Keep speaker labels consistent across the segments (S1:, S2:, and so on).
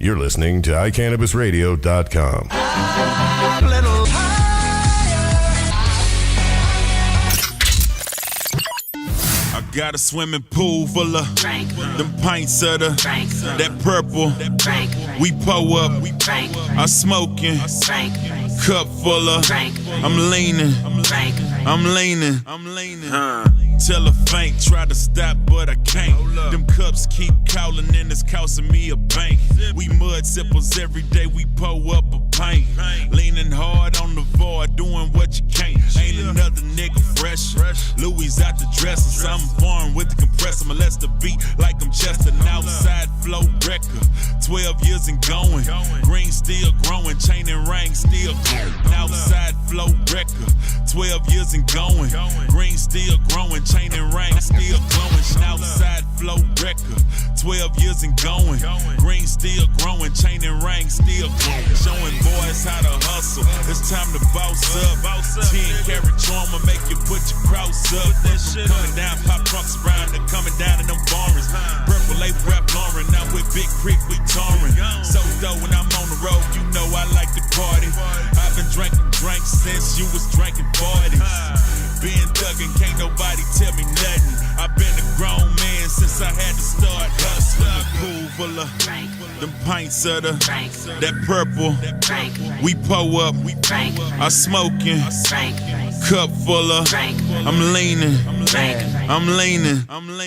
S1: You're listening to iCannabisRadio.com.
S2: I got a swimming pool full of them pints of that purple. We pour up, I smoking. Cup full of, I'm leaning. Tell a faint, try to stop, but I can't. Them cups keep calling and it's costing me a bank. We mud sippers every day, we pour up a pint. Leaning hard on the void, doing what you can't. Ain't another nigga fresh. Louis out the dressers, I'm foreign with the compressor. Molest the beat like I'm Chester, an outside flow wrecker. 12 years and going, green still growing, chain and ring still going. Outside flow wrecker, 12 years and going, green still growing, chain and ring still glowing. Outside flow wrecker, 12 years and going, green still growing, chain and ring still glowing. Showing boys how to hustle, it's time to boss up. 10 carat trauma make you put your cross up. Coming down, pop trucks around, they're coming down in them foreigns. Purple A rap Lauren, now with Big Creek we touring. So though when I'm on the road, you know I like to party. I've been drinking drinks since you was drinking 40s. Been thuggin', can't nobody tell me nothing. I've been a grown man since I had to start hustling. A pool full of them pints of that purple. We pour up, I smoking. Cup full of, I'm leaning.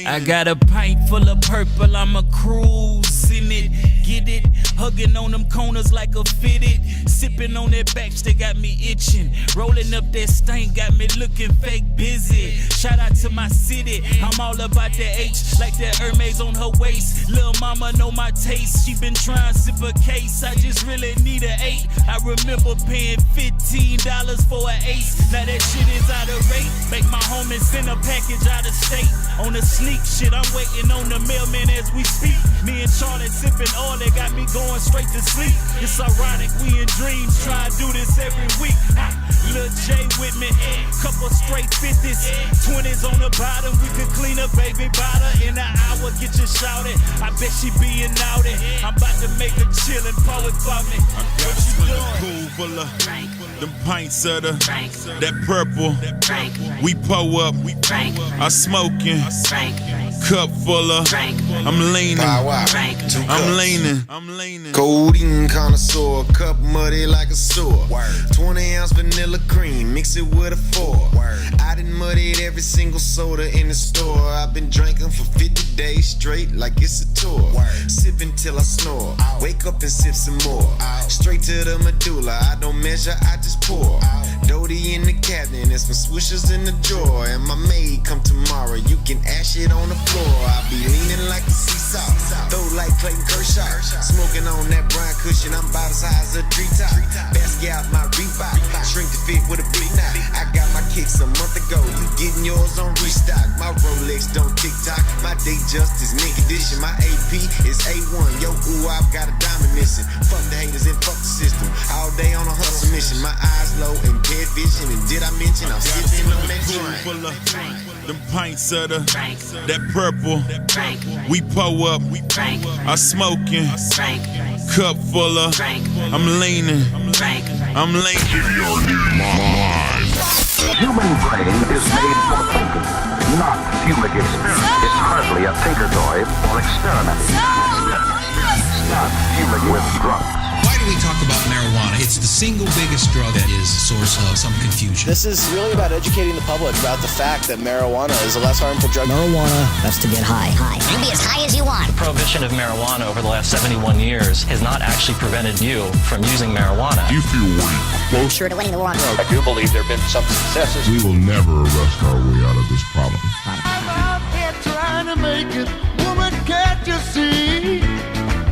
S3: I got a pint full of purple, I'm a cruise in it. Get it? Hugging on them corners like a fitted. Sipping on that batch that got me itching. Rolling up that stank got me looking fake busy. Shout out to my city, I'm all about that H. Like that Hermes on her waist. Lil' mama know my taste. She been trying to sip a case, I just really need an 8. I remember paying $15 for an ace. Now that shit is out of rate. Make my homies send a package out of state. On the sneak shit, I'm waiting on the mailman as we speak. Me and Charlotte sipping oil that got me going straight to sleep. It's ironic, we in dreams, try to do this every week. Lil' J with me, couple straight 50s, 20s on the bottom. We could clean a baby bottle in an hour, get you shouted. I bet she being outed. I'm about to make a chillin' poet for me.
S2: I got a swimming pool full of them pints of that purple. We pour up, I smoking. Cup full of, I'm leaning.
S4: Codeine connoisseur, cup muddy like a sewer. 20 ounce vanilla cream, mix it with a 4. I done muddied every single soda in the store. I've been drinking for 50 days straight like it's a tour. Sipping till I snore, wake up and sip some more. Straight to the medulla, I don't measure, I just pour. Doty in the cabinet and some swishers in the drawer. And my maid come tomorrow, you can ash it on the floor. I'll be leaning like a seesaw, throw like Clayton Kershaw. Smoking on that Brian cushion, I'm about as high as a treetop. Basquiat my Reebok, shrink to fit with a big knot. I got my kicks a month ago, you getting yours on restock. My Rolex don't tick-tock, my date just is mint condition. My AP is A1, yo ooh, I've got a diamond missing. Fuck the haters and fuck the system, all day on a hustle mission. My eyes low, impaired vision, and did I mention I'm sipping on that drink.
S2: Them pints of that purple. We pour up, I smoking. Cup full of, I'm leaning.
S5: Human brain is made for thinking, not pubic experience. It's hardly a thinker toy for experimenting. Stop fuming with drugs.
S6: Why do we talk about marijuana? It's the single biggest drug that is a source of some confusion.
S7: This is really about educating the public about the fact that marijuana is a less harmful drug.
S8: Marijuana, that's to get high.
S9: You can be as high as you want.
S10: The prohibition of marijuana over the last 71 years has not actually prevented you from using marijuana.
S1: You feel weak.
S9: Close to winning the war.
S10: I do believe there have been some successes.
S1: We will never arrest our way out of this problem.
S11: I'm out here trying to make it. Woman, can't you see?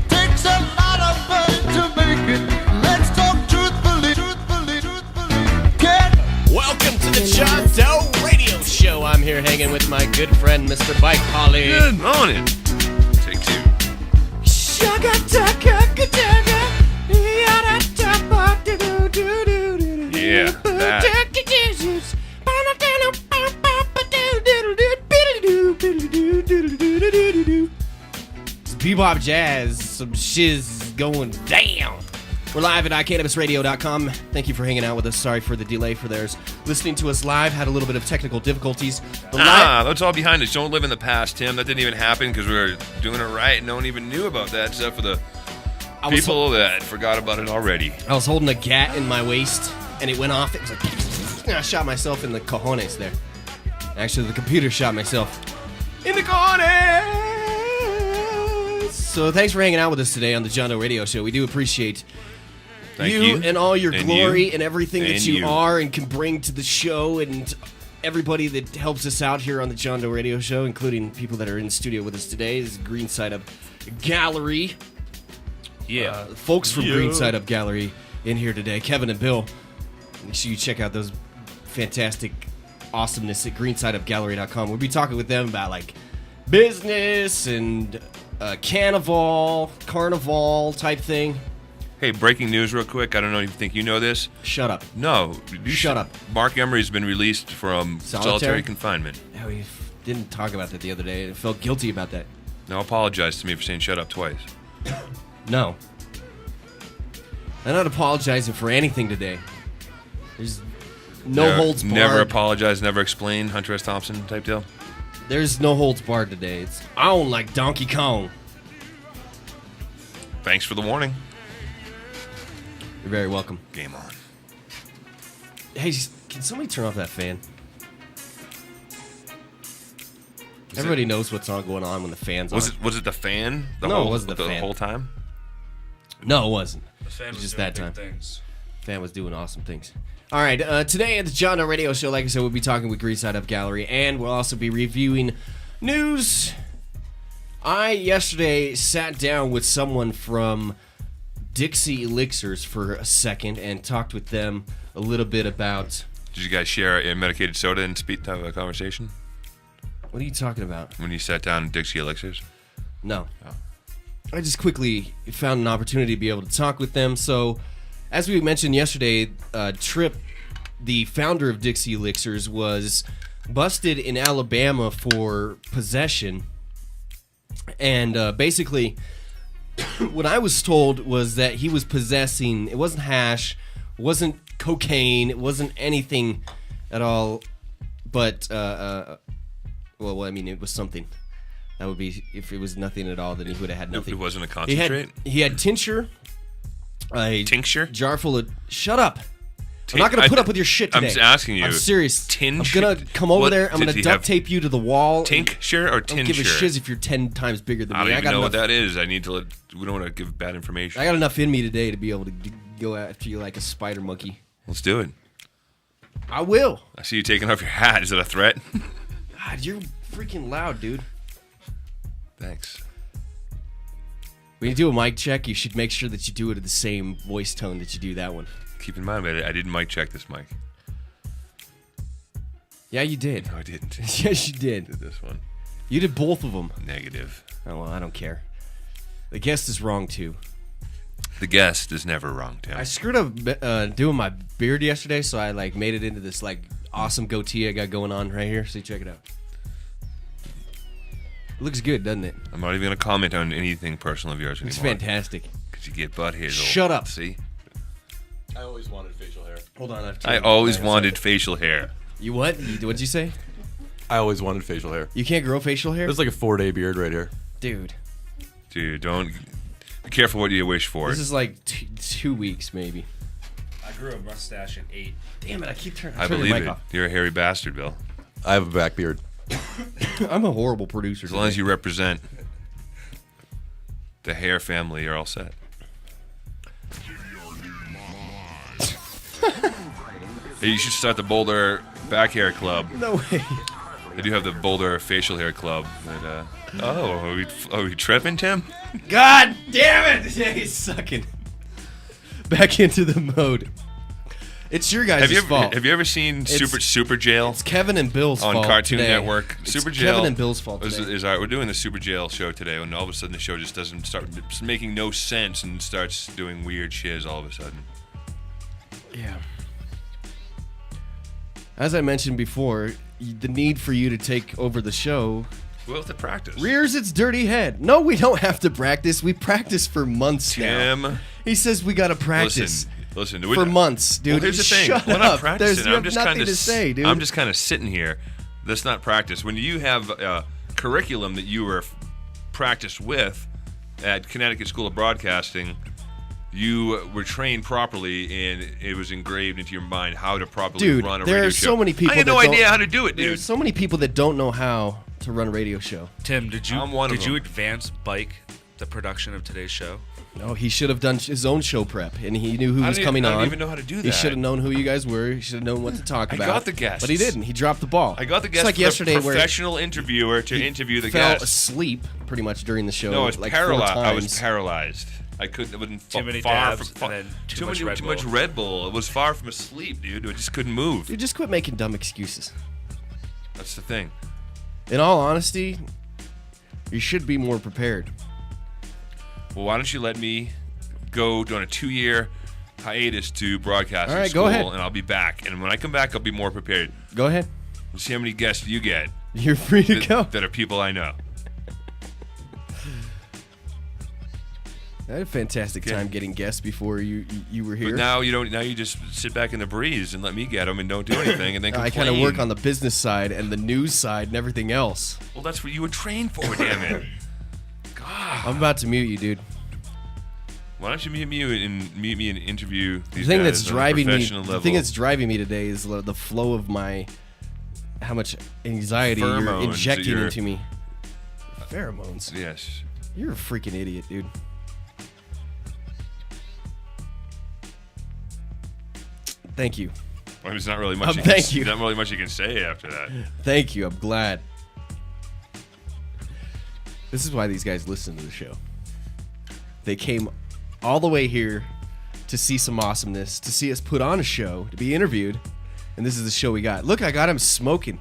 S11: Takes a lot of money to make it. Let's talk truthfully.
S12: Welcome to the John Doe Radio Show. I'm here hanging with my good friend, Mr. Bike Holly.
S13: Good morning. Take 2. Yeah, that.
S12: It's bebop jazz, some shit shiz going down. We're live at iCannabisRadio.com. Thank you for hanging out with us. Sorry for the delay for theirs. Listening to us live, had a little bit of technical difficulties.
S13: That's all behind us. Don't live in the past, Tim. That didn't even happen because we were doing it right. No one even knew about that except for the people that forgot about it already.
S12: I was holding a gat in my waist, and it went off. It was like, I shot myself in the cojones there. Actually, the computer shot myself in the cojones. So thanks for hanging out with us today on the John Doe Radio Show. We do appreciate you and all your glory and everything that you are and can bring to the show, and everybody that helps us out here on the John Doe Radio Show, including people that are in the studio with us today. This is Green Side Up Gallery.
S13: Yeah.
S12: Folks from Green Side Up Gallery in here today. Kevin and Bill. Make sure you check out those fantastic awesomeness at greensideupgallery.com. We'll be talking with them about like business and carnival type thing.
S13: Hey, breaking news real quick. I don't know if you think you know this.
S12: Shut up.
S13: No.
S12: Shut up.
S13: Mark Emery's been released from solitary confinement.
S12: Yeah, we didn't talk about that the other day. I felt guilty about that.
S13: Now apologize to me for saying shut up twice.
S12: No. I'm not apologizing for anything today. There's no holds barred.
S13: Never apologize, never explain, Hunter S. Thompson type deal.
S12: There's no holds barred today. It's on like Donkey Kong.
S13: Thanks for the warning.
S12: You're very welcome.
S13: Game on.
S12: Hey, can somebody turn off that fan? Everybody knows what's going on when the fan's on.
S13: Was it the fan?
S12: No, it wasn't the fan.
S13: The whole time?
S12: No, it wasn't.
S3: The fan was
S12: just
S3: doing
S12: that time.
S3: big things.
S12: Fan was doing awesome things. All right, today at the John Doe Radio Show, like I said, we'll be talking with Green Side Up Gallery, and we'll also be reviewing news. I yesterday sat down with someone from Dixie Elixirs for a second and talked with them a little bit about...
S13: Did you guys share a medicated soda and have a conversation?
S12: What are you talking about?
S13: When you sat down in Dixie Elixirs?
S12: No. Oh. I just quickly found an opportunity to be able to talk with them. So, as we mentioned yesterday, Tripp, the founder of Dixie Elixirs, was busted in Alabama for possession. And basically, what I was told was that he was possessing, it wasn't hash, it wasn't cocaine, it wasn't anything at all, but, well, I mean, it was something. That would be, if it was nothing at all, then he would have had nothing.
S13: It wasn't a concentrate?
S12: He had tincture.
S13: Tincture?
S12: Jar full of... Shut up. I'm not going to put up with your shit today.
S13: I'm just asking you.
S12: I'm serious.
S13: Tincture?
S12: I'm going to come over there. I'm going to duct tape you to the wall.
S13: Tincture or tincture?
S12: I don't give a shiz if you're 10 times bigger than me.
S13: I don't even know what that is. We don't want to give bad information.
S12: I got enough in me today to be able to go after you like a spider monkey.
S13: Let's do it.
S12: I will.
S13: I see you taking off your hat. Is that a threat?
S12: God, you're freaking loud, dude.
S13: Thanks.
S12: When you do a mic check, you should make sure that you do it at the same voice tone that you do that one.
S13: Keep in mind, I didn't mic check this mic.
S12: Yeah, you did.
S13: No, I didn't.
S12: Yes, you did.
S13: I did this one.
S12: You did both of them.
S13: Negative.
S12: Oh, well, I don't care. The guest is wrong, too.
S13: The guest is never wrong, Tim.
S12: I screwed up doing my beard yesterday, so I made it into this awesome goatee I got going on right here. So check it out. It looks good, doesn't it?
S13: I'm not even going to comment on anything personal of yours anymore.
S12: It's fantastic.
S13: Because you get butt hazel.
S12: Shut up.
S13: See?
S14: I always wanted facial hair.
S12: Hold on.
S13: I always wanted facial hair.
S12: You what? What'd you say?
S14: I always wanted facial hair.
S12: You can't grow facial hair?
S14: There's like a 4-day beard right here.
S12: Dude,
S13: don't... Be careful what you wish for.
S12: This is like 2 weeks, maybe.
S3: I grew a mustache at 8.
S12: Damn it, I keep turning
S13: I believe it. You're a hairy bastard, Bill.
S14: I have a back beard.
S12: I'm a horrible producer.
S13: As long as you represent the hair family, you're all set. Hey, you should start the Boulder Back Hair Club.
S12: No way.
S13: They do have the Boulder Facial Hair Club. But, are we tripping, Tim?
S12: God damn it! Yeah, he's sucking. Back into the mode. It's your guys' fault.
S13: Have you ever seen Super Jail?
S12: It's Kevin and Bill's fault
S13: on Cartoon
S12: today.
S13: Network. Super Jail.
S12: Kevin and Bill's fault today.
S13: We're doing the Super Jail show today, and all of a sudden the show just doesn't start making no sense and starts doing weird shiz all of a sudden.
S12: Yeah. As I mentioned before, the need for you to take over the show
S13: We'll have to practice.
S12: Rears its dirty head. No, we don't have to practice. We practice for months
S13: Tim.
S12: now. He says we got to practice.
S13: Listen.
S12: For months, dude.
S13: Well, here's the thing.
S12: Shut
S13: We're
S12: up.
S13: not practicing.
S12: You
S13: I'm
S12: have
S13: just
S12: nothing to say, dude.
S13: I'm just kind of sitting here. That's not practice. When you have a curriculum that you were practiced with at Connecticut School of Broadcasting, you were trained properly, and it was engraved into your mind how to properly run a radio show.
S12: There are so many people.
S13: I had no idea how to do it, dude.
S12: There's so many people that don't know how to run a radio show.
S15: Tim, did you
S13: them.
S15: advance bike the production of today's show?
S12: No, he should have done his own show prep, and he knew who was coming on.
S13: I don't even know how to do that.
S12: He should have known who you guys were. He should have known what to talk about.
S13: I got the guests.
S12: But he didn't. He dropped the ball.
S13: I got the guest
S12: It's like
S13: for
S12: yesterday
S13: the professional interviewer to interview the
S12: fell
S13: guest.
S12: asleep pretty much during the show.
S13: No, I was
S12: like
S13: paralyzed.
S12: 4
S13: I was
S12: times.
S13: paralyzed. I couldn't. It wasn't
S15: Too many
S13: far
S15: dabs
S13: from
S15: and then too
S13: much Red Bull. It was far from asleep, dude. I just couldn't move.
S12: Dude, just quit making dumb excuses.
S13: That's the thing.
S12: In all honesty, you should be more prepared.
S13: Well, why don't you let me go on a 2-year hiatus to broadcasting
S12: All right,
S13: school,
S12: go ahead.
S13: and I'll be back. And when I come back, I'll be more prepared.
S12: Go ahead.
S13: We'll see how many guests you get.
S12: You're free to go.
S13: That are people I know.
S12: I had a fantastic time getting guests before you were here.
S13: But now you don't. Now you just sit back in the breeze and let me get them and don't do anything and then complain.
S12: I kind of work on the business side and the news side and everything else.
S13: Well, that's what you were trained for, damn it. God.
S12: I'm about to mute you, dude.
S13: Why don't you meet me and interview these
S12: The thing
S13: guys
S12: that's
S13: on a
S12: driving me,
S13: professional level?
S12: the thing that's driving me today is the flow of how much anxiety you're
S13: Pheromones
S12: injecting
S13: that
S12: into me. Pheromones.
S13: Yes.
S12: You're a freaking idiot, dude. Thank you.
S13: Well, there's not really much.
S12: Thank you.
S13: Not really much you can say after that.
S12: Thank you. I'm glad. This is why these guys listen to the show. They came all the way here to see some awesomeness, to see us put on a show, to be interviewed, and this is the show we got. Look, I got him smoking.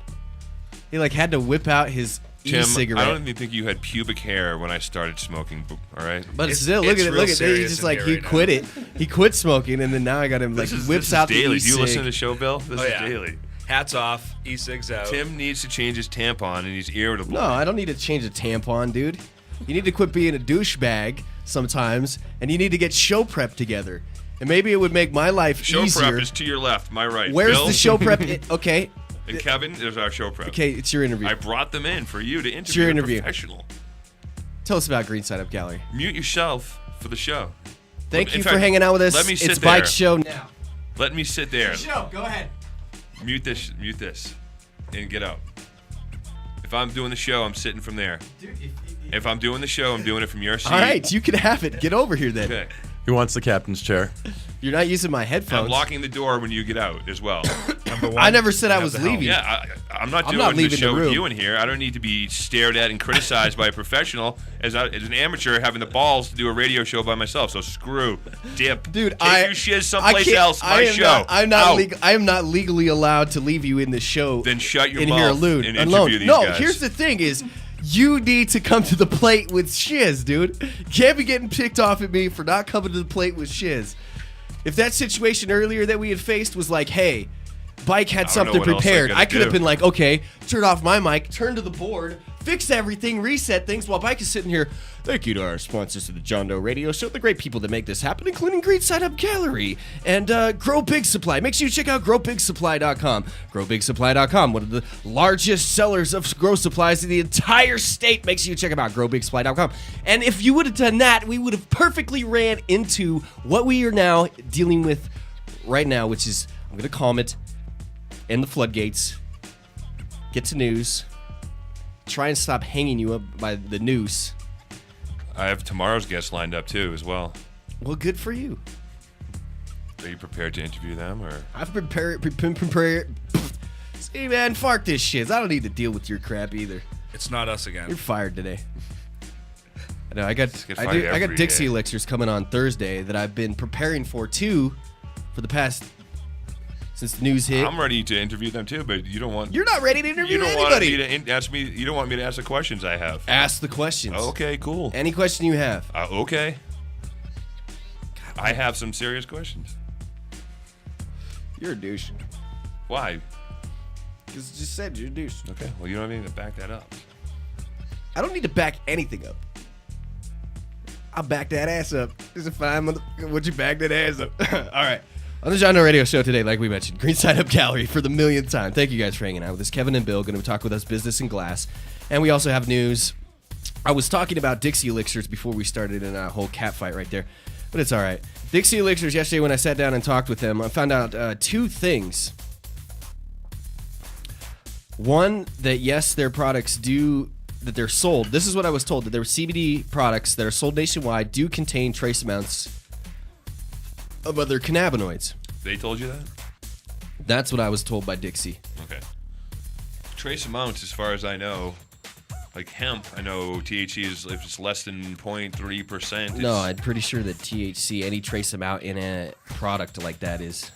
S12: He had to whip out his
S13: Tim,
S12: e-cigarette.
S13: I don't even think you had pubic hair when I started smoking. All right,
S12: but still, look at it. Look at it. He's just he quit it. He quit smoking, and then now I got him whips out
S13: daily.
S12: the e-cig.
S13: Do you listen to the show, Bill? This is daily.
S15: Hats off, e-cigs out.
S13: Tim needs to change his tampon, and he's irritable.
S12: No, I don't need to change a tampon, dude. You need to quit being a douchebag sometimes, and you need to get show prep together. And maybe it would make my life
S13: show
S12: easier.
S13: Show prep is to your left, my right.
S12: Where's
S13: Bill?
S12: the show prep? Okay.
S13: And Kevin, there's our show prep.
S12: Okay, it's your interview.
S13: I brought them in for you to interview
S12: It's your interview.
S13: a professional.
S12: Tell us about Green Side Up Gallery.
S13: Mute yourself for the show.
S12: Thank you for hanging out with us.
S13: Let me sit
S12: it's
S13: there.
S12: Bike Show now.
S13: Let me sit there.
S12: Show, go ahead.
S13: Mute this, and get out. If I'm doing the show, I'm sitting from there.
S12: Dude,
S13: if I'm doing the show, I'm doing it from your seat.
S12: All right, you can have it. Get over here then.
S13: Okay.
S14: He wants the captain's chair.
S12: You're not using my headphones.
S13: I'm locking the door when you get out as well.
S12: I never said I was leaving.
S13: Yeah, I'm not doing the show with you in here. I don't need to be stared at and criticized by a professional as an amateur having the balls to do a radio show by myself. So screw, dip.
S12: Dude,
S13: take your shiz someplace else. My show.
S12: I am not legally allowed to leave you in the show.
S13: Then shut your
S12: in
S13: mouth
S12: here alone.
S13: and interview these guys.
S12: Here's the thing: is you need to come to the plate with shiz, dude. You can't be getting picked off at me for not coming to the plate with shiz. If that situation earlier that we had faced was like, hey, Bike had something prepared, I could have been like, okay, turn off my mic, turn to the board, fix everything, reset things, while Bike is sitting here. Thank you to our sponsors of the John Doe Radio Show, the great people that make this happen, including Green Side Up Gallery and Grow Big Supply. Make sure you check out GrowBigSupply.com. GrowBigSupply.com, one of the largest sellers of grow supplies in the entire state. Make sure you check them out, GrowBigSupply.com. And if you would have done that, we would have perfectly ran into what we are now dealing with right now, which is, I'm going to calm it, in the floodgates, get to news, try and stop hanging you up by the noose.
S13: I have tomorrow's guest lined up too, as well.
S12: Well, good for you.
S13: Are you prepared to interview them, or?
S12: I've prepared. See, man, fuck this shit. I don't need to deal with your crap either.
S15: It's not us again.
S12: You're fired today. I know. I got
S13: every
S12: Dixie
S13: day.
S12: Elixirs coming on Thursday that I've been preparing for the past. Since the news hit.
S13: I'm ready to interview them too, but you don't want.
S12: You're not ready to interview anybody.
S13: Want me to ask me. You don't want me to ask the questions I have.
S12: Ask the questions.
S13: Okay, cool.
S12: Any question you have.
S13: Okay. God, I have some serious questions.
S12: You're a douche.
S13: Why?
S12: Because you just said you're a douche.
S13: Okay. Well, you don't have anything to back that up.
S12: I don't need to back anything up. I'll back that ass up. It's a fine would you back that ass up? All right. On the John Doe Radio Show today, like we mentioned, Green Side Up Gallery for the millionth time. Thank you guys for hanging out with us. Kevin and Bill going to talk with us business and glass. And we also have news. I was talking about Dixie Elixirs before we started in a whole cat fight right there. But it's all right. Dixie Elixirs, yesterday when I sat down and talked with them, I found out two things. One, that yes, their products do... that they're sold. This is what I was told, that their CBD products that are sold nationwide do contain trace amounts of other cannabinoids.
S13: They told you that?
S12: That's what I was told by Dixie.
S13: Okay. Trace amounts, as far as I know, like hemp, I know THC is if it's less than 0.3%.
S12: No, I'm pretty sure that THC, any trace amount in a product like that is...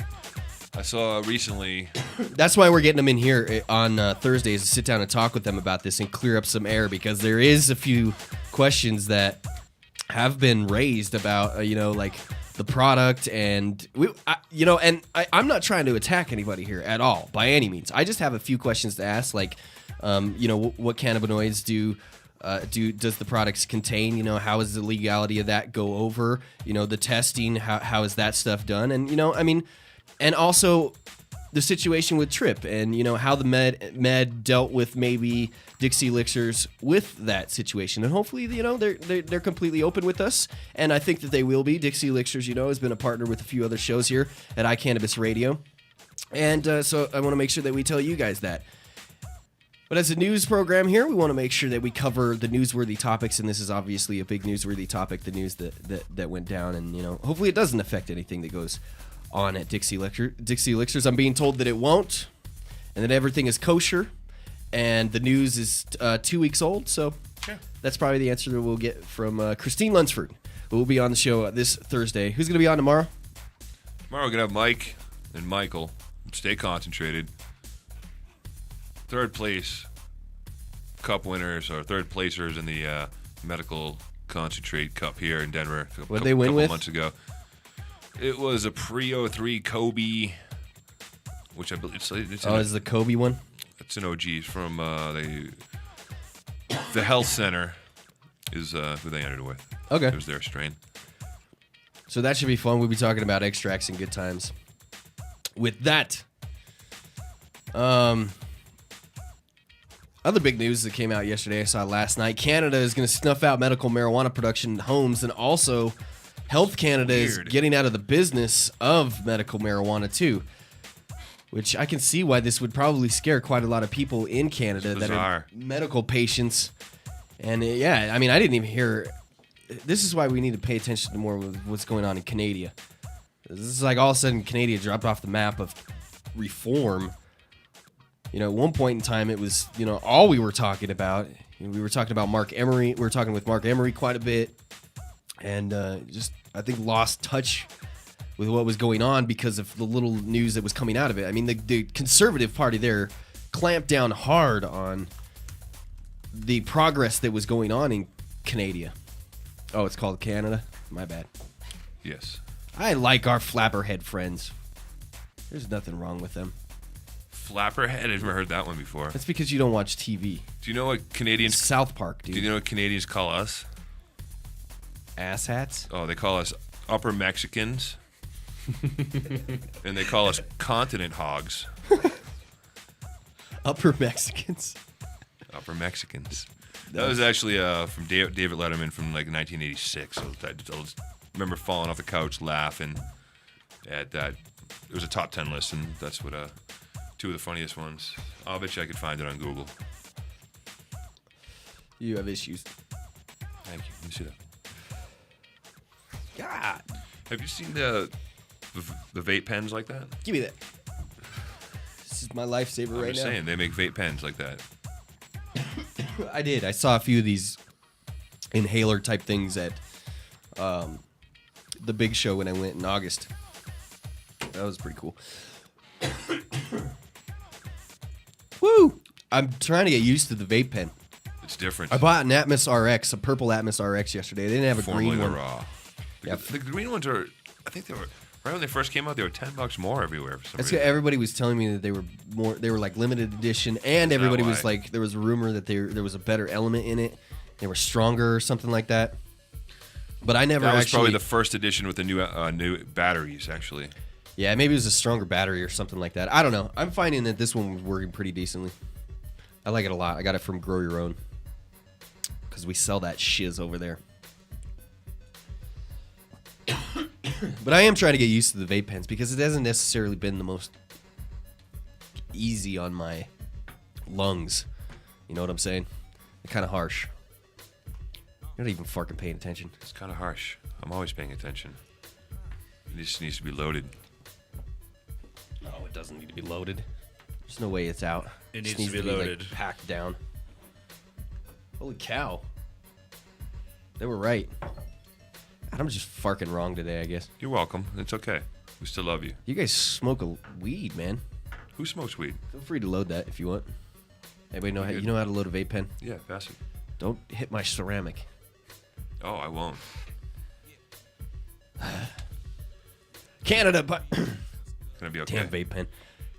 S13: I saw recently...
S12: That's why we're getting them in here on Thursdays to sit down and talk with them about this and clear up some air, because there is a few questions that have been raised about, like the product and, I'm not trying to attack anybody here at all, by any means. I just have a few questions to ask, like, what cannabinoids does the products contain? How is the legality of that go over? The testing, how is that stuff done? And, and also the situation with Trip and, how the med dealt with maybe Dixie Elixirs with that situation. And hopefully, they're completely open with us. And I think that they will be. Dixie Elixirs, has been a partner with a few other shows here at iCannabis Radio. And so I want to make sure that we tell you guys that. But as a news program here, we want to make sure that we cover the newsworthy topics. And this is obviously a big newsworthy topic, the news that went down. And, hopefully it doesn't affect anything that goes on at Dixie Elixirs. I'm being told that it won't, and that everything is kosher, and the news is 2 weeks old, so that's probably the answer that we'll get from Christine Lunsford, who will be on the show this Thursday. Who's going to be on tomorrow?
S13: Tomorrow we're going to have Mike and Michael. Stay concentrated. Third place cup winners, or third placers in the Medical Concentrate Cup here in Denver.
S12: What did they win with?
S13: Months ago. It was a Pre-03 Kobe, which I believe it's
S12: is the Kobe one?
S13: It's an OG. It's from the Health Center is who they entered with.
S12: Okay.
S13: It was their strain.
S12: So that should be fun. We'll be talking about extracts and good times. With that, other big news that came out yesterday, I saw last night, Canada is going to snuff out medical marijuana production in homes, and also Health Canada is getting out of the business of medical marijuana too, which I can see why this would probably scare quite a lot of people in Canada that are medical patients. And I didn't even hear. This is why we need to pay attention to more with what's going on in Canada. This is like all of a sudden Canada dropped off the map of reform. At one point in time, it was all we were talking about. We were talking about Mark Emery. We were talking with Mark Emery quite a bit, and I think lost touch with what was going on because of the little news that was coming out of it. I mean, the Conservative Party there clamped down hard on the progress that was going on in Canada. Oh, it's called Canada? My bad.
S13: Yes.
S12: I like our flapperhead friends. There's nothing wrong with them.
S13: Flapperhead? I've never heard that one before.
S12: That's because you don't watch TV.
S13: Do you know what Canadians...
S12: South Park, dude.
S13: Do you know what Canadians call us?
S12: Asshats?
S13: Oh, they call us Upper Mexicans. And they call us Continent Hogs.
S12: Upper Mexicans?
S13: Upper Mexicans. That was actually from David Letterman from like 1986. So I just remember falling off the couch laughing at that. It was a top 10 list, and that's what two of the funniest ones. I'll bet you I could find it on Google.
S12: You have issues.
S13: Thank you. Let me see that.
S12: God.
S13: Have you seen the vape pens like that?
S12: Give me that. This is my lifesaver right now.
S13: I'm just saying, they make vape pens like that.
S12: I did. I saw a few of these inhaler type things at the big show when I went in August. That was pretty cool. Woo! I'm trying to get used to the vape pen.
S13: It's different.
S12: I bought an Atmos RX, a purple Atmos RX yesterday. They didn't have a green one.
S13: Raw.
S12: Yeah.
S13: The green ones are, I think they were, right when they first came out, they were $10 more everywhere for some reason.
S12: Everybody was telling me that they were like limited edition, and everybody was like, there was a rumor that there was a better element in it. They were stronger or something like that. But I never
S13: That was
S12: actually...
S13: probably the first edition with the new batteries, actually.
S12: Yeah, maybe it was a stronger battery or something like that. I don't know. I'm finding that this one was working pretty decently. I like it a lot. I got it from Grow Your Own. Because we sell that shiz over there. But I am trying to get used to the vape pens because it hasn't necessarily been the most easy on my lungs. You know what I'm saying? They're kind of harsh. You're not even fucking paying attention.
S13: It's kind of harsh. I'm always paying attention. It just needs to be loaded.
S12: No, it doesn't need to be loaded. There's no way it's out.
S15: It
S12: just
S15: needs to be loaded.
S12: Like, packed down. Holy cow. They were right. I'm just fucking wrong today, I guess.
S13: You're welcome. It's okay. We still love you.
S12: You guys smoke a weed, man.
S13: Who smokes weed?
S12: Feel free to load that if you want. Anybody know how you know how to load a vape pen?
S13: Yeah, pass it.
S12: Don't hit my ceramic.
S13: Oh, I won't.
S12: Canada,
S13: Gonna be okay.
S12: Damn vape pen.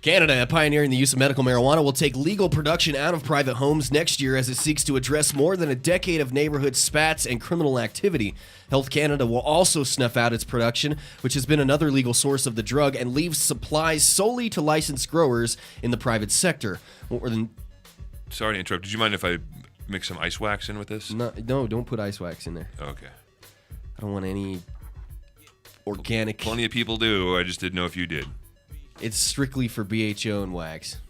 S12: Canada, a pioneer in the use of medical marijuana, will take legal production out of private homes next year as it seeks to address more than a decade of neighborhood spats and criminal activity. Health Canada will also snuff out its production, which has been another legal source of the drug, and leaves supplies solely to licensed growers in the private sector. More than
S13: Sorry to interrupt. Did you mind if I mix some ice wax in with this?
S12: No, don't put ice wax in there.
S13: Okay.
S12: I don't want any organic.
S13: Plenty of people do. I just didn't know if you did.
S12: It's strictly for BHO and wax.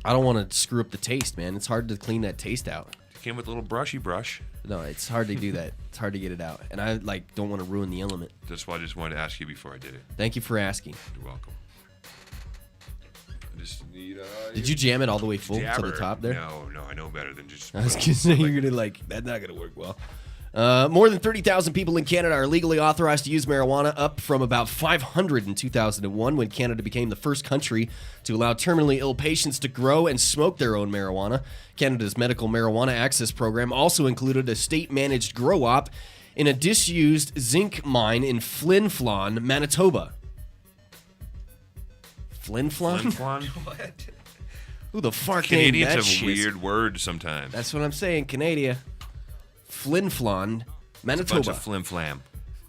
S12: I don't want to screw up the taste, man. It's hard to clean that taste out.
S13: It came with a little brushy brush.
S12: No, it's hard to do that. It's hard to get it out. And I don't want to ruin the element.
S13: That's why I just wanted to ask you before I did it.
S12: Thank you for asking.
S13: You're welcome. I just need
S12: Did you jam it all the way full to the
S13: jabber.
S12: top there?
S13: No, I know better than just...
S12: I was going to say, you're going to that's not going to work well. More than 30,000 people in Canada are legally authorized to use marijuana, up from about 500 in 2001 when Canada became the first country to allow terminally ill patients to grow and smoke their own marijuana. Canada's Medical Marijuana Access Program also included a state-managed grow-op in a disused zinc mine in Flin Flon, Manitoba. Flin Flon?
S13: Flin Flon?
S12: What? Who the fuck named that
S13: Canadians
S12: shit?
S13: have weird words sometimes.
S12: That's what I'm saying, Canada. Flin Flon, Manitoba.
S13: It's a bunch of flim flam.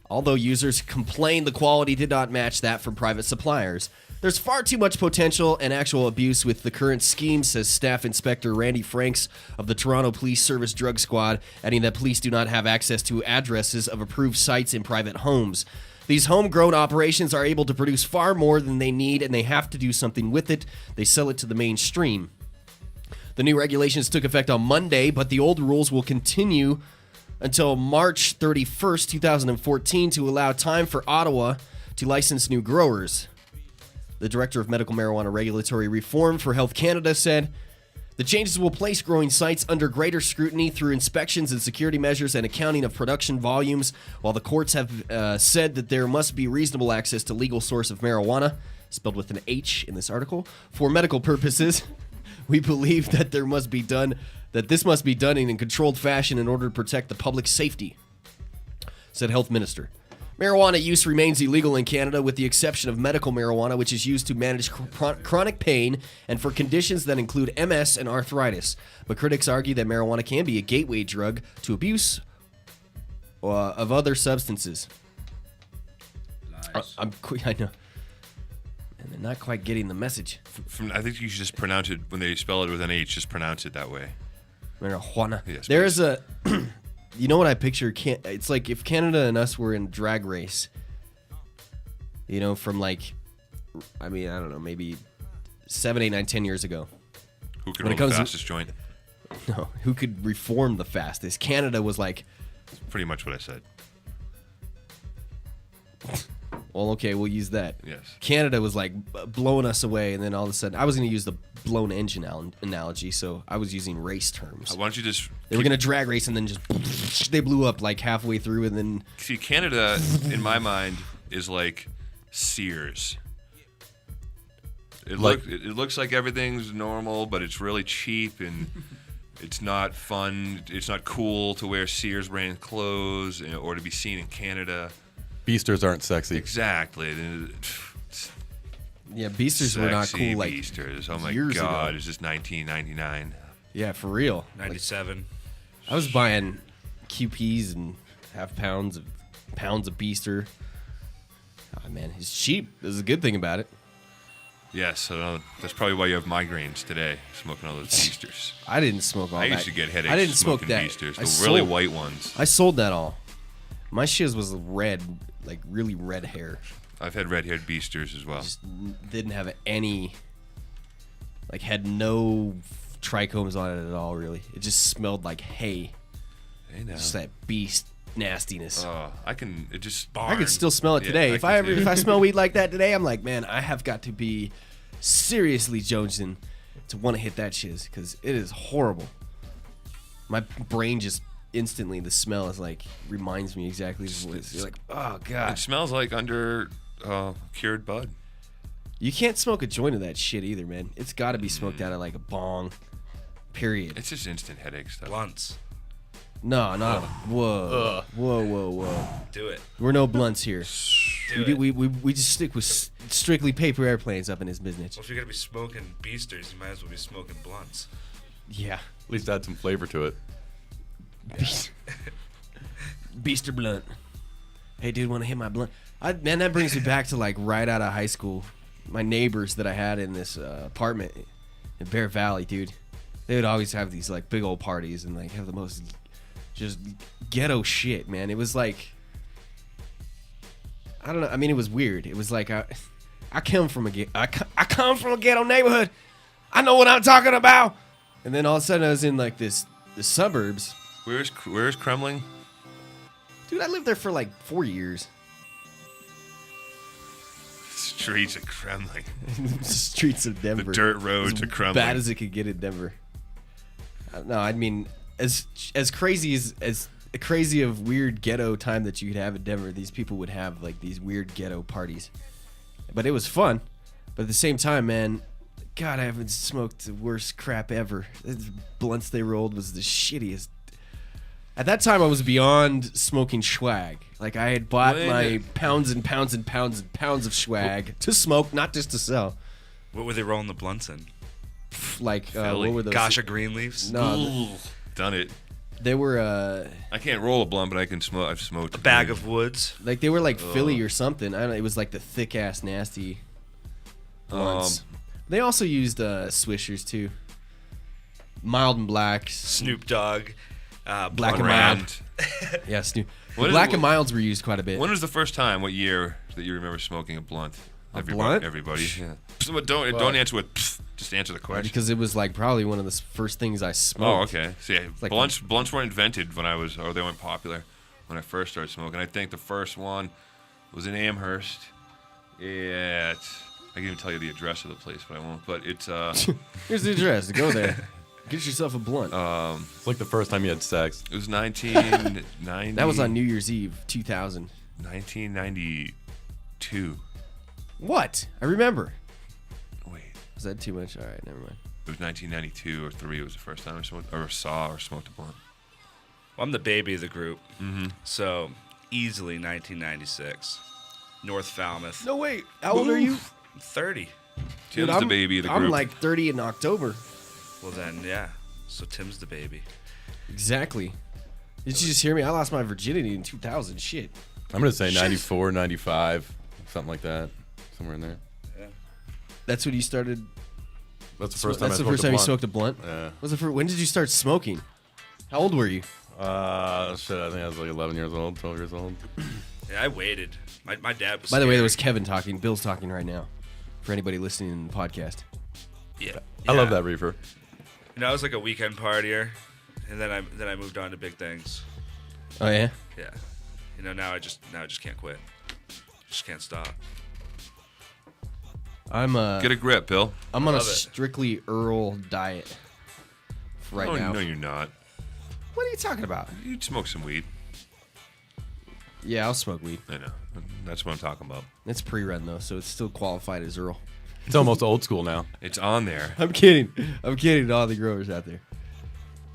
S12: Although users complained the quality did not match that from private suppliers. There's far too much potential and actual abuse with the current scheme, says Staff Inspector Randy Franks of the Toronto Police Service Drug Squad, adding that police do not have access to addresses of approved sites in private homes. These homegrown operations are able to produce far more than they need, and they have to do something with it. They sell it to the mainstream. The new regulations took effect on Monday, but the old rules will continue until March 31st, 2014, to allow time for Ottawa to license new growers. The Director of Medical Marijuana Regulatory Reform for Health Canada said, the changes will place growing sites under greater scrutiny through inspections and security measures and accounting of production volumes, while the courts have said that there must be reasonable access to legal source of marijuana, spelled with an H in this article, for medical purposes. We believe that this must be done in a controlled fashion in order to protect the public safety, said Health Minister. Marijuana use remains illegal in Canada with the exception of medical marijuana, which is used to manage chronic pain and for conditions that include MS and arthritis. But critics argue that marijuana can be a gateway drug to abuse of other substances.
S15: Lies.
S12: I know. And they're not quite getting the message.
S13: I think you should just pronounce it, when they spell it with an H, just pronounce it that way.
S12: Marijuana.
S13: Yes,
S12: there is a... You know what I picture? It's like if Canada and us were in drag race. You know, from I don't know, maybe 7, 8, 9, 10 years ago.
S13: Who could roll the fastest joint?
S12: No, who could reform the fastest? Canada was like...
S13: That's pretty much what I said.
S12: Well, okay, we'll use that.
S13: Yes.
S12: Canada was like blowing us away, and then all of a sudden, I was going to use the blown engine analogy, so I was using race terms.
S13: Why don't you just...
S12: They were going to drag race, and then just... They blew up like halfway through, and then...
S13: See, Canada, in my mind, is like Sears. It looks like everything's normal, but it's really cheap, and it's not fun. It's not cool to wear Sears brand clothes or to be seen in Canada.
S14: Beasters aren't sexy.
S13: Exactly.
S12: Yeah, Beasters were not
S13: Sexy
S12: cool like
S13: Beasters. Oh my
S12: years
S13: God,
S12: ago.
S13: it's just 1999.
S12: Yeah, for real.
S15: 97.
S12: I was buying QPs and pounds of Beaster. Oh, man, it's cheap. There's a good thing about it.
S13: Yes, that's probably why you have migraines today, smoking all those Beasters.
S12: I didn't smoke all that.
S13: I used to get headaches.
S12: I didn't smoke
S13: smoking
S12: that.
S13: Beasters,
S12: I
S13: the really
S12: sold-
S13: white ones.
S12: I sold that all. My shiz was red, like really red hair.
S13: I've had red-haired Beasters as well.
S12: Just didn't have any, like had no trichomes on it at all. Really, it just smelled like hay.
S13: Hey now.
S12: Just that beast nastiness.
S13: I can. It just.
S12: I could still smell it today. If I smell weed like that today, I'm like, man, I have got to be seriously jonesing to want to hit that shiz because it is horrible. My brain just instantly, the smell is like reminds me exactly of what it's like. Oh god,
S13: It smells like under cured bud.
S12: you can't smoke a joint of that shit either, man. It's got to be smoked out of like a bong. Period.
S13: It's just instant headache stuff.
S15: Blunts.
S12: No, not whoa, whoa.
S15: Do it.
S12: We're no blunts here.
S15: Do
S12: We just stick with strictly paper airplanes up in this business.
S15: Well, if you're gonna be smoking Beasters, you might as well be smoking blunts.
S12: Yeah.
S14: At least add some flavor to it.
S12: Beaster blunt. Hey, dude, want to hit my blunt? Man, that brings me back to like right out of high school. My neighbors that I had in this apartment in Bear Valley, dude. They would always have these like big old parties and like have the most just ghetto shit, man. It was like, I don't know. I mean, it was weird. It was like I come from a ghetto neighborhood. I know what I'm talking about. And then all of a sudden, I was in like the suburbs.
S13: Where's Kremling?
S12: Dude, I lived there for like 4 years.
S13: Streets of Kremling.
S12: Streets of Denver.
S13: The dirt roads of Kremling.
S12: Bad as it could get in Denver. No, I mean, as crazy as crazy of weird ghetto time that you could have in Denver, these people would have like these weird ghetto parties. But it was fun. But at the same time, man, God, I haven't smoked the worst crap ever. The blunts they rolled was the shittiest. At that time, I was beyond smoking swag. Like, I had bought my pounds and pounds and pounds and pounds of swag to smoke, not just to sell.
S15: What were they rolling the blunts in?
S12: Like, what were those?
S15: Gasha Greenleafs?
S12: No.
S13: Done it.
S12: They were,
S13: I can't roll a blunt, but I can smoke. I've smoked
S15: a bag of woods.
S12: Like, they were like Philly or something. I don't know. It was like the thick-ass, nasty blunts. They also used Swishers, too. Mild and black.
S15: Snoop Dogg.
S12: Black and mild. Yeah, Snoop. Black and milds were used quite a bit.
S13: When was the first time? What year that you remember smoking a blunt?
S12: Blunt?
S13: Everybody. Yeah. So don't answer with. Just answer the question.
S12: Because it was like probably one of the first things I smoked.
S13: Oh, okay. So yeah,
S12: like
S13: blunts weren't invented when they weren't popular when I first started smoking. I think the first one was in Amherst. I can even tell you the address of the place, but I won't. But it's
S12: here's the address. Go there. Get yourself a blunt.
S14: It's like the first time you had sex.
S13: It was 1990.
S12: That was on New Year's Eve, 2000.
S13: 1992.
S12: What? I remember.
S13: Wait.
S12: Was that too much? All right, never mind.
S13: It was 1992 or 3. It was the first time I smoked or smoked a blunt.
S15: Well, I'm the baby of the group. Mm-hmm. So, easily 1996. North Falmouth.
S12: No, wait. How old are you?
S15: I'm 30.
S13: Tim's the baby of the group.
S12: I'm like 30 in October.
S15: Well, then, yeah. So, Tim's the baby.
S12: Exactly. Did you just hear me? I lost my virginity in 2000. Shit.
S14: I'm going to say 94, 95, something like that. Somewhere in there.
S15: Yeah.
S12: That's when you started.
S14: That's the first time
S12: That's
S14: I
S12: the first time you smoked a blunt?
S14: Yeah.
S12: When did you start smoking? How old were you?
S14: Shit, I think I was like 11 years old, 12 years old.
S15: Yeah, I waited. My dad was
S12: By the way,
S15: scared.
S12: that was Kevin talking. Bill's talking right now. For anybody listening in the podcast.
S15: Yeah.
S14: I love that reefer.
S15: You know, I was like a weekend partier, and then I moved on to big things.
S12: Oh, yeah?
S15: Yeah. You know, now I just can't quit. Just can't stop.
S13: Get a grip, Bill.
S12: I'm on a strictly Earl diet right now.
S13: No, you're not.
S12: What are you talking about?
S13: You'd smoke some weed.
S12: Yeah, I'll smoke weed.
S13: I know. That's what I'm talking about.
S12: It's pre-run though, so it's still qualified as Earl.
S14: It's almost old school now.
S13: It's on there.
S12: I'm kidding to all the growers out there.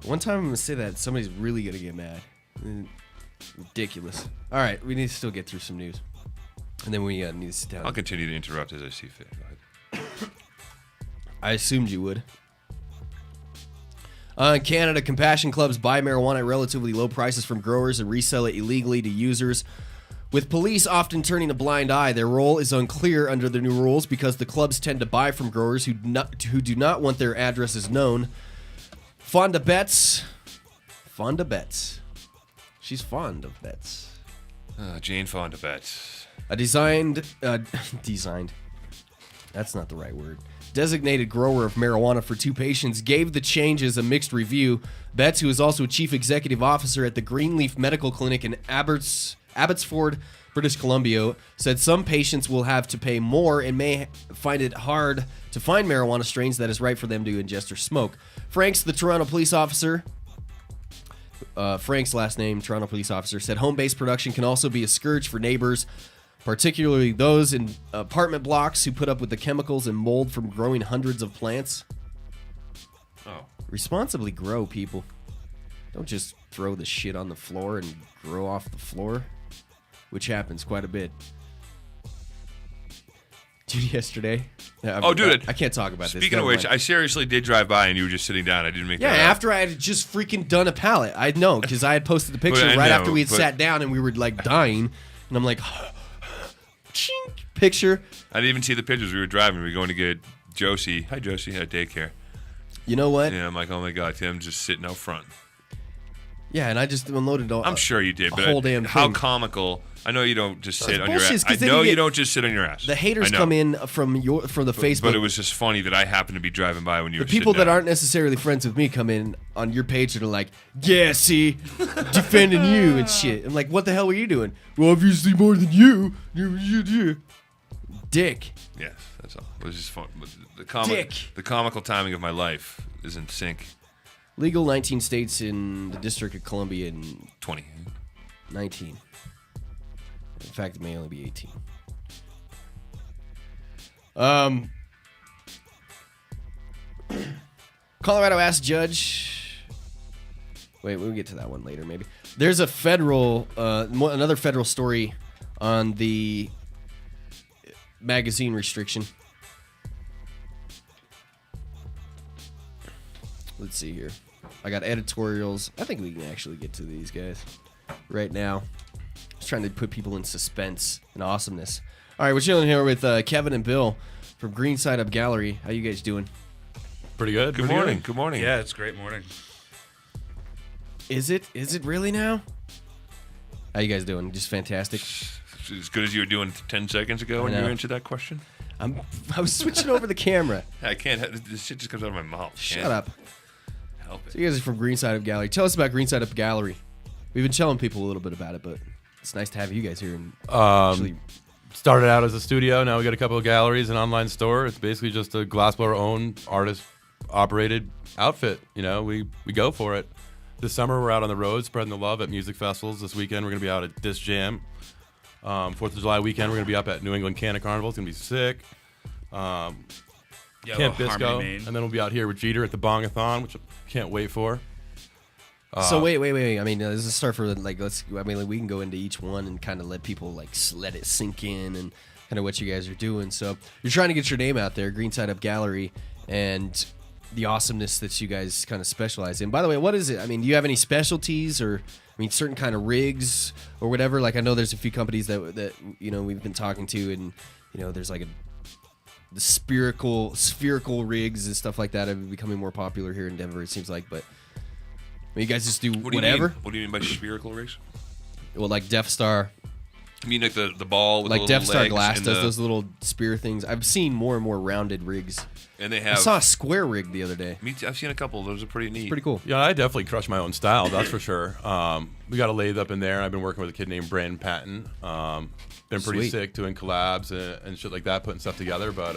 S12: One time I'm gonna say that somebody's really gonna get mad. Ridiculous. All right, we need to still get through some news, and then we need to sit down.
S13: I'll continue to interrupt as I see fit. Go ahead.
S12: I assumed you would. In Canada, compassion clubs buy marijuana at relatively low prices from growers and resell it illegally to users. With police often turning a blind eye, their role is unclear under the new rules because the clubs tend to buy from growers who do not want their addresses known. Fonda Betts. She's fond of bets.
S13: Jane Fonda Betts.
S12: A designed. That's not the right word. Designated grower of marijuana for 2 patients gave the changes a mixed review. Betts, who is also a chief executive officer at the Greenleaf Medical Clinic in Abbotsford, British Columbia, said some patients will have to pay more and may find it hard to find marijuana strains that is right for them to ingest or smoke. Frank's the Toronto police officer. Frank's last name, Toronto police officer, said home-based production can also be a scourge for neighbors, particularly those in apartment blocks who put up with the chemicals and mold from growing hundreds of plants.
S13: Oh.
S12: Responsibly grow, people. Don't just throw the shit on the floor and grow off the floor, which happens quite a bit. Dude, yesterday.
S13: Dude.
S12: I can't talk about this.
S13: Speaking of which, I seriously did drive by and you were just sitting down. I didn't make that up.
S12: After I had just freaking done a pallet. I know, because I had posted the picture after we had sat down and we were like dying. And I'm like, picture.
S13: I didn't even see the pictures. We were driving. We were going to get Josie. Hi, Josie. At daycare.
S12: You know what?
S13: Yeah, I'm like, oh my God, Tim's just sitting out front.
S12: Yeah, and I just unloaded
S13: I'm sure you did, but
S12: whole damn
S13: how
S12: thing.
S13: comical. I know you don't just sit on your
S12: bullshit,
S13: ass. I
S12: 'cause then
S13: know
S12: you
S13: you
S12: get-
S13: don't just sit on your ass.
S12: The haters
S13: I know.
S12: come in from the Facebook.
S13: But it was just funny that I happened to be driving by when you
S12: The
S13: were sitting
S12: people that
S13: down.
S12: aren't necessarily friends with me come in on your page and are like, yeah, see, defending you and shit. I'm like, what the hell were you doing? Well, obviously more than you. Dick.
S13: Yes, that's all. It was just fun. The comical timing of my life is in sync.
S12: Legal 19 states in the District of Columbia in
S13: 20.
S12: 19. In fact, it may only be 18. Colorado asked judge. Wait, we'll get to that one later, maybe. There's a another federal story on the magazine restriction. Let's see here. I got editorials. I think we can actually get to these guys right now. Just trying to put people in suspense and awesomeness. All right, we're chilling here with Kevin and Bill from Green Side Up Gallery. How you guys doing?
S14: Pretty good.
S13: Good morning. Good morning.
S15: Yeah, it's a great morning.
S12: Is it really now? How you guys doing? Just fantastic.
S13: As good as you were doing 10 seconds ago when you were into that question.
S12: I was switching over the camera.
S13: I can't. This shit just comes out of my mouth.
S12: Shut up.
S13: Help it.
S12: So you guys are from Green Side Up Gallery. Tell us about Green Side Up Gallery. We've been telling people a little bit about it, but it's nice to have you guys here. And actually,
S14: started out as a studio. Now we got a couple of galleries, an online store. It's basically just a glassblower-owned, artist-operated outfit. You know, we go for it. This summer we're out on the road spreading the love at music festivals. This weekend we're going to be out at Disc Jam. 4th of July weekend we're going to be up at New England Canna Carnival. It's going to be sick. Camp Bisco. And then we'll be out here with Jeter at the Bongathon, which I can't wait for.
S12: So wait. I mean, let's start for we can go into each one and kind of let people let it sink in and kind of what you guys are doing. So you're trying to get your name out there, Green Side Up Gallery, and the awesomeness that you guys kind of specialize in. By the way, what is it? I mean, do you have any specialties or certain kind of rigs or whatever? Like I know there's a few companies that we've been talking to, and there's like the spherical rigs and stuff like that are becoming more popular here in Denver. It seems like, but. You guys just do whatever?
S13: What do you mean by spherical rigs?
S12: Well, like Death Star.
S13: You mean like the ball with
S12: like
S13: the
S12: Death
S13: little
S12: Star
S13: legs
S12: Glass
S13: and
S12: does those little spear things. I've seen more and more rounded rigs.
S13: And they have.
S12: I saw a square rig the other day.
S13: Me too. I've seen a couple. Those are pretty neat.
S12: Pretty cool.
S14: Yeah, I definitely crush my own style. That's for sure. We got a lathe up in there. I've been working with a kid named Brandon Patton. Been pretty
S12: Sweet.
S14: sick doing collabs and shit like that, putting stuff together. But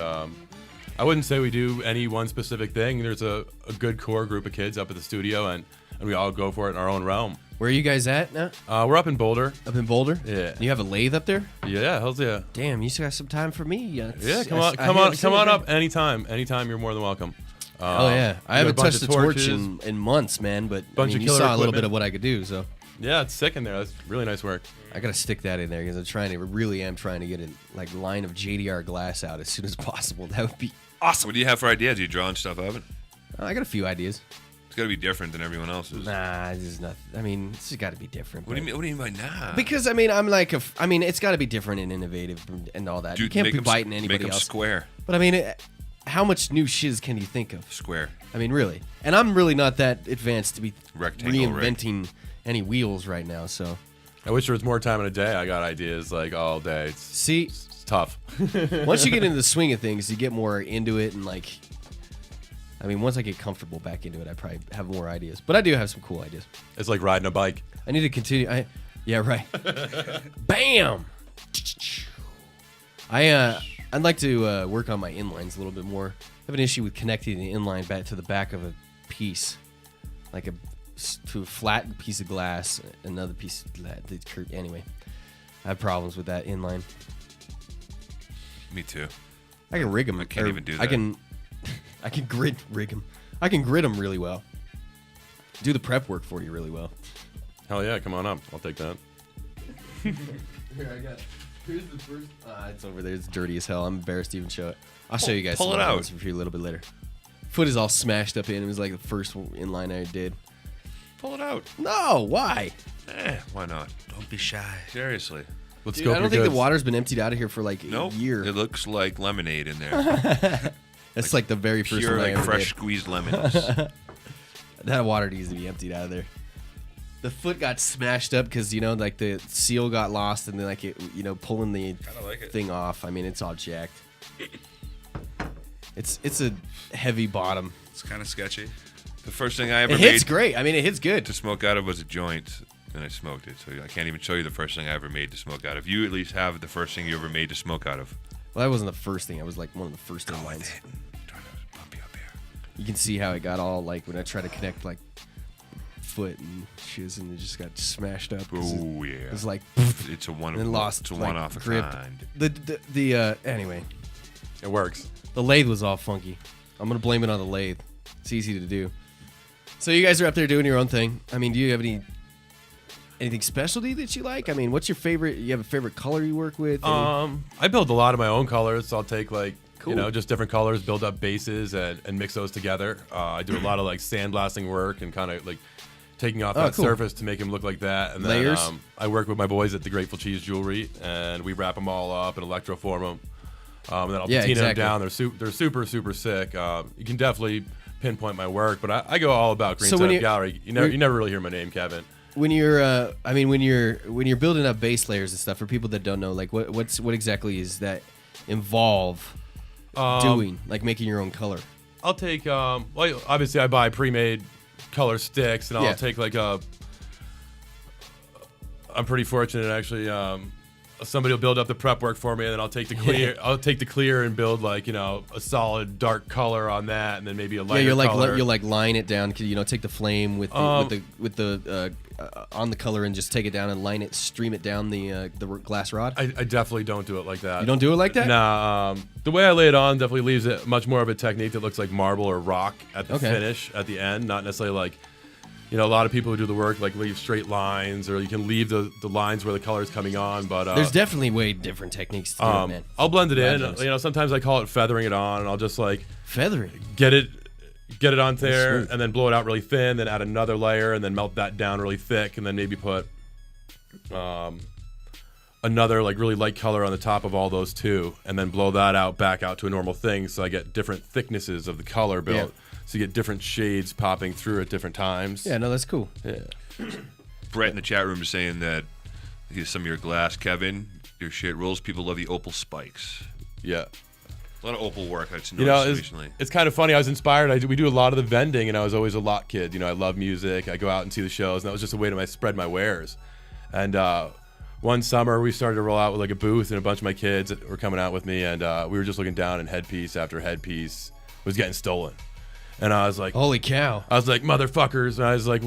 S14: I wouldn't say we do any one specific thing. There's a good core group of kids up at the studio, and we all go for it in our own realm.
S12: Where are you guys at now?
S14: We're up in Boulder.
S12: Up in Boulder?
S14: Yeah.
S12: You have a lathe up there?
S14: Yeah, hells yeah.
S12: Damn, you still got some time for me.
S14: Yeah, come on up anytime. Anytime, you're more than welcome.
S12: Oh yeah, I haven't touched the torch in months, man. But you saw a little bit of what I could do. So
S14: yeah, it's sick in there. That's really nice work.
S12: I gotta stick that in there because I really am trying to get a line of JDR glass out as soon as possible. That would be
S15: Awesome.
S13: What do you have for ideas? Are you drawing stuff out of it?
S12: I got a few ideas.
S13: It's got to be different than everyone else's.
S12: Nah, this is not. I mean, it's just got to be different.
S13: What do you mean? What do you mean by nah?
S12: Because I mean, I'm like, I mean, it's got to be different and innovative and all that.
S13: Dude,
S12: you can't
S13: make
S12: be
S13: 'em
S12: biting anybody
S13: make 'em
S12: else.
S13: square.
S12: But I mean, how much new shiz can you think of?
S13: Square.
S12: I mean, really. And I'm really not that advanced to be
S13: Rectangle,
S12: reinventing any wheels right now. So
S14: I wish there was more time in a day. I got ideas like all day. It's tough.
S12: Once you get into the swing of things, you get more into it and like. I mean, once I get comfortable back into it, I probably have more ideas. But I do have some cool ideas.
S14: It's like riding a bike.
S12: I need to continue. Yeah, right. Bam. I'd like to work on my inlines a little bit more. I have an issue with connecting the inline back to the back of a piece, like to a flat piece of glass, another piece of glass. Anyway, I have problems with that inline.
S13: Me too.
S12: I can rig them.
S13: I can't even do that.
S12: I can rig them. I can grid them really well. Do the prep work for you really well.
S14: Hell yeah, come on up. I'll take that.
S12: Here, here's the first. It's over there. It's dirty as hell. I'm embarrassed to even show it. I'll show you guys.
S13: Pull it out
S12: for you a little bit later. Foot is all smashed up in. It was like the first inline I did.
S13: Pull it out.
S12: No, why?
S13: Why not?
S15: Don't be shy.
S13: Seriously.
S14: Let's
S12: Dude,
S14: go.
S12: I don't think the water's been emptied out of here for like a year.
S13: It looks like lemonade in there.
S12: That's like the very first
S13: pure,
S12: one I
S13: like
S12: ever
S13: fresh
S12: did.
S13: squeezed lemons.
S12: That water needs to be emptied out of there. The foot got smashed up because, you know, like the seal got lost and then like it, you know, pulling the thing off. I mean, it's all jacked. It's a heavy bottom.
S15: It's kind of sketchy.
S13: The first thing I ever
S12: It
S13: made
S12: hits great. I mean, it hits good.
S13: to smoke out of was a joint, and I smoked it. So I can't even show you the first thing I ever made to smoke out of. You at least have the first thing you ever made to smoke out of.
S12: Well, that wasn't the first thing. I was like one of the first inlines. You can see how it got all like when I tried to connect like foot and shiz, and it just got smashed up.
S13: Oh yeah,
S12: it was like
S13: it's a one.
S12: And then lost.
S13: It's a
S12: like,
S13: one-off
S12: grip.
S13: kind.
S12: Anyway,
S14: it works.
S12: The lathe was all funky. I'm gonna blame it on the lathe. It's easy to do. So you guys are up there doing your own thing. I mean, do you have anything specialty that you like? I mean, what's your favorite? You have a favorite color you work with?
S14: I build a lot of my own colors. So I'll take like
S12: Cool.
S14: you know, just different colors, build up bases and mix those together. I do a lot of like sandblasting work and kind of like taking off that
S12: cool.
S14: surface to make them look like that. And
S12: Layers?
S14: then I work with my boys at the Grateful Cheese Jewelry, and we wrap them all up and electroform them. And then I'll patina them down. They're super sick. You can definitely pinpoint my work, but I go all about Green Setup Gallery. You never really hear my name, Kevin.
S12: When you're, when you're building up base layers and stuff, for people that don't know, like what exactly is that involve doing, like making your own color?
S14: I'll take, well, obviously I buy pre-made color sticks, and I'll take like I'm pretty fortunate actually. Somebody will build up the prep work for me, and then I'll take the clear. I'll take the clear and build like a solid dark color on that, and then maybe a lighter color.
S12: You'll like line it down. Take the flame with the on the color and just take it down and line it, stream it down the glass rod.
S14: I definitely don't do it like that.
S12: You don't do it like that?
S14: Nah. The way I lay it on definitely leaves it much more of a technique that looks like marble or rock at the finish at the end, not necessarily like. A lot of people who do the work like leave straight lines, or you can leave the lines where the color is coming on. But
S12: there's definitely way different techniques to do it, man.
S14: I'll blend it in. Sometimes I call it feathering it on, and I'll just like
S12: feathering,
S14: get it on there, and then blow it out really thin. Then add another layer, and then melt that down really thick, and then maybe put another like really light color on the top of all those two, and then blow that out back out to a normal thing. So I get different thicknesses of the color built. Yeah. So you get different shades popping through at different times.
S12: Yeah, no, that's cool.
S14: Yeah.
S13: Brett in the chat room is saying that some of your glass, Kevin, your shit rules. People love the opal spikes.
S14: Yeah.
S13: A lot of opal work I've noticed recently.
S14: It's kind of funny. I was inspired. We do a lot of the vending, and I was always a lot kid. I love music. I go out and see the shows, and that was just a way to spread my wares. And one summer, we started to roll out with like a booth, and a bunch of my kids were coming out with me, and we were just looking down, and headpiece after headpiece was getting stolen. And I was like,
S12: holy cow.
S14: I was like, motherfuckers. And I was like,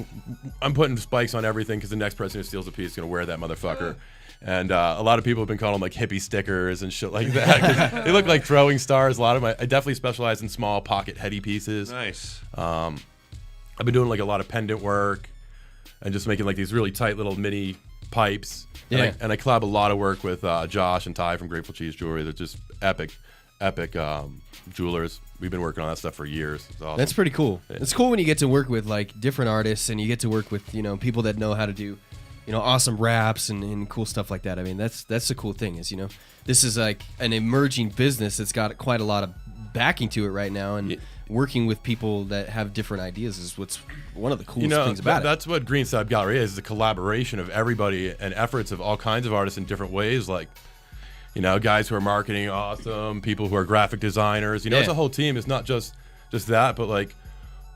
S14: I'm putting spikes on everything because the next person who steals a piece is going to wear that motherfucker. And a lot of people have been calling them like hippie stickers and shit like that. 'Cause they look like throwing stars. I definitely specialize in small pocket heady pieces.
S13: Nice.
S14: I've been doing like a lot of pendant work and just making like these really tight little mini pipes.
S12: Yeah.
S14: And I collab a lot of work with Josh and Ty from Grateful Cheese Jewelry. They're just epic Epic Jewelers. We've been working on that stuff for years. It's awesome.
S12: That's pretty cool.
S14: Yeah.
S12: It's cool when you get to work with like different artists and you get to work with people that know how to do awesome raps and cool stuff like that. I mean that's the cool thing is this is like an emerging business that's got quite a lot of backing to it right now, and working with people that have different ideas is what's one of the coolest things about it.
S14: That's what Green Side Gallery is a collaboration of everybody and efforts of all kinds of artists in different ways, like guys who are marketing awesome, people who are graphic designers. It's a whole team. It's not just that, but like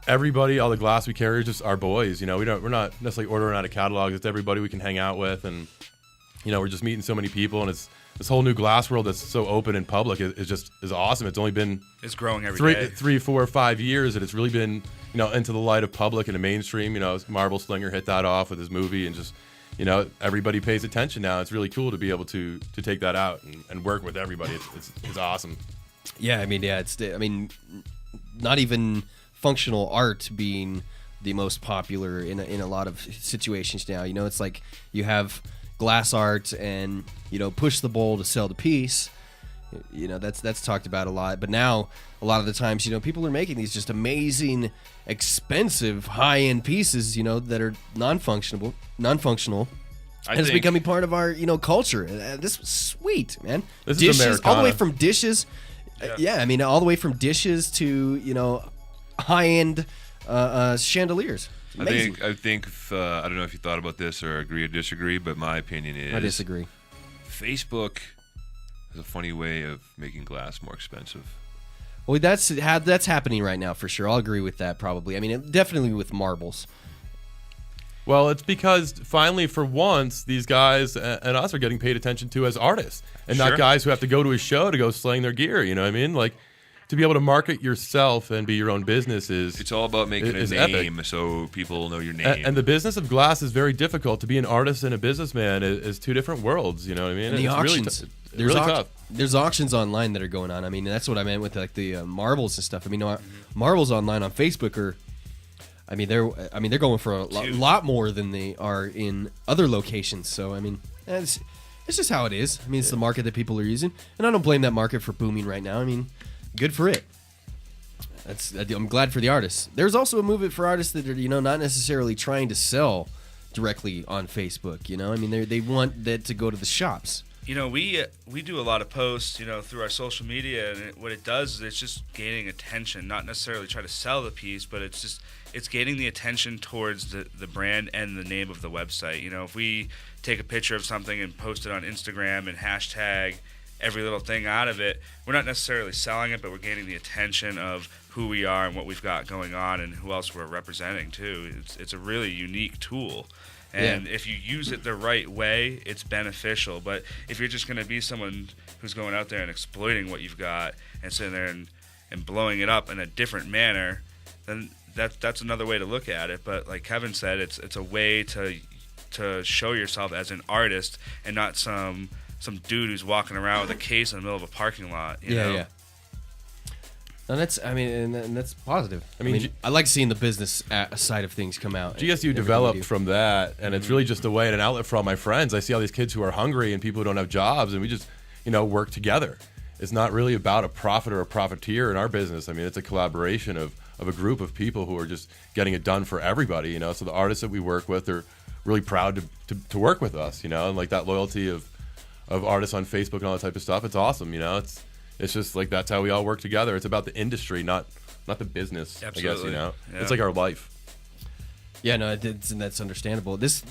S14: everybody, all the glass we carry, is just our boys. We're not necessarily ordering out a catalog. It's everybody we can hang out with, and we're just meeting so many people, and it's this whole new glass world that's so open and public is awesome. It's only been
S15: growing every day.
S14: 3, 4, 5 years, and it's really been into the light of public and the mainstream. Marble Slinger hit that off with his movie, and just everybody pays attention now. It's really cool to be able to take that out and work with everybody. It's awesome.
S12: Yeah, not even functional art being the most popular in a lot of situations now. It's like you have glass art and push the bowl to sell the piece. That's talked about a lot. But now a lot of the times people are making these just amazing, expensive, high-end pieces that are non-functional. And it's becoming part of our culture. This was sweet, man.
S14: This
S12: dishes,
S14: is Americana.
S12: all the way from dishes. All the way from dishes to high-end chandeliers. Amazing.
S13: I think I don't know if you thought about this or agree or disagree, but my opinion is
S12: I disagree.
S13: Facebook is a funny way of making glass more expensive.
S12: Well, that's happening right now for sure. I'll agree with that probably. Definitely with marbles.
S14: Well, it's because finally, for once, these guys and us are getting paid attention to as artists, and not guys who have to go to a show to go slang their gear. You know what I mean? Like, to be able to market yourself and be your own business it's all
S13: about making a name, epic. So people know your name.
S14: And the business of glass is very difficult. To be an artist and a businessman is two different worlds. You know what I mean?
S12: And the auctions.
S14: Really tough.
S12: There's auctions online that are going on. That's what I meant with like the marbles and stuff. Marbles online on Facebook are. They're going for a lot more than they are in other locations. So it's just how it is. It's the market that people are using, and I don't blame that market for booming right now. Good for it. I'm glad for the artists. There's also a movement for artists that are not necessarily trying to sell directly on Facebook. They want that to go to the shops.
S15: We do a lot of posts, through our social media, and what it does is it's just gaining attention, not necessarily try to sell the piece, but it's gaining the attention towards the brand and the name of the website. If we take a picture of something and post it on Instagram and hashtag every little thing out of it, we're not necessarily selling it, but we're gaining the attention of who we are and what we've got going on and who else we're representing too. It's a really unique tool. And if you use it the right way, it's beneficial. But if you're just going to be someone who's going out there and exploiting what you've got and sitting there and blowing it up in a different manner, then that's another way to look at it. But like Kevin said, it's a way to show yourself as an artist and not some dude who's walking around with a case in the middle of a parking lot. You know?
S12: And that's positive. I like seeing the business side of things come out.
S14: GSU developed from that, and it's really just a way and an outlet for all my friends. I see all these kids who are hungry and people who don't have jobs, and we just, work together. It's not really about a profit or a profiteer in our business. It's a collaboration of a group of people who are just getting it done for everybody. So the artists that we work with are really proud to work with us. And like that loyalty of artists on Facebook and all that type of stuff. It's awesome. It's just like that's how we all work together. It's about the industry, not the business.
S15: Absolutely.
S14: I guess It's like our life.
S12: Yeah, no, that's understandable. This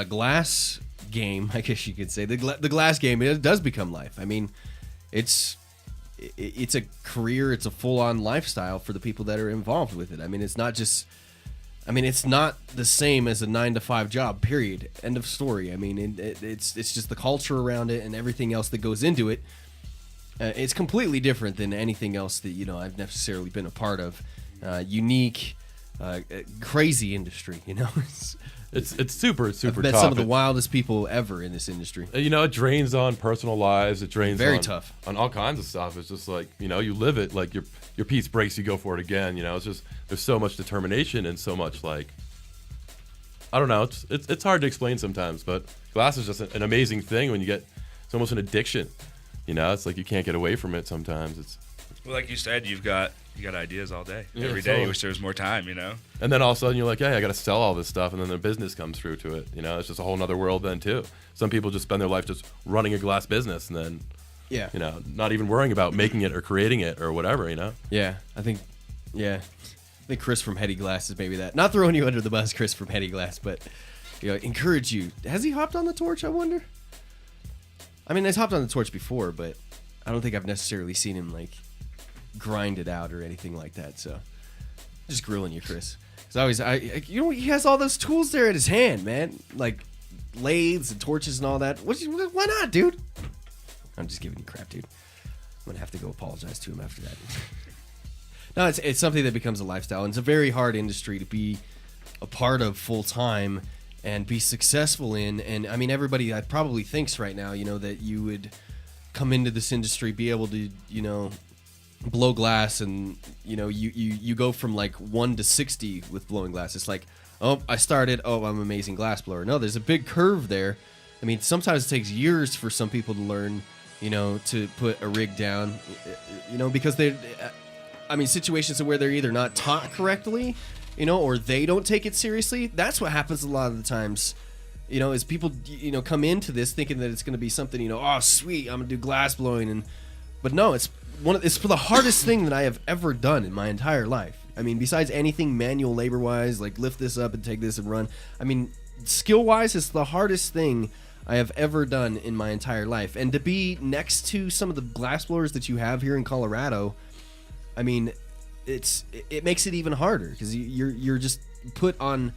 S12: glass game, I guess you could say, the glass game, it does become life. It's a career. It's a full-on lifestyle for the people that are involved with it. It's not just. It's not the same as a 9-to-5 job. Period. End of story. It's just the culture around it and everything else that goes into it. It's completely different than anything else that I've necessarily been a part of. Unique, crazy industry.
S14: It's super
S12: I've met
S14: tough.
S12: some of the wildest people ever in this industry.
S14: It drains on personal lives. It drains
S12: very tough
S14: on all kinds of stuff. It's just like you live it. Like your piece breaks, you go for it again. It's just there's so much determination and so much I don't know. It's hard to explain sometimes, but glass is just an amazing thing when you get. It's almost an addiction. You know, it's like you can't get away from it sometimes. It's
S15: Well, like you said, you got ideas all day.
S14: Yeah,
S15: Every day
S14: totally.
S15: you wish there was more time, you know?
S14: And then all of a sudden you're like, hey, I got to sell all this stuff, and then the business comes through to it. You know, it's just a whole nother world then too. Some people just spend their life just running a glass business, and then,
S12: Yeah.
S14: you know, not even worrying about making it or creating it or whatever. You know.
S12: Yeah, I think Chris from Heady Glass is maybe that. Not throwing you under the bus, Chris from Heady Glass, but encourage you. Has he hopped on the torch? I wonder. I mean, he's hopped on the torch before, but I don't think I've necessarily seen him like grind it out or anything like that. So, just grilling you, Chris. Because he has all those tools there at his hand, man. Like lathes and torches and all that. Why not, dude? I'm just giving you crap, dude. I'm gonna have to go apologize to him after that. No, it's something that becomes a lifestyle, and it's a very hard industry to be a part of full time and be successful in. And I mean, everybody probably thinks right now, that you would come into this industry, be able to, blow glass, and you go from like 1 to 60 with blowing glass. It's like, oh, I started. Oh, I'm an amazing glass blower. No, there's a big curve there. I mean, sometimes it takes years for some people to learn, to put a rig down, because they. I mean, situations where they're either not taught correctly, or they don't take it seriously. That's what happens a lot of the times, is people, come into this thinking that it's going to be something, oh, sweet, I'm going to do glass blowing. But no, it's for the hardest thing that I have ever done in my entire life. I mean, besides anything manual labor-wise, like lift this up and take this and run. I mean, skill-wise, it's the hardest thing I have ever done in my entire life. And to be next to some of the glass blowers that you have here in Colorado, I mean, it makes it even harder because you're just put on,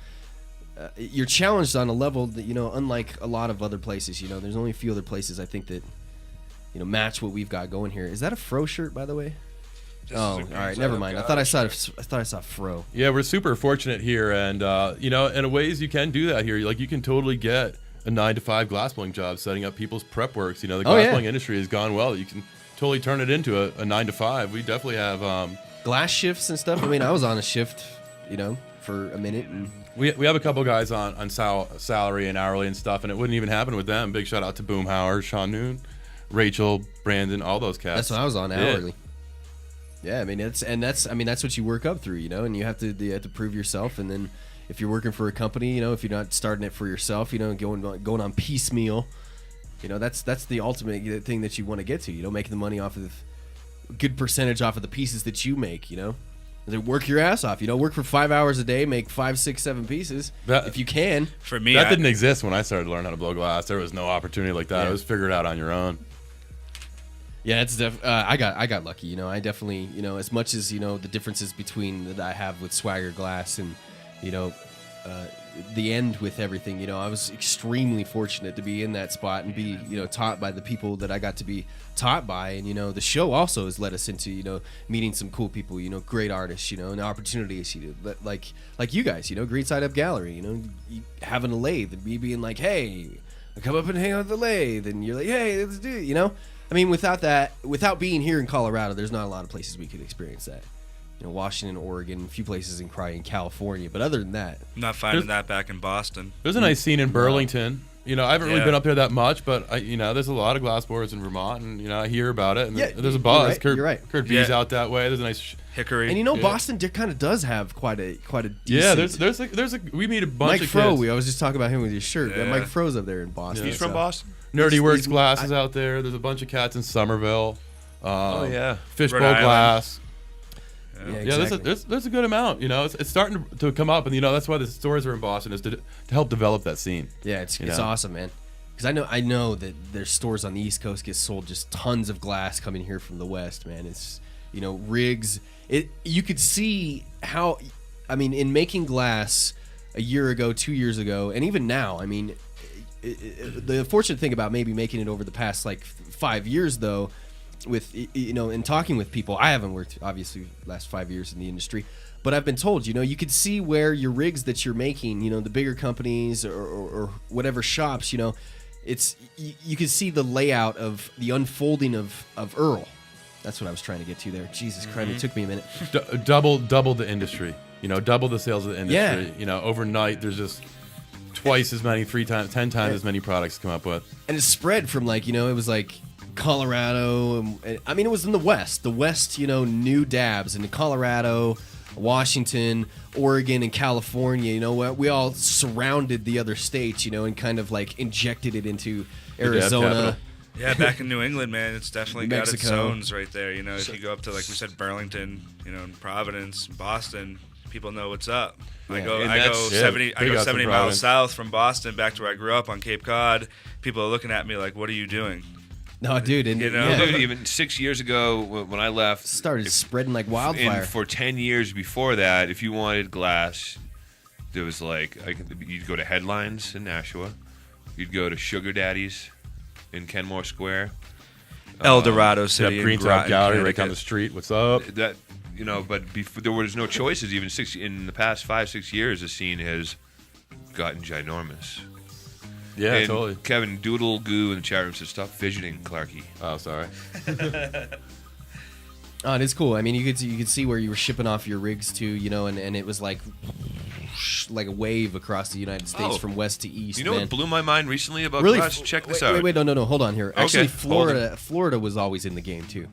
S12: you're challenged on a level that unlike a lot of other places. There's only a few other places I think that match what we've got going here. Is that a Fro shirt, by the way? All right, never mind. I thought I saw Fro.
S14: Yeah, we're super fortunate here, and in ways you can do that here. Like you can totally get a 9-to-5 glassblowing job setting up people's prep works. The glassblowing industry has gone well. You can totally turn it into a 9-to-5. We definitely have
S12: glass shifts and stuff. I mean, I was on a shift, for a minute, and
S14: we have a couple guys on salary and hourly and stuff, and it wouldn't even happen with them. Big shout out to Boomhauer, Sean Noon, Rachel, Brandon, all those cats.
S12: That's what I was on hourly. Yeah, I mean that's what you work up through, and you have to prove yourself, and then if you're working for a company, if you're not starting it for yourself, going on piecemeal. That's the ultimate thing that you want to get to. Make the money off of a good percentage off of the pieces that you make. And then work your ass off. Work for 5 hours a day, make 5, 6, 7 pieces if you can.
S15: For me,
S14: that didn't exist when I started learning how to blow glass. There was no opportunity like that.
S12: Yeah.
S14: It was figured out on your own.
S12: Yeah, it's I got lucky. I definitely as much as the differences between that I have with Swagger Glass and the end with everything. I was extremely fortunate to be in that spot and be taught by the people that I got to be taught by, and the show also has led us into meeting some cool people, great artists, and opportunities, like you guys, Green Side Up Gallery, having a lathe and me being like, hey, come up and hang out at the lathe, and you're like, hey, let's do it, I mean, without being here in Colorado, there's not a lot of places we could experience that. Washington, Oregon, a few places in California, but other than that,
S15: not finding that back in Boston.
S14: There's a nice scene in Burlington. I haven't really been up there that much, but there's a lot of glass blowers in Vermont, and I hear about it. And there's a buzz.
S12: You're right.
S14: Kurt B's out that way. There's a nice
S15: Hickory,
S12: and Boston kind of does have quite a decent.
S14: Yeah, there's a we meet a bunch
S12: Mike
S14: of
S12: Fro.
S14: kids.
S12: I was just talking about him with his shirt.
S15: Yeah.
S12: Mike Fro's up there in Boston.
S13: He's from Boston.
S14: Nerdy Works Glass is out there. There's a bunch of cats in Somerville. Fishbowl
S15: Rhode Island.
S14: Glass.
S12: Yeah,
S14: Yeah,
S12: exactly.
S14: there's a good amount. It's starting to come up, and that's why the stores are in Boston, is to help develop that scene.
S12: Yeah, it's awesome, man. Because I know that there's stores on the East Coast get sold just tons of glass coming here from the West, man. It's rigs. You could see how, I mean, in making glass a year ago, 2 years ago, and even now, I mean, the fortunate thing about maybe making it over the past like 5 years though, with in talking with people, I haven't worked obviously last 5 years in the industry, but I've been told you could see where your rigs that you're making, the bigger companies or whatever shops, it's you can see the layout of the unfolding of Earl. That's what I was trying to get to there. Jesus Christ, it took me a minute.
S14: Double the industry. Double the sales of the industry.
S12: Yeah.
S14: Overnight there's just twice as many, 3 times, 10 times as many products to come up with.
S12: And it's spread from it was like Colorado. I mean, it was in the West. The West, knew dabs. And in Colorado, Washington, Oregon, and California, we all surrounded the other states, and kind of like injected it into Arizona.
S15: Yeah, back in New England, man, it's definitely got its
S12: Mexico.
S15: zones right there. If you go up to, like we said, Burlington, and Providence, Boston, people know what's up. I go 70 miles south from Boston back to where I grew up on Cape Cod. People are looking at me like, "What are you doing?"
S12: No, dude,
S13: Dude, even 6 years ago when I left,
S12: started spreading like wildfire.
S13: And for 10 years before that, if you wanted glass, there was you'd go to Headlines in Nashua, you'd go to Sugar Daddies in Kenmore Square,
S15: El Dorado City,
S14: Greentop Gallery right down the street. What's up?
S13: But before, there was no choices. Even in the past 5-6 years, the scene has gotten ginormous.
S14: Yeah,
S13: and
S14: totally.
S13: Kevin Doodle Goo in the chat room said, "Stop fidgeting, Clarky."
S14: Oh, sorry.
S12: Oh, it is cool. I mean, you could see where you were shipping off your rigs to, and it was like a wave across the United States from west to east.
S13: You know what blew my mind recently about
S12: really?
S13: glass? Check this out.
S12: Wait, no, hold on here.
S13: Okay,
S12: Actually, Florida was always in the game too.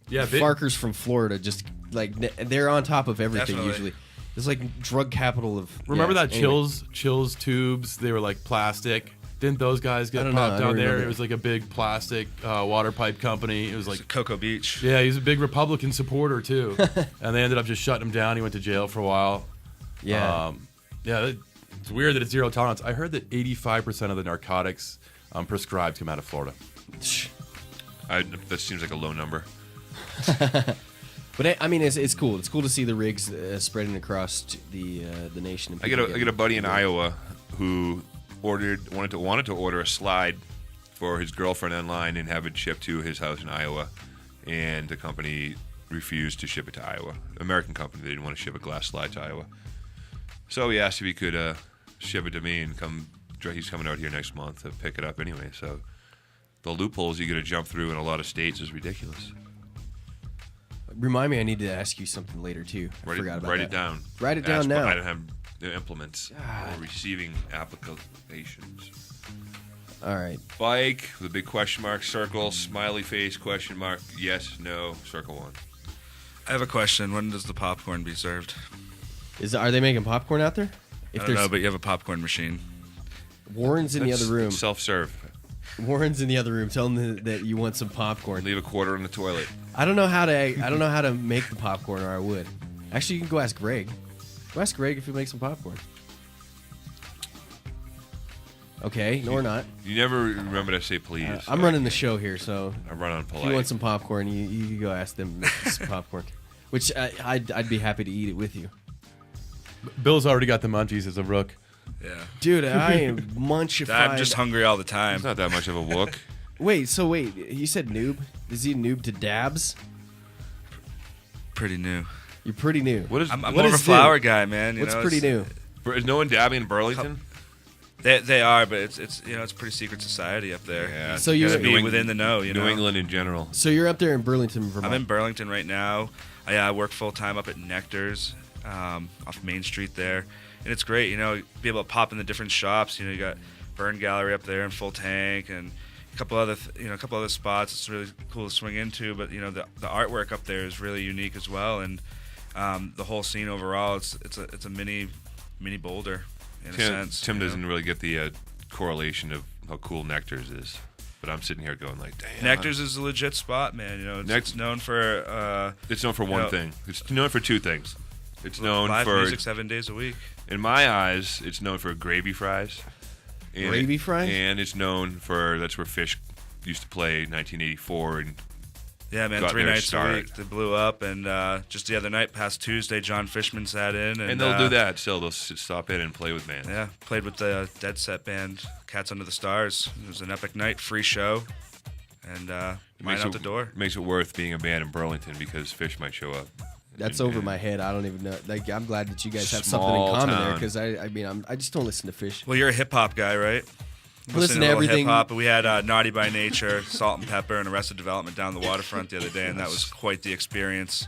S14: Yeah,
S12: Farkers from Florida just they're on top of everything
S15: Definitely.
S12: usually. It's like drug capital of.
S14: Remember that
S12: anyway.
S14: Chills tubes? They were like plastic. Didn't those guys get popped down there? It was like a big plastic water pipe company. It was like
S15: Cocoa Beach.
S14: Yeah, he's a big Republican supporter too, and they ended up just shutting him down. He went to jail for a while.
S12: Yeah,
S14: it's weird that it's zero tolerance. I heard that 85% of the narcotics prescribed come out of Florida.
S13: That seems like a low number.
S12: But I mean, it's cool. It's cool to see the rigs spreading across the nation. And
S13: I get a buddy in Iowa who wanted to order a slide for his girlfriend online and have it shipped to his house in Iowa, and the company refused to ship it to Iowa. American company, they didn't want to ship a glass slide to Iowa. So he asked if he could ship it to me and come. He's coming out here next month to pick it up anyway. So the loopholes you got to jump through in a lot of states is ridiculous.
S12: Remind me, I need to ask you something later too. I forgot about that.
S13: Write it down.
S12: Write it down now.
S13: I don't have the implements or receiving applications.
S12: All right.
S13: Bike with a big question mark, circle, smiley face, question mark, yes, no, circle one.
S15: I have a question. When does the popcorn be served?
S12: Are they making popcorn out there?
S15: I don't know, but you have a popcorn machine.
S12: Warren's in the other room.
S13: Self-serve.
S12: Warren's in the other room. Tell him that you want some popcorn.
S13: Leave a quarter in the toilet.
S12: I don't know how to make the popcorn, or I would. Actually, you can go ask Greg. Go ask Greg if he'll make some popcorn. Okay, no, we're not.
S13: You never remember to say please.
S12: I'm running the show here, so
S13: I run on polite.
S12: If you want some popcorn, you can go ask them to make some popcorn. Which I'd be happy to eat it with you.
S14: Bill's already got the munchies as a rook.
S15: Yeah.
S12: Dude, I am munchified.
S15: I'm just hungry all the time.
S13: It's not that much of a wook.
S12: Wait, you said noob? Is he noob to dabs?
S15: Pretty new.
S12: You're pretty new.
S13: What is?
S15: I'm more of a flower guy, man.
S12: What's pretty new?
S13: Is no one dabbing in Burlington?
S15: They are, but it's it's a pretty secret society up there.
S13: Yeah.
S12: So
S15: you
S12: you're
S15: gotta be within the know.
S13: New England in general.
S12: So you're up there in Burlington, Vermont.
S15: I'm in Burlington right now. I work full time up at Nectar's off Main Street there, and it's great. Be able to pop in the different shops. You got Burn Gallery up there and Full Tank and a couple other spots. It's really cool to swing into. But the artwork up there is really unique as well, and the whole scene overall. It's a mini Boulder in a sense.
S13: Tim doesn't really get the correlation of how cool Nectar's is. But I'm sitting here going like, damn.
S15: Nectar's is a legit spot, man. It's known for.
S13: It's known for one thing. It's known for two things. It's known
S15: live
S13: for
S15: music 7 days a week.
S13: In my eyes, it's known for gravy fries.
S12: Gravy fries?
S13: And it's known for that's where Fish used to play 1984 and.
S15: Yeah, man, 3 nights a week. They blew up, and just the other night, past Tuesday, John Fishman sat in. And
S13: they'll do that still. They'll stop in and play with bands.
S15: Yeah, played with the Dead Set band, Cats Under the Stars. It was an epic night, free show, and mine out the door.
S13: Makes it worth being a band in Burlington because Fish might show up.
S12: That's over my head. I don't even know. I'm glad that you guys have something in common there because I just don't listen to Fish.
S15: Well, you're a hip hop guy, right?
S12: Listen to everything.
S15: Hip hop. We had Naughty by Nature, Salt and Pepper, and Arrested Development down the waterfront the other day, and that was quite the experience.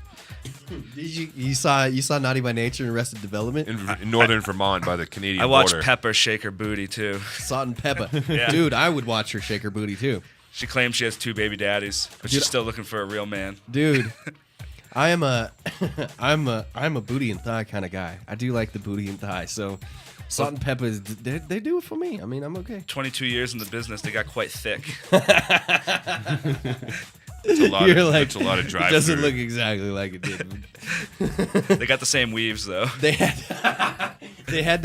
S12: You saw Naughty by Nature and Arrested Development
S13: in northern Vermont by the Canadian
S15: border. I watched
S13: border.
S15: Pepper shake her booty too.
S12: Salt and Pepper,
S15: Yeah.
S12: Dude, I would watch her shake her booty too.
S15: She claims she has 2 baby daddies, but she's still looking for a real man.
S12: Dude, I am I'm a booty and thigh kind of guy. I do like the booty and thigh. So salt and pepper, they do it for me. I mean, I'm okay.
S15: 22 years in the business, they got quite thick.
S13: It's a lot
S12: You're
S13: of,
S12: like,
S13: it's a lot of drive.
S12: It doesn't look exactly like it did.
S15: They got the same weaves though.
S12: They had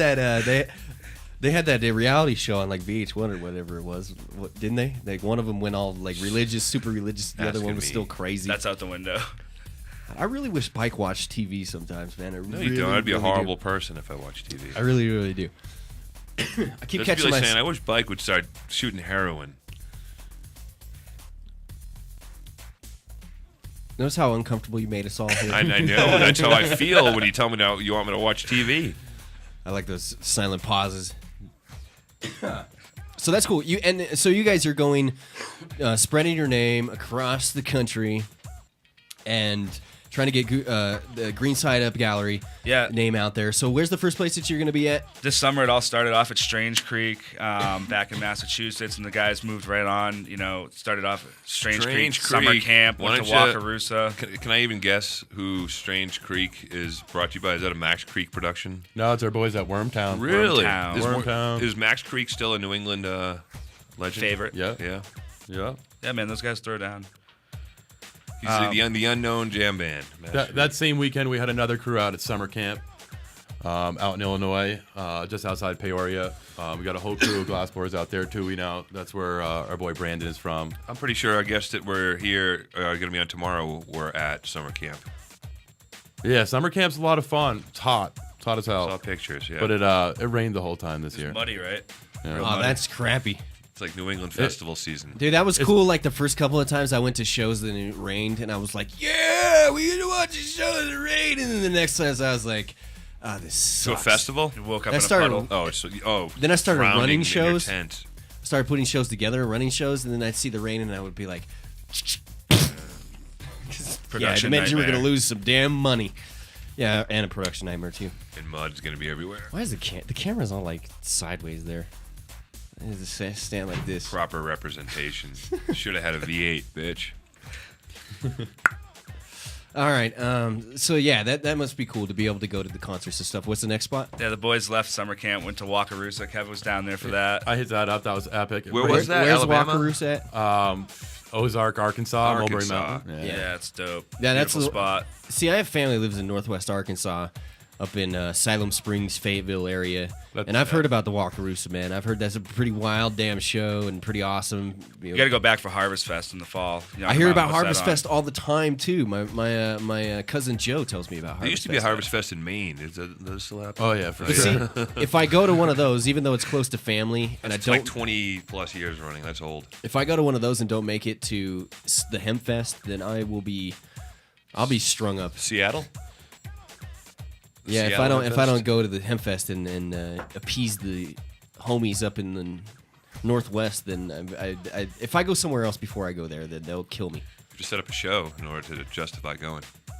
S12: that reality show on like VH1 or whatever it was, didn't they? Like one of them went all like religious, super religious. The other one was still crazy.
S15: That's out the window.
S12: I really wish Pike watched TV sometimes, man.
S13: No, you don't. I'd be a horrible person if I watched TV.
S12: I really, really do. I keep catching
S13: like saying, I wish Pike would start shooting heroin.
S12: Notice how uncomfortable you made us all here.
S13: I know. That's how I feel when you tell me you want me to watch TV.
S12: I like those silent pauses. So that's cool. So you guys are going, spreading your name across the country, and trying to get the Green Side Up Gallery name out there. So where's the first place that you're going to be at?
S15: This summer, it all started off at Strange Creek back in Massachusetts, and the guys moved right on. You know, started off at Strange Creek summer camp, went to Wakarusa.
S13: Can I even guess who Strange Creek is brought to you by? Is that a Max Creek production?
S14: No, it's our boys at Wormtown.
S13: Really?
S14: Wormtown.
S13: Is Max Creek still a New England legend?
S15: Favorite.
S13: Yeah.
S15: Yeah, man, those guys throw down.
S13: He's the unknown jam band.
S14: That same weekend, we had another crew out at summer camp out in Illinois, just outside Peoria. We got a whole crew of glass blowers out there, too. That's where our boy Brandon is from.
S13: I'm pretty sure our guests that were here are going to be on tomorrow were at summer camp.
S14: Yeah, summer camp's a lot of fun. It's hot. It's hot as hell.
S13: Saw pictures, yeah.
S14: But it rained the whole time this year.
S15: Muddy, right?
S14: Yeah.
S12: Oh, that's crappy.
S13: It's like New England festival season.
S12: Dude, that was cool. Like the first couple of times I went to shows and it rained, and I was like, yeah, we're going to watch a show in the rain. And then the next time I was like, oh, this sucks.
S13: To a festival?
S15: You woke up in a puddle.
S12: Then I started running shows.
S13: I
S12: started putting shows together, running shows, and then I'd see the rain, and I would be like, yeah, it meant you were going to lose some damn money. Yeah, and a production nightmare, too.
S13: And mud's going to be everywhere.
S12: Why is the camera's all like sideways there? It does stand like this.
S13: Proper representation. Should have had a V8, bitch.
S12: All right. So yeah, that must be cool to be able to go to the concerts and stuff. What's the next spot?
S15: Yeah, the boys left summer camp, went to Wakarusa. Kevin was down there for that.
S14: I hit that up. That was epic.
S13: Where was that?
S12: Where's
S13: Alabama?
S12: Wakarusa at?
S14: Ozark, Arkansas, Mulberry Mountain.
S15: Yeah, it's dope.
S12: Yeah, that's
S15: Beautiful spot.
S12: See, I have family that lives in Northwest Arkansas, up in Salem Springs, Fayetteville area. And I've heard about the Wakarusa, man. I've heard that's a pretty wild damn show and pretty awesome.
S15: You got to go back for Harvest Fest in the fall.
S12: I hear about Harvest Fest all the time too. My cousin Joe tells me about Harvest Fest.
S13: There used to be a Harvest Fest in Maine. Is that still happening?
S14: Oh yeah, for
S12: sure. See, if I go to one of those, even though it's close to family, and
S13: it's
S12: I don't
S13: like 20 plus years running. That's old.
S12: If I go to one of those and don't make it to the Hemp Fest, then I'll be strung up.
S13: Seattle.
S12: Yeah,
S13: Seattle
S12: if I don't go to the Hempfest and appease the homies up in the Northwest, then if I go somewhere else before I go there, then they'll kill me.
S13: Just set up a show in order to justify going.
S12: I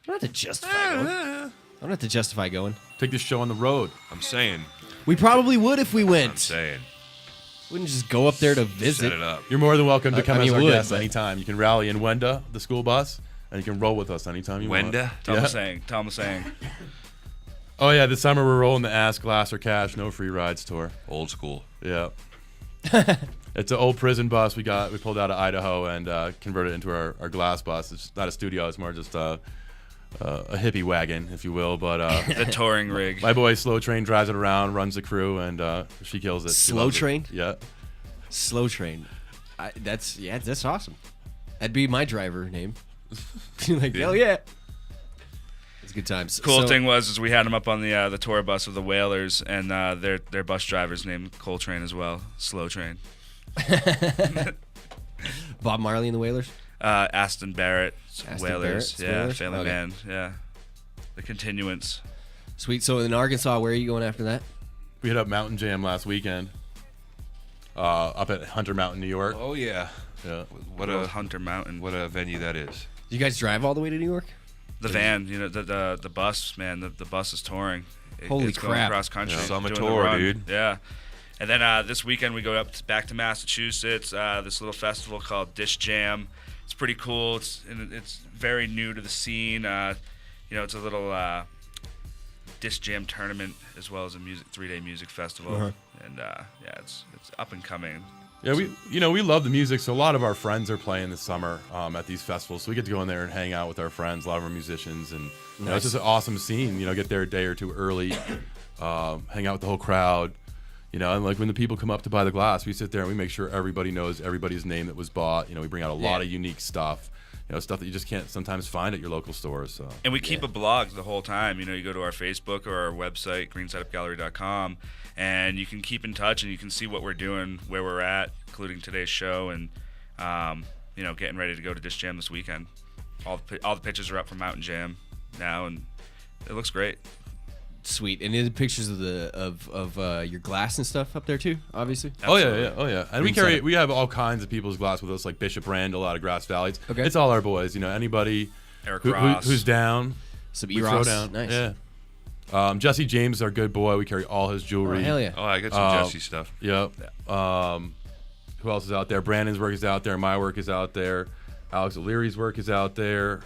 S12: don't have to justify going. I don't have to justify going.
S14: Take this show on the road.
S13: I'm saying.
S12: We probably would if we went.
S13: I'm saying.
S12: Wouldn't just go up there to visit.
S13: Set it up.
S14: You're more than welcome to come as our guest anytime. You can rally in Wenda, the school bus, and you can roll with us anytime you want.
S13: Wenda?
S15: Tom was saying.
S14: Oh yeah, this summer we're rolling the Ask, Glass, or Cash, no free rides tour.
S13: Old school.
S14: Yeah. It's an old prison bus we pulled out of Idaho and converted it into our glass bus. It's not a studio, it's more just a hippie wagon, if you will. But
S15: the touring rig.
S14: My boy Slow Train drives it around, runs the crew, and she kills it.
S12: Slow Train?
S14: Yeah.
S12: Slow Train. That's awesome. That'd be my driver name. Like, hell yeah. It's good times.
S15: Cool thing was we had them up on the tour bus of the Whalers, and their bus driver's named Coltrane as well. Slow Train.
S12: Bob Marley and the Whalers?
S15: Aston Barrett, Whalers.
S12: Barrett,
S15: yeah,
S12: Whalers?
S15: family
S12: Okay.
S15: band. Yeah. The Continuance.
S12: Sweet. So in Arkansas, where are you going after that?
S14: We hit up Mountain Jam last weekend. Up at Hunter Mountain, New York.
S13: Oh yeah.
S14: Yeah.
S13: What a
S15: Hunter Mountain.
S13: What a venue that is.
S12: You guys drive all the way to New York?
S15: The van, the bus, man. The bus is touring.
S12: Holy
S15: it's
S12: crap.
S15: going across country.
S13: Yeah. Summer
S15: doing the
S13: tour,
S15: run.
S13: dude.
S15: Yeah. And then this weekend we go back to Massachusetts. This little festival called Dish Jam. It's pretty cool. It's very new to the scene. It's a little Dish Jam tournament as well as a 3-day music festival. And it's up and coming.
S14: Yeah, we love the music, so a lot of our friends are playing this summer at these festivals. So we get to go in there and hang out with our friends, a lot of our musicians, and it's just an awesome scene. Get there a day or two early, hang out with the whole crowd. And like when the people come up to buy the glass, we sit there and we make sure everybody knows everybody's name that was bought. We bring out a lot of unique stuff. Stuff that you just can't sometimes find at your local stores. So.
S15: And we keep a blog the whole time. You go to our Facebook or our website, greensideupgallery.com, and you can keep in touch and you can see what we're doing, where we're at, including today's show, and getting ready to go to Dish Jam this weekend. All the pictures are up from Mountain Jam now, and it looks great.
S12: Sweet. And the pictures of your glass and stuff up there too, obviously.
S14: Absolutely. Oh yeah. And we have all kinds of people's glass with us, like Bishop Randall out of Grass Valley's.
S12: Okay.
S14: It's all our boys. Anybody who's down.
S12: Some E-Ross. Down. Nice.
S14: Yeah. Jesse James is our good boy. We carry all his jewelry.
S12: Oh, hell yeah.
S13: Oh, I got some Jesse stuff.
S14: Yep. Who else is out there? Brandon's work is out there. My work is out there. Alex O'Leary's work is out there.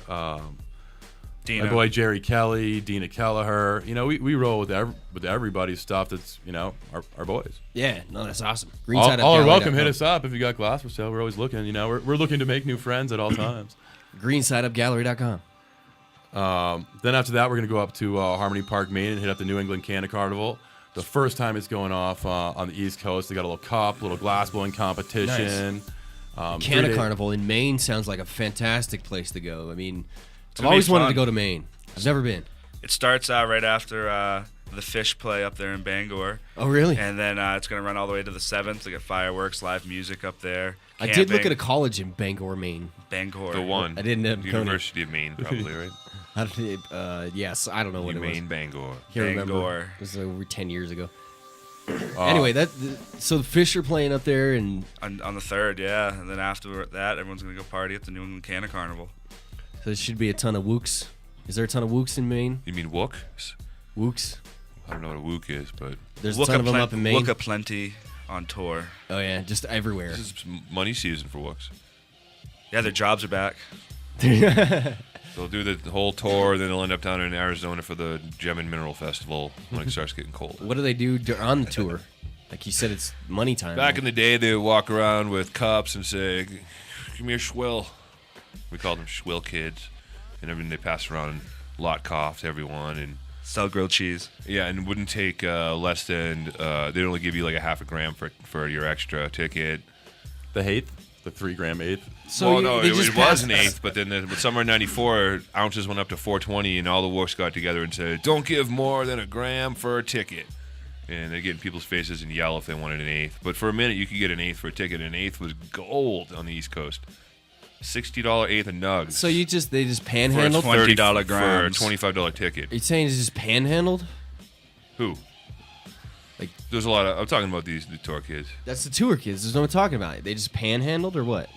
S15: Dina.
S14: My boy Jerry Kelly, Dina Kelleher. We roll with everybody's stuff. That's our boys.
S12: Yeah, no, that's awesome.
S14: All are welcome. Hit us up if you got glass for sale. We're always looking. We're looking to make new friends at all times.
S12: greensideupgallery.com.
S14: Then after that, we're gonna go up to Harmony Park, Maine, and hit up the New England Canna Carnival. The first time it's going off on the East Coast. They got a little cup, little glass blowing competition.
S12: Nice. Canna Carnival in Maine sounds like a fantastic place to go. I mean, I've always wanted to go to Maine. I've never been.
S15: It starts right after the Fish play up there in Bangor.
S12: Oh, really?
S15: And then it's going to run all the way to the 7th. They got fireworks, live music up there.
S12: I did look at a college in Bangor, Maine.
S15: Bangor.
S13: The one.
S12: I didn't have
S13: University of Maine, probably, right?
S12: Yes, I don't know what it was.
S13: Maine, Bangor.
S12: Can't remember. It was over 10 years ago. Anyway, so the Fish are playing up there, and
S15: on the 3rd, yeah. And then after that, everyone's going to go party at the New England Canna Carnival.
S12: So there should be a ton of wooks. Is there a ton of wooks in Maine?
S13: You mean wooks?
S12: Wooks?
S13: I don't know what a wook is, but
S12: there's a ton of them up in Maine.
S15: Wook plenty on tour.
S12: Oh yeah, just everywhere.
S13: This is money season for wooks.
S15: Yeah, their jobs are back.
S13: They'll do the whole tour, then they'll end up down in Arizona for the Gem and Mineral Festival when it starts getting cold.
S12: What do they do on the tour? Like you said, it's money time.
S13: Back in the day, they would walk around with cups and say, "Give me a schwill." We called them schwill kids, and then they passed around lot cough to everyone and
S15: sell grilled cheese.
S13: Yeah, and wouldn't take less than they'd only give you like a half a gram for your extra ticket.
S14: The eighth, the 3 gram eighth.
S13: So well, no, it was an eighth, but then with summer '94, ounces went up to 420, and all the wooks got together and said, "Don't give more than a gram for a ticket." And they get in people's faces and yell if they wanted an eighth. But for a minute, you could get an eighth for a ticket. An eighth was gold on the East Coast. $60 eighth of nugs.
S12: So they just panhandled
S15: for $20 grams
S13: for a $25 ticket.
S12: Are you saying it's just panhandled?
S13: Who?
S12: Like
S13: there's a lot of. I'm talking about the tour kids.
S12: That's the tour kids. There's no one talking about it. They just panhandled or what?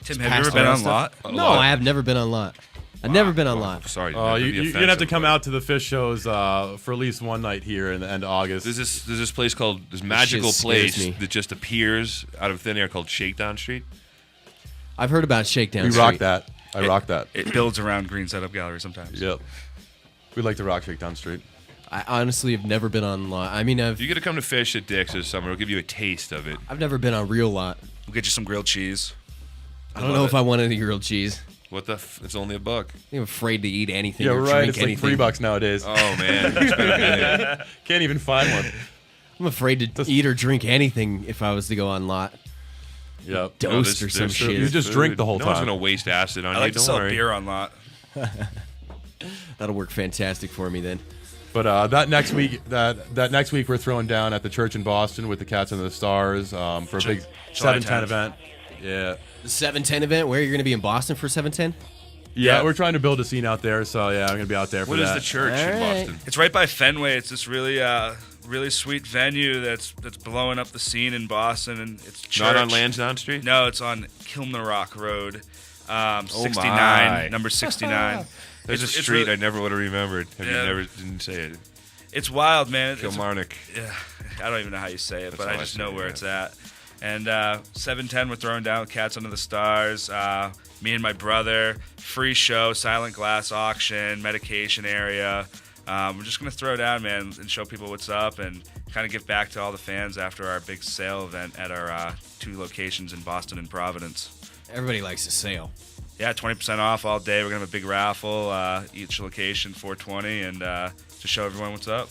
S15: Tim, have you ever been on lot?
S12: No, I have never been on lot. I've never been on lot.
S13: Sorry.
S14: You're gonna have to come out to the Fish shows for at least one night here in the end of August.
S13: There's this place called this magical place that just appears out of thin air called Shakedown Street.
S12: I've heard about Shakedown Street.
S14: We rock that. I rock that.
S15: It builds around Green Setup Gallery sometimes.
S14: Yep. We like to rock Shakedown Street.
S12: I honestly have never been on lot. I mean,
S13: you get to come to Fish at Dick's this summer. We'll give you a taste of it.
S12: I've never been on real lot.
S15: We'll get you some grilled cheese.
S12: I don't know if I want any grilled cheese.
S13: What the? It's only $1.
S12: I'm afraid to eat anything.
S14: Yeah,
S12: or
S14: right.
S12: Drink
S14: It's
S12: anything.
S14: like $3 nowadays.
S13: Oh man, it's been a minute.
S14: Can't even find one.
S12: I'm afraid to eat or drink anything if I was to go on lot.
S14: Yep.
S12: Dosed or some shit.
S14: You just drink the whole time.
S13: No one's gonna waste acid on you.
S15: I like to
S13: Don't
S15: sell
S13: worry.
S15: beer on lot.
S12: That'll work fantastic for me then.
S14: But that next week we're throwing down at the church in Boston with the Cats and the Stars for a big 710 event. Yeah.
S12: The 710 event? Where you're going to be in Boston for 710?
S14: Yeah, we're trying to build a scene out there, so yeah, I'm going to be out there for that.
S13: What is the church in Boston?
S15: It's right by Fenway. It's this really sweet venue that's blowing up the scene in Boston, and it's church.
S13: Not on Lansdowne Street?
S15: No, it's on Kilmarock Road, 69, number 69.
S13: There's a street I never would have remembered if you didn't say it.
S15: It's wild, man.
S13: Kilmarnock.
S15: Yeah, I don't even know how you say it,
S13: That's
S15: but
S13: how
S15: I
S13: I
S15: just
S13: say
S15: know
S13: it,
S15: where
S13: yeah.
S15: it's at. And 7:10, we're throwing down Cats Under the Stars. Me and my brother, free show, silent glass auction, medication area. We're just gonna throw down, man, and show people what's up, and kind of give back to all the fans after our big sale event at our 2 locations in Boston and Providence.
S12: Everybody likes a sale.
S15: Yeah, 20% off all day. We're gonna have a big raffle, each location $420, and to show everyone what's up.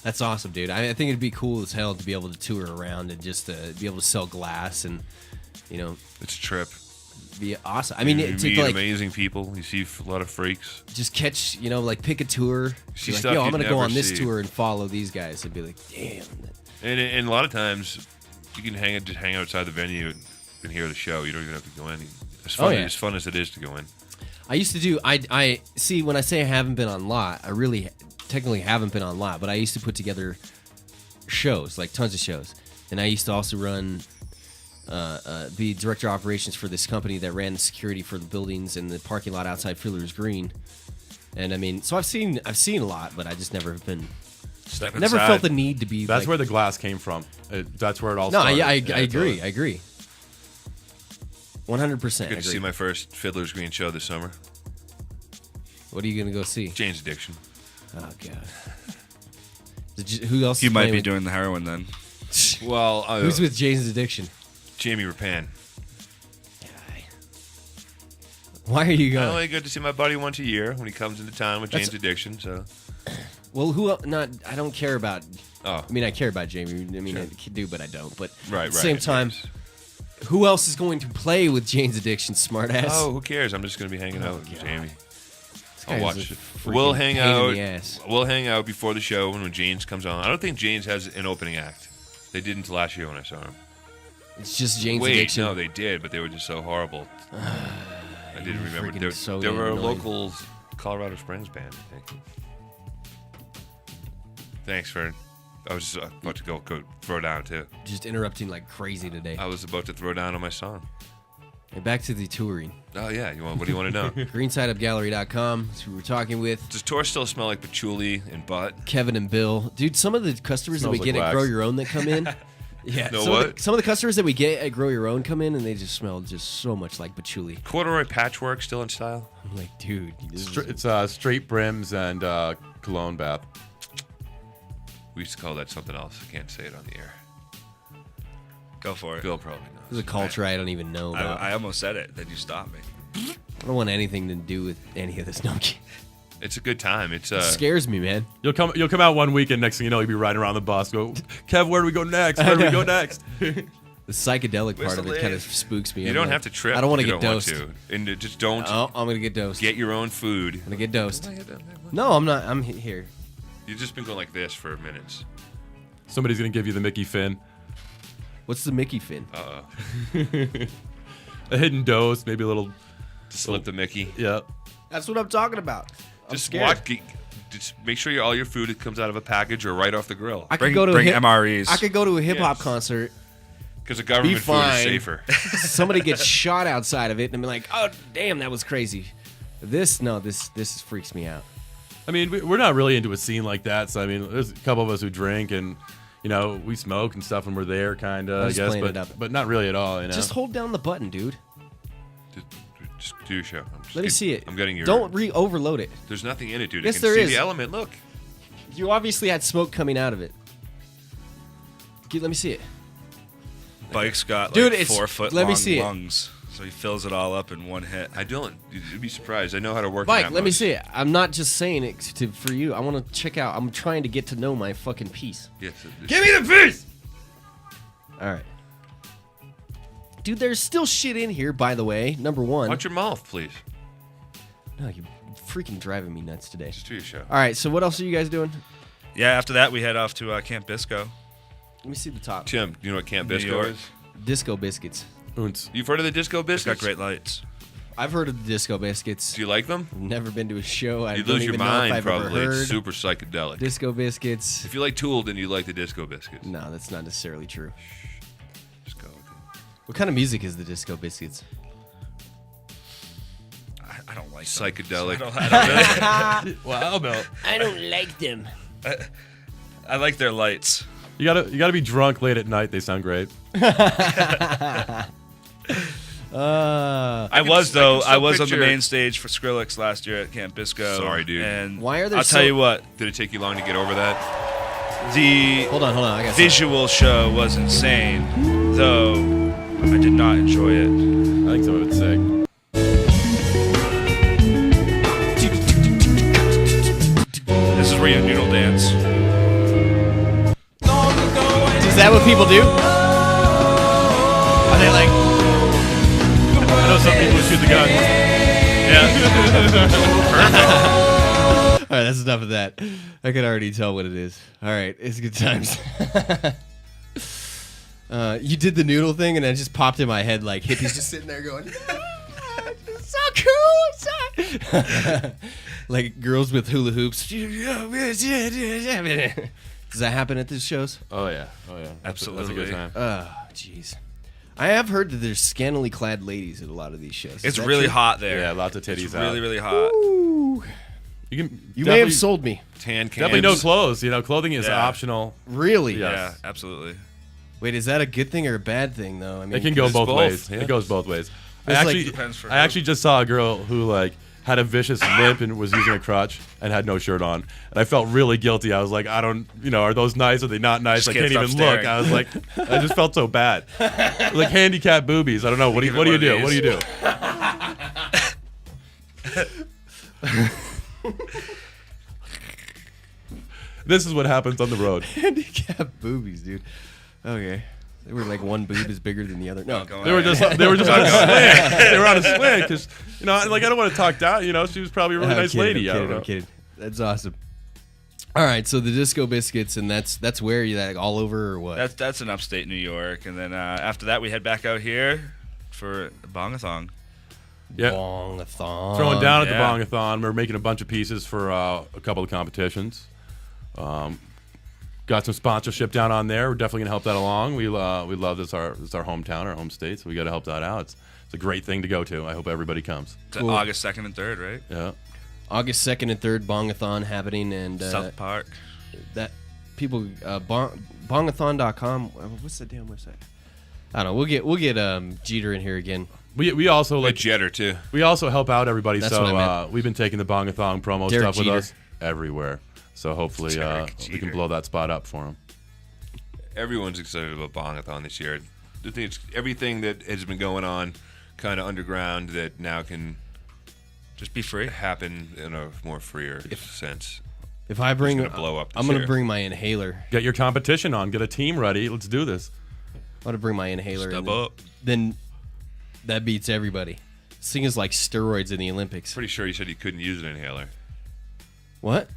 S12: That's awesome, dude. I think it'd be cool as hell to be able to tour around and just be able to sell glass and,
S13: it's a trip.
S12: Be awesome. I mean,
S13: you
S12: it's
S13: meet
S12: like
S13: amazing people. You see a lot of freaks.
S12: just catch, like pick a tour.
S13: See
S12: Be like,
S13: stuff
S12: yo, I'm
S13: you'd
S12: gonna go
S13: never
S12: on this
S13: see.
S12: tour and follow these guys and be like, damn.
S13: And a lot of times, you can hang outside the venue and hear the show. You don't even have to go in. As fun as it is to go in.
S12: I used to do. I see when I say I haven't been on lot, I really technically haven't been on lot, but I used to put together shows, like tons of shows, and I used to also run. The director of operations for this company that ran the security for the buildings and the parking lot outside Fiddler's Green, and I mean, so I've seen a lot, but I just never have been. Never felt the need to be.
S14: That's
S12: like,
S14: where the glass came from. That's where it all
S12: no,
S14: started.
S12: yeah, I agree. I agree. 100%.
S13: Good to see my first Fiddler's Green show this summer.
S12: What are you gonna go see?
S13: Jane's Addiction.
S12: Oh god. Who else?
S15: You
S12: is
S15: might
S12: playing
S15: be
S12: with-
S15: doing the heroin then.
S13: Well,
S12: Who's with Jane's Addiction?
S13: Jamie Rappan.
S12: Why are you
S13: I
S12: going?
S13: only get to see my buddy once a year when he comes into town with Jane's Addiction. So,
S12: Well, who? Not. I don't care about.
S13: oh,
S12: I mean, I care about Jamie. I mean,
S13: Sure.
S12: I do, but I don't. But
S13: right.
S12: at the same time,
S13: yes.
S12: who else is going to play with Jane's Addiction? Smartass.
S13: Oh, who cares? I'm just going to be hanging out with Jamie. I'll
S12: guy's
S13: watch
S12: a
S13: it.
S12: freaking
S13: We'll hang
S12: pain in
S13: out.
S12: the ass.
S13: We'll hang out before the show when James comes on. I don't think James has an opening act. They didn't last year when I saw him.
S12: It's just Jane's
S13: Wait,
S12: Addiction.
S13: no, they did, but they were just so horrible. I didn't remember.
S12: freaking
S13: They
S12: so
S13: were a
S12: annoying.
S13: local Colorado Springs band, I think. Thanks, Fern. I was about to go throw down, too.
S12: Just interrupting like crazy today.
S13: I was about to throw down on my song.
S12: And back to the touring.
S13: Oh, yeah. What do you want to know?
S12: GreensideUpGallery.com. That's who we're talking with.
S13: Does tour still smell like patchouli and butt?
S12: Kevin and Bill. Dude, some of the customers that we
S14: Smells
S12: get
S14: like
S12: at
S14: wax.
S12: Grow Your Own that come in. Yeah.
S13: No,
S12: some
S13: what?
S12: Of the, some of the customers that we get at Grow Your Own come in and they just smell just so much like patchouli.
S13: Corduroy patchwork still in style?
S12: I'm like, dude.
S14: It's straight brims and cologne bath.
S13: We used to call that something else. I can't say it on the air.
S15: Go for it.
S13: Bill probably knows.
S12: There's a culture I don't even know about.
S15: I almost said it, then you stopped me.
S12: I don't want anything to do with any of this. No, I'm kidding.
S13: It's a good time. It's
S12: It scares me, man.
S14: You'll come out one week and next thing you know you'll be riding around the bus. Go, Kev, where do we go next? Where do we go next?
S12: The psychedelic
S13: Where's
S12: part
S13: the
S12: of it kind of
S13: lid?
S12: spooks me.
S13: You
S12: I'm
S13: don't
S12: like,
S13: have to trip.
S12: I don't want
S13: if
S12: to
S13: you
S12: get
S13: don't
S12: dosed.
S13: Want to. And just don't.
S12: Oh, I'm gonna get dosed.
S13: Get your own food.
S12: I'm gonna get dosed. No, I'm not. I'm here.
S13: You've just been going like this for minutes.
S14: Somebody's gonna give you the Mickey Finn.
S12: What's the Mickey Fin?
S14: A hidden dose, maybe a little.
S13: Slip the Mickey.
S14: Yeah.
S12: That's what I'm talking about.
S13: Just just make sure all your food comes out of a package or right off the grill.
S12: I could go to
S15: MREs.
S12: I could go to a hip hop
S13: Yes.
S12: concert.
S13: Because the government
S12: Be
S13: food is
S12: fine.
S13: safer.
S12: Somebody gets shot outside of it, and I'm like, oh damn, that was crazy. This freaks me out.
S14: I mean, we're not really into a scene like that. So I mean, there's a couple of us who drink and we smoke and stuff when we're there, kind of. I
S12: just
S14: guess,
S12: playing it up.
S14: but not really at all.
S12: Just hold down the button, dude.
S13: Just do your show.
S12: Let me see it.
S13: I'm getting your.
S12: Don't overload it.
S13: There's nothing in it, dude.
S12: Yes,
S13: I can
S12: there
S13: see
S12: is.
S13: the element. Look.
S12: You obviously had smoke coming out of it. Let me see it.
S15: Bike's got
S12: Dude,
S15: like
S12: it's-
S15: 4 foot
S12: let me
S15: long
S12: see it.
S15: lungs, so he fills it all up in one hit.
S13: I don't. You'd be surprised. I know how to work.
S12: Mike,
S13: that
S12: let me
S13: much.
S12: see it. I'm not just saying it for you. I want to check out. I'm trying to get to know my fucking piece.
S13: Yes.
S12: Give me the piece! All right. Dude, there's still shit in here, by the way. Number one.
S13: Watch your mouth, please.
S12: No, you're freaking driving me nuts today.
S13: Just do your show.
S12: All right, so what else are you guys doing?
S15: Yeah, after that we head off to Camp Bisco.
S12: Let me see the top.
S13: Tim, you know what Camp
S15: New
S13: Bisco
S15: York.
S13: is?
S12: Disco Biscuits.
S13: You've heard of the Disco
S15: It's
S13: Biscuits?
S15: got great lights.
S12: I've heard of the Disco Biscuits.
S13: Do you like them?
S12: I've never been to a show. I
S13: You'd
S12: don't
S13: lose your
S12: even know if
S13: mind,
S12: I've
S13: probably.
S12: ever
S13: It's
S12: heard.
S13: super psychedelic.
S12: Disco Biscuits.
S13: If you like Tool, then you like the Disco Biscuits.
S12: No, that's not necessarily true.
S13: Just go with it.
S12: What kind of music is the Disco Biscuits?
S15: I don't like them.
S13: Psychedelic.
S15: I don't really.
S14: Wow, Bill.
S12: I don't like them.
S15: I like their lights.
S14: You gotta be drunk late at night. They sound great.
S15: I was on the main stage for Skrillex last year at Camp Bisco.
S13: Sorry, dude.
S15: And
S12: Why are there
S15: I'll tell you what.
S13: Did it take you long to get over that?
S15: The
S12: hold on. I got
S15: visual show was insane, though I did not enjoy it.
S14: I think some of it's sick.
S15: This is where you noodle dance.
S12: Is that what people do? Are they like?
S14: I know some people shoot the gun.
S15: Yeah.
S12: All right, that's enough of that. I can already tell what it is. All right, it's good times. You did the noodle thing, and it just popped in my head like hippies just sitting there going, "It's so cool!" Like girls with hula hoops. Does that happen at these shows?
S14: Oh yeah.
S15: Absolutely.
S14: That's a good time.
S12: Oh, jeez. I have heard that there's scantily clad ladies at a lot of these shows.
S15: It's really hot there.
S14: Yeah, lots of titties
S15: It's
S14: out.
S15: really, really hot.
S12: Ooh. You may have sold me.
S13: Tan cans.
S14: Definitely no clothes. Clothing is optional.
S12: Really?
S14: Yes.
S15: Yeah, absolutely.
S12: Wait, is that a good thing or a bad thing, though? I mean,
S14: It can go both
S13: both,
S14: ways.
S13: yeah.
S14: It goes both ways. I
S12: It's
S14: actually,
S12: like-
S15: Depends for
S14: I
S15: who.
S14: actually just saw a girl who had a vicious limp and was using a crutch and had no shirt on, and I felt really guilty. I was like, I don't, are those nice? Are they not nice?
S15: Just
S14: I
S15: can't
S14: can't even
S15: stop
S14: look.
S15: staring.
S14: I was like, I just felt so bad, like handicapped boobies. I don't know. What do you
S15: Give it
S14: do?
S15: one of
S14: What do you do? This is what happens on the road.
S12: Handicap boobies, dude. Okay. They were like one boob is bigger than the other. No,
S14: They were just on a swing. They were on a swing because I don't want to talk down. She was probably a really nice lady.
S12: I'm kidding. That's awesome. All right, so the Disco Biscuits, and that's where you like all over or what?
S15: That's in upstate New York, and then after that we head back out here for the Bongathon.
S14: Yeah.
S12: Bongathon.
S14: Throwing down at the Bongathon. We're making a bunch of pieces for a couple of competitions. Got some sponsorship down on there. We're definitely gonna help that along. We love this. It's our hometown, our home state, so we got to help that out. It's a great thing to go to. I hope everybody comes.
S15: Cool. August 2nd and 3rd, right?
S14: Yeah.
S12: August 2nd and 3rd, Bongathon happening, and
S15: South Park.
S12: That people bongathon.com. What's the damn website? I don't know. We'll get Jeter in here again.
S14: We also like
S13: Jeter too.
S14: We also help out everybody.
S12: That's what I
S14: So
S12: meant.
S14: we've been taking the Bongathon promo
S12: Derek
S14: stuff with
S12: Jeter.
S14: us everywhere. So hopefully we can blow that spot up for them.
S13: Everyone's excited about Bongathon this year. I think it's everything that has been going on, kind of underground, that now can
S15: just be free,
S13: happen in a more freer sense.
S12: If I bring,
S13: It's gonna blow up.
S12: I'm gonna bring my inhaler.
S14: Get your competition on. Get a team ready. Let's do this.
S12: I'm gonna bring my inhaler.
S15: Step
S12: and
S15: up.
S12: Then that beats everybody. This thing is like steroids in the Olympics.
S13: Pretty sure you said you couldn't use an inhaler
S12: What?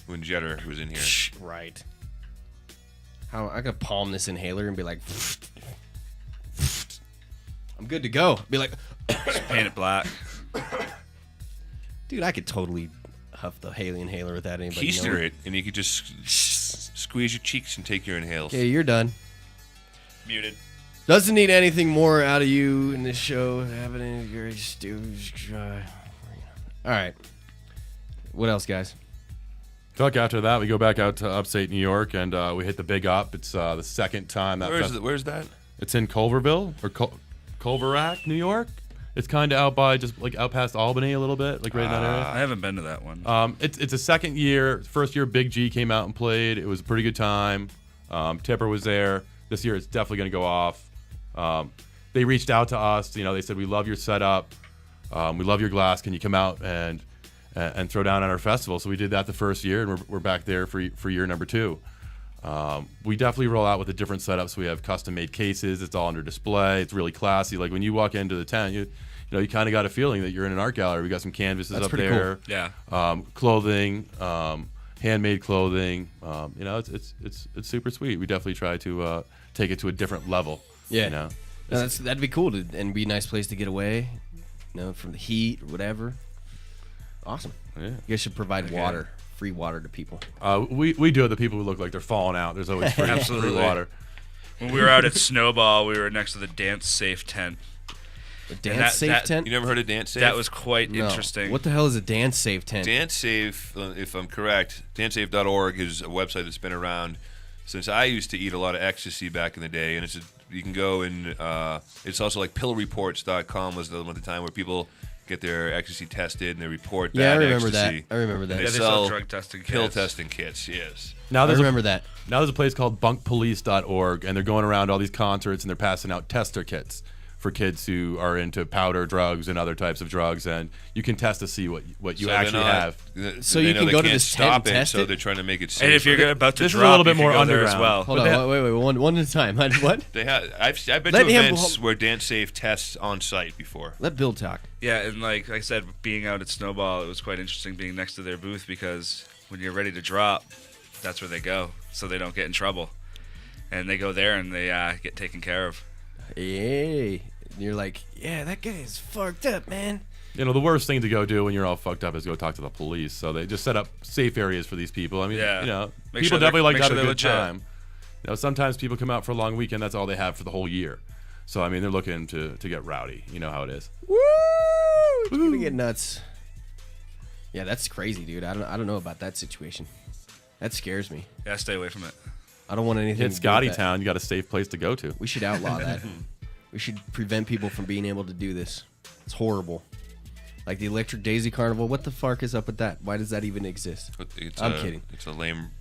S13: when Jeter was in here.
S12: Right. How I could palm this inhaler and be like, I'm good to go. Be like,
S15: Just paint it black.
S12: dude, I could totally huff the Haley inhaler without anybody
S13: Keister
S12: knowing.
S13: it, and you could just squeeze your cheeks and take your inhales.
S12: Okay, you're done.
S15: Muted.
S12: Doesn't need anything more out of you in this show. Happening, you're all right. What else, guys?
S14: Talk after that. We go back out to upstate New York and we hit the Big Up. It's the second time that.
S13: Where's that?
S14: It's in Culverville or Culverack, New York. It's kind of out by just like out past Albany a little bit, like right in that area.
S15: I haven't been to that one.
S14: It's a second year. First year, Big G came out and played. It was a pretty good time. Tipper was there. This year, it's definitely going to go off. They reached out to us. They said, we love your setup. We love your glass. Can you come out and throw down at our festival? So we did that the first year, and we're back there for year number 2. We definitely roll out with a different setup. So we have custom-made cases. It's all under display. It's really classy. Like when you walk into the tent, you kind of got a feeling that you're in an art gallery. We got some canvases
S12: That's
S14: up
S12: pretty
S14: there.
S12: cool.
S15: Yeah.
S14: Clothing, handmade clothing. It's super sweet. We definitely try to take it to a different level.
S12: Yeah.
S14: No,
S12: that'd be cool and be a nice place to get away, from the heat or whatever. Awesome.
S14: Yeah.
S12: You guys should provide water, free water to people.
S14: We do it. The people who look like they're falling out. There's always free,
S15: Absolutely.
S14: free water.
S15: When we were out at Snowball, we were next to the dance safe tent.
S12: A dance safe tent?
S13: You never heard of Dance Safe?
S15: That was quite interesting.
S12: What the hell is a dance safe tent?
S13: Dance Safe, if I'm correct, dancesafe.org is a website that's been around since I used to eat a lot of ecstasy back in the day, and you can go and it's also like pillreports.com was the one at the time where people get their ecstasy tested and they report that.
S12: Yeah, I remember
S13: ecstasy.
S12: that. I remember that.
S13: And
S15: Yeah,
S13: they
S15: they sell
S13: sell
S15: drug testing
S13: pill
S15: kits.
S13: testing kits. Yes.
S14: Now
S12: I remember that.
S14: Now there's a place called bunkpolice.org, and they're going around all these concerts and they're passing out tester kits for kids who are into powder drugs and other types of drugs, and you can test to see what you
S13: So
S14: actually
S13: they're not-
S14: have.
S12: So
S13: they
S12: you
S13: know
S12: can
S13: they
S12: go to
S13: can't
S12: this tent
S13: stop
S12: and
S13: it,
S12: test
S13: so
S12: it?
S13: they're trying to make it safe.
S15: And if you're about to
S14: This is a
S15: drop,
S14: little bit
S15: you
S14: more
S15: can go there as
S14: underground.
S15: well.
S12: Hold on, wait, one at a time. What?
S13: They have. I've been
S12: Let
S13: to
S12: him-
S13: events where Dance Safe tests on site before.
S12: Let Bill talk.
S15: Yeah, and like I said, being out at Snowball, it was quite interesting being next to their booth because when you're ready to drop, that's where they go, so they don't get in trouble. And they go there and they get taken care of.
S12: Hey. And you're like, yeah, that guy is fucked up, man.
S14: You know, the worst thing to go do when you're all fucked up is go talk to the police. So they just set up safe areas for these people. I mean,
S15: Yeah.
S14: you know,
S15: Make
S14: people
S15: sure they're-
S14: definitely like to
S15: make
S14: have
S15: sure
S14: a
S15: they're
S14: good
S15: legit.
S14: time. You know, sometimes people come out for a long weekend. That's all they have for the whole year. So, I mean, they're looking to get rowdy. You know how it is.
S12: Woo! It's gonna get nuts. Yeah, that's crazy, dude. I don't know about that situation. That scares me.
S15: Yeah, stay away from it.
S12: I don't want anything
S14: Hit
S12: to do with
S14: Scotty
S12: that.
S14: Town. You got a safe place to go to.
S12: We should outlaw that. We should prevent people from being able to do this. It's horrible. Like the Electric Daisy Carnival. What the fuck is up with that? Why does that even exist? I'm kidding.
S13: It's a lame.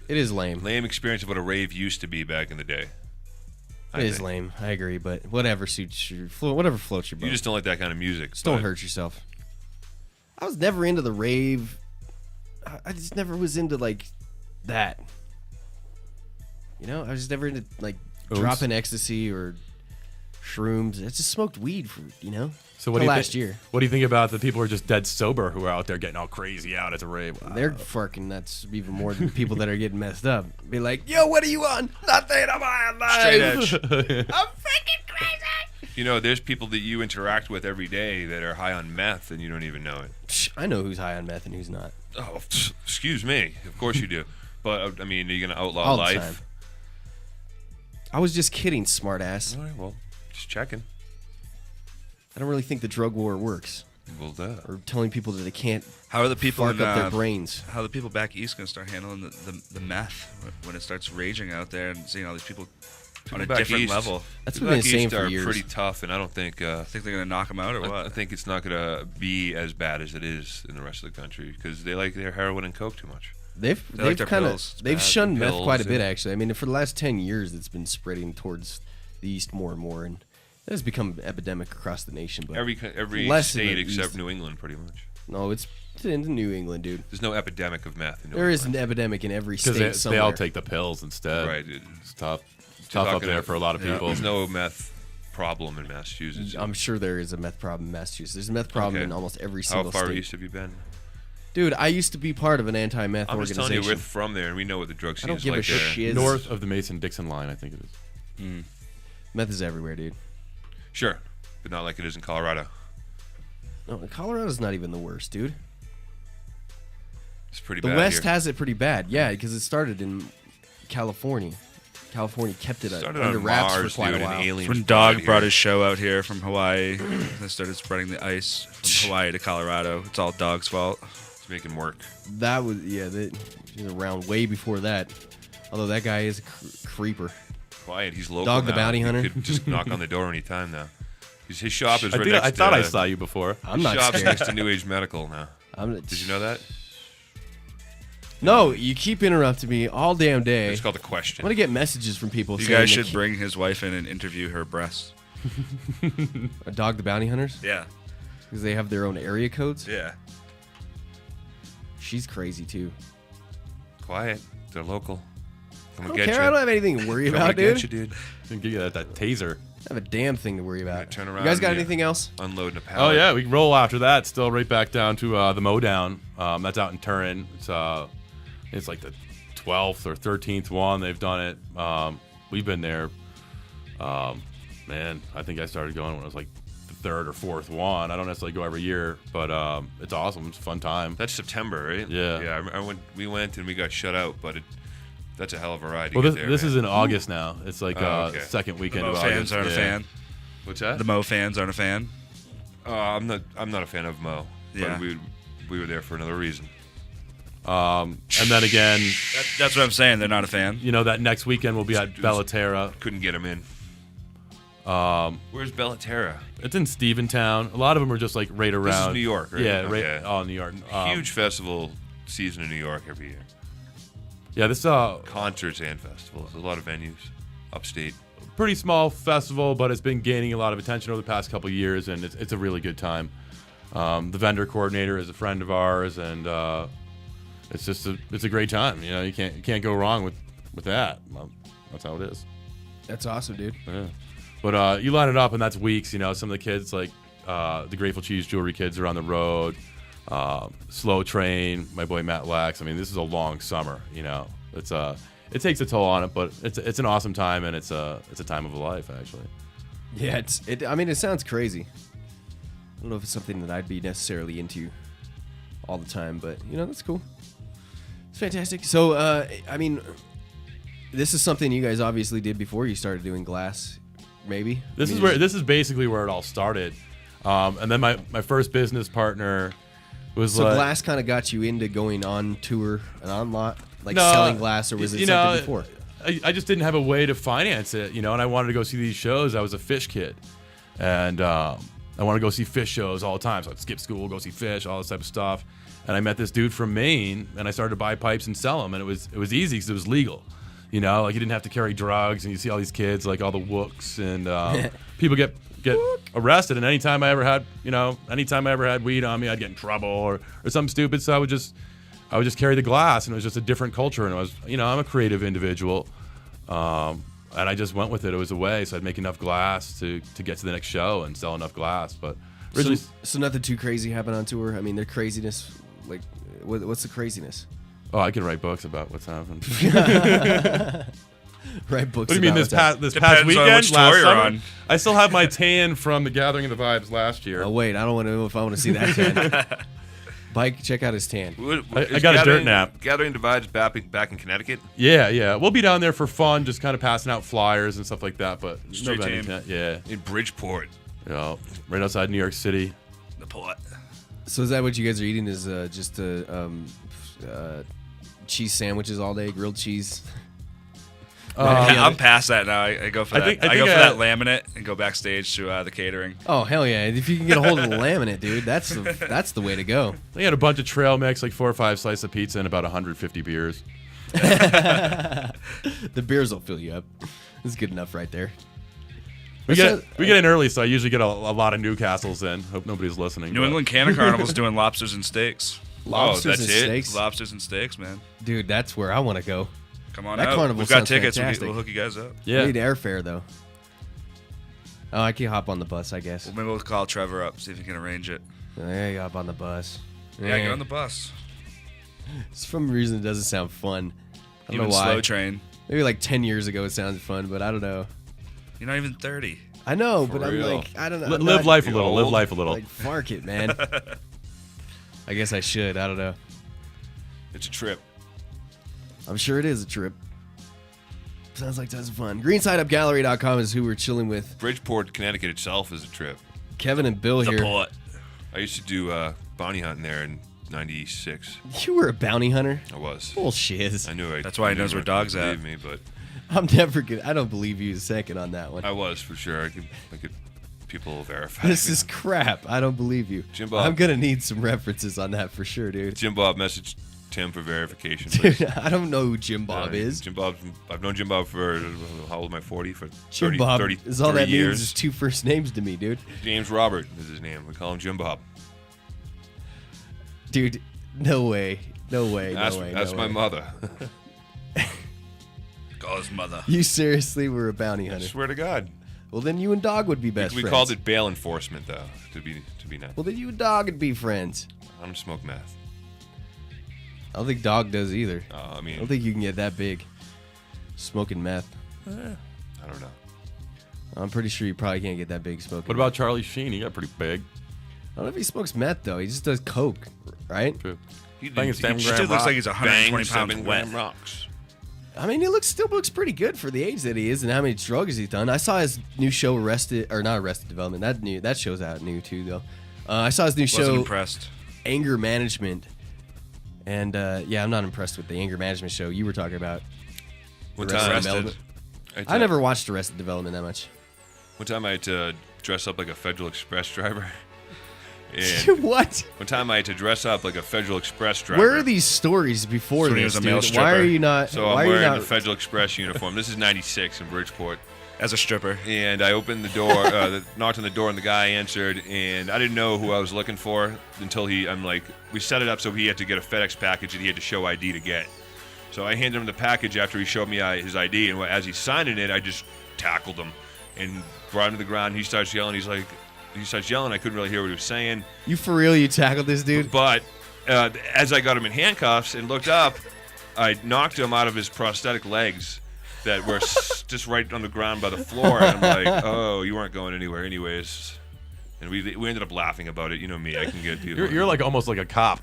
S12: It is lame.
S13: Lame experience of what a rave used to be back in the day.
S12: It is lame. I agree, but whatever suits your whatever floats your boat.
S13: You just don't like that kind of music.
S12: Just don't hurt yourself. I was never into the rave. I just never was into like that. You know, I was just never into like dropping ecstasy or shrooms. I just smoked weed for
S14: So what do you
S12: last
S14: think?
S12: year.
S14: What do you think about the people who are just dead sober who are out there getting all crazy out at the rave?
S12: They're fucking nuts even more than people that are getting messed up. Be like, yo, what are you on? Nothing. I'm on life.
S15: Straight edge.
S12: I'm freaking crazy.
S13: You know, there's people that you interact with every day that are high on meth and you don't even know it.
S12: Psh, I know who's high on meth and who's not.
S13: Oh, excuse me. Of course you do. But I mean, are you going to outlaw
S12: All the
S13: life?
S12: time. I was just kidding, smartass.
S13: All right, well, just checking.
S12: I don't really think the drug war works.
S13: Well,
S12: or telling people that they can't.
S15: How are the people
S12: fuck
S15: in,
S12: up their brains?
S15: How are the people back east going to start handling the meth when it starts raging out there and seeing all these people on a
S13: back
S15: different
S13: east-
S15: level?
S12: That's
S13: people
S12: been
S13: back
S12: the same
S13: east
S12: for
S13: are
S12: years.
S13: pretty tough, and I don't think.
S15: Think they're going to knock them out or what?
S13: I think it's not going to be as bad as it is in the rest of the country because they like their heroin and coke too much.
S12: They've
S15: like their
S12: kind of
S15: pills.
S12: they've shunned meth
S13: Pills,
S12: quite a bit
S13: yeah.
S12: actually. I mean, for the last 10 years, it's been spreading towards the east more and more, and it has become an epidemic across the nation. But
S13: Every
S12: less in
S13: state
S12: the
S13: except
S12: east.
S13: New England, pretty much.
S12: No, it's in New England, dude.
S13: There's no epidemic of meth in New
S12: There is
S13: England.
S12: an epidemic in every state
S14: Because
S12: somewhere.
S14: they all take the pills instead.
S13: Right.
S14: It's tough. It's tough up there for a lot of people.
S13: There's no meth problem in Massachusetts.
S12: I'm sure there is a meth problem in Massachusetts. There's a meth problem
S13: Okay.
S12: in almost every
S13: How
S12: single
S13: far
S12: state.
S13: east have you been?
S12: Dude, I used to be part of an anti-meth
S13: I'm just
S12: organization.
S13: telling you, we're from there, and we know what the drug
S12: I
S13: scene
S12: don't
S13: is
S12: give a
S13: like there.
S12: shit.
S14: North of the Mason-Dixon line, I think it is.
S12: Meth is everywhere, dude.
S13: Sure, but not like it is in Colorado.
S12: No, Colorado's not even the worst, dude.
S13: It's pretty
S12: The
S13: bad
S12: West
S13: here.
S12: has it pretty bad, yeah, because it started in California. California kept it
S13: Started
S12: under
S13: on
S12: wraps
S13: Mars,
S12: for quite
S13: dude,
S12: a
S13: and
S12: while.
S13: aliens
S15: When
S13: brought
S15: Dog
S13: it
S15: brought
S13: here.
S15: his show out here from Hawaii, they started spreading the ice from Hawaii to Colorado. It's all Dog's fault.
S13: It's making work.
S12: That was he was around way before that. Although that guy is a creeper.
S13: Quiet, he's local
S12: Dog the
S13: now.
S12: Bounty Hunter.
S13: You could just knock on the door anytime now. His shop is right
S14: I
S13: next
S14: thought
S13: to...
S14: I saw you before.
S12: I'm
S13: his
S12: not
S13: shop's
S12: scared.
S13: next to New Age Medical now. Did you know that?
S12: No, you keep interrupting me all damn day.
S13: It's called a question.
S12: I'm gonna get messages from people
S15: You
S12: saying
S15: guys
S12: they
S15: should
S12: keep-
S15: bring his wife in and interview her breasts.
S12: a Dog the Bounty Hunters
S15: Yeah.
S12: because they have their own area codes.
S15: Yeah.
S12: She's crazy too.
S13: Quiet. They're local.
S12: I
S13: Come
S12: don't
S13: and get
S12: care.
S13: you.
S12: I don't have anything to worry
S13: Come
S12: about,
S13: and get
S12: dude.
S13: you, dude.
S14: And give you that taser.
S12: I have a damn thing to worry about.
S13: Turn
S12: You
S13: around.
S12: guys got
S13: and
S12: anything else?
S13: Unloading a
S14: Oh
S13: pallet.
S14: yeah, we can roll after that. Still right back down to the Modown. That's out in Turin. It's like the 12th or 13th one they've done it. We've been there. Man, I think I started going when I was like the third or fourth one. I don't necessarily go every year, but it's awesome. It's a fun time.
S13: That's September, right?
S14: Yeah.
S13: Yeah. We went and we got shut out, but that's a hell of a ride to
S14: Well,
S13: get
S14: this,
S13: there.
S14: this
S13: man.
S14: is in August now. It's like
S13: Oh, okay.
S14: second weekend
S15: The
S14: of
S15: fans
S14: August.
S15: aren't a fan.
S13: What's that?
S15: The Mo fans aren't a fan.
S13: I'm not a fan of Mo.
S15: Yeah.
S13: But we were there for another reason.
S14: And then again,
S15: that's what I'm saying. They're not a fan.
S14: You know that next weekend we'll be at Bellaterra.
S13: Couldn't get them in. Where's Bellaterra?
S14: It's in Steventown. A lot of them are just like right around.
S13: This is New York, right?
S14: Yeah,
S13: Okay.
S14: New York.
S13: Huge festival season in New York every year.
S14: Yeah, this
S13: concerts and festivals. A lot of venues, upstate.
S14: Pretty small festival, but it's been gaining a lot of attention over the past couple of years, and it's a really good time. The vendor coordinator is a friend of ours, and it's just it's a great time. You know, you can't go wrong with that. Well, that's how it is.
S12: That's awesome, dude.
S14: Yeah. But you line it up, and that's weeks. You know, some of the kids, like the Grateful Cheese Jewelry kids, are on the road. Slow Train, my boy Matt Lax. I mean, this is a long summer. You know, it takes a toll on it, but it's an awesome time, and it's a time of a life, actually.
S12: Yeah, I mean, it sounds crazy. I don't know if it's something that I'd be necessarily into all the time, but you know, that's cool. It's fantastic. So, I mean, this is something you guys obviously did before you started doing glass. Maybe
S14: this is basically where it all started, and then my first business partner was
S12: glass kind of got you into going on tour and on lot, selling glass, or was it something before?
S14: I just didn't have a way to finance it, you know, and I wanted to go see these shows. I was a fish kid, and I wanted to go see fish shows all the time. So I'd skip school, go see fish, all this type of stuff. And I met this dude from Maine, and I started to buy pipes and sell them, and it was easy because it was legal. You know, like you didn't have to carry drugs, and you see all these kids, like all the wooks, and people get arrested. And anytime I ever had weed on me, I'd get in trouble or something stupid. So I would just carry the glass, and it was just a different culture. And I'm a creative individual, and I just went with it. It was a way, so I'd make enough glass to get to the next show and sell enough glass. But originally,
S12: so nothing too crazy happened on tour. I mean, their craziness, like, what's the craziness?
S14: Oh, I could write books about what's happened.
S12: Write books.
S14: What do you mean this past weekend? Last summer? I still have my tan from the Gathering of the Vibes last year.
S12: Oh wait, I don't want to know if I want to see that tan. Bike, check out his tan.
S14: I got a dirt nap.
S13: Gathering Divides back in Connecticut.
S14: Yeah. We'll be down there for fun, just kind of passing out flyers and stuff like that. But
S13: Street
S14: no
S13: team.
S14: Yeah,
S13: in Bridgeport.
S14: Yeah, right outside New York City.
S15: The port.
S12: So is that what you guys are eating? Is just cheese sandwiches all day, grilled cheese?
S15: I'm past that now. I go for that. I go for that laminate and go backstage to the catering.
S12: Oh hell yeah! If you can get a hold of the laminate, dude, that's the way to go.
S14: They had a bunch of trail mix, like 4 or 5 slices of pizza and about 150 beers.
S12: The beers will fill you up. That's good enough right there.
S14: We get in early, so I usually get a lot of Newcastles in. Hope nobody's listening.
S15: New England Canna Carnival's doing lobsters and steaks.
S12: Lobsters and steaks?
S15: Lobsters and steaks, man.
S12: Dude, that's where I want to go.
S15: Come on
S12: that
S15: out.
S12: Carnival
S15: We've got
S12: sounds
S15: tickets.
S12: fantastic.
S15: We'll hook you guys up.
S14: Yeah.
S12: We need airfare, though. Oh, I can hop on the bus, I guess.
S15: Well, maybe we'll call Trevor up, see if he can arrange it.
S12: There you hop on the bus.
S15: Yeah, get on the bus.
S12: For some reason, it doesn't sound fun. I don't
S15: Even
S12: know why.
S15: Slow Train.
S12: Maybe like 10 years ago it sounded fun, but I don't know.
S15: You're not even 30.
S12: I know,
S13: For
S12: but
S13: real.
S12: I'm like, I don't know.
S14: Live life a little. Live life a little.
S12: Like, fark it, man. I guess I should. I don't know.
S13: It's a trip.
S12: I'm sure it is a trip. Sounds like tons of fun. GreensideUpGallery.com is who we're chilling with.
S13: Bridgeport, Connecticut itself is a trip.
S12: Kevin and Bill here.
S15: Port.
S13: I used to do bounty hunting there in '96.
S12: You were a bounty hunter?
S13: I was.
S12: Bullshit.
S13: I knew.
S15: That's why he knows where dogs at.
S13: Me, but
S12: I'm never gonna. I don't believe you a second on that one.
S13: I was for sure. I could. People will verify.
S12: This is crap. I don't believe you.
S13: Jim Bob.
S12: I'm gonna need some references on that for sure, dude.
S13: Jim Bob messaged Tim for verification.
S12: Dude, I don't know who Jim Bob is.
S13: Jim Bob. I've known Jim Bob for how old am I? 40 for 30,
S12: Jim Bob
S13: 30
S12: is all
S13: 30
S12: that
S13: years.
S12: means is 2 first names to me, dude.
S13: James Robert is his name. We call him Jim Bob.
S12: Dude, no way. No way.
S13: That's,
S12: no way.
S13: that's
S12: no
S13: my
S12: way.
S13: mother.
S15: Call his mother.
S12: You seriously were a bounty
S13: I
S12: hunter.
S13: swear to God.
S12: Well, then you and Dog would be best
S13: We
S12: friends.
S13: called it bail enforcement, though, to be nice.
S12: Well, then you and Dog would be friends.
S13: I don't smoke meth.
S12: I don't think Dog does either.
S13: I mean,
S12: I don't think you can get that big smoking meth.
S13: I don't know.
S12: I'm pretty sure you probably can't get that big smoking.
S14: What about Charlie Sheen? He got pretty big.
S12: I don't know if he smokes meth though. He just does coke, right?
S14: True.
S13: He
S14: Banging
S13: did-
S14: 7
S15: He
S14: gram
S15: still looks
S14: rock.
S15: like he's 120
S13: Bang
S15: pounds
S13: 7
S15: wet.
S13: gram rocks.
S12: I mean, he still looks pretty good for the age that he is and how many drugs he's done. I saw his new show, Arrested Development. That show's out new too, though. I saw his new show,
S15: Wasn't impressed.
S12: Anger Management, and yeah, I'm not impressed with the Anger Management show you were talking about.
S13: What time?
S12: Arrested. I never watched Arrested Development that much.
S13: One time I had to dress up like a Federal Express driver. And
S12: what?
S13: One time I had to dress up like a Federal Express driver.
S12: Where are these stories before
S15: So he
S12: this,
S15: was a male
S12: dude?
S15: stripper.
S12: Why are you not?
S13: So
S12: why
S13: I'm
S12: are you
S13: wearing
S12: not,
S13: the Federal Express uniform. This is 96 in Bridgeport.
S15: As a stripper.
S13: And I opened the door, knocked on the door, and the guy answered. And I didn't know who I was looking for until we set it up so he had to get a FedEx package and he had to show ID to get. So I handed him the package after he showed me his ID. And as he's signing it, I just tackled him and brought him to the ground. He starts yelling. He starts yelling. I couldn't really hear what he was saying.
S12: You for real? You tackled this dude?
S13: But as I got him in handcuffs and looked up, I knocked him out of his prosthetic legs that were just right on the ground by the floor. And I'm like, oh, you weren't going anywhere anyways. And we ended up laughing about it. You know me. I can get people.
S14: You're like almost like a cop.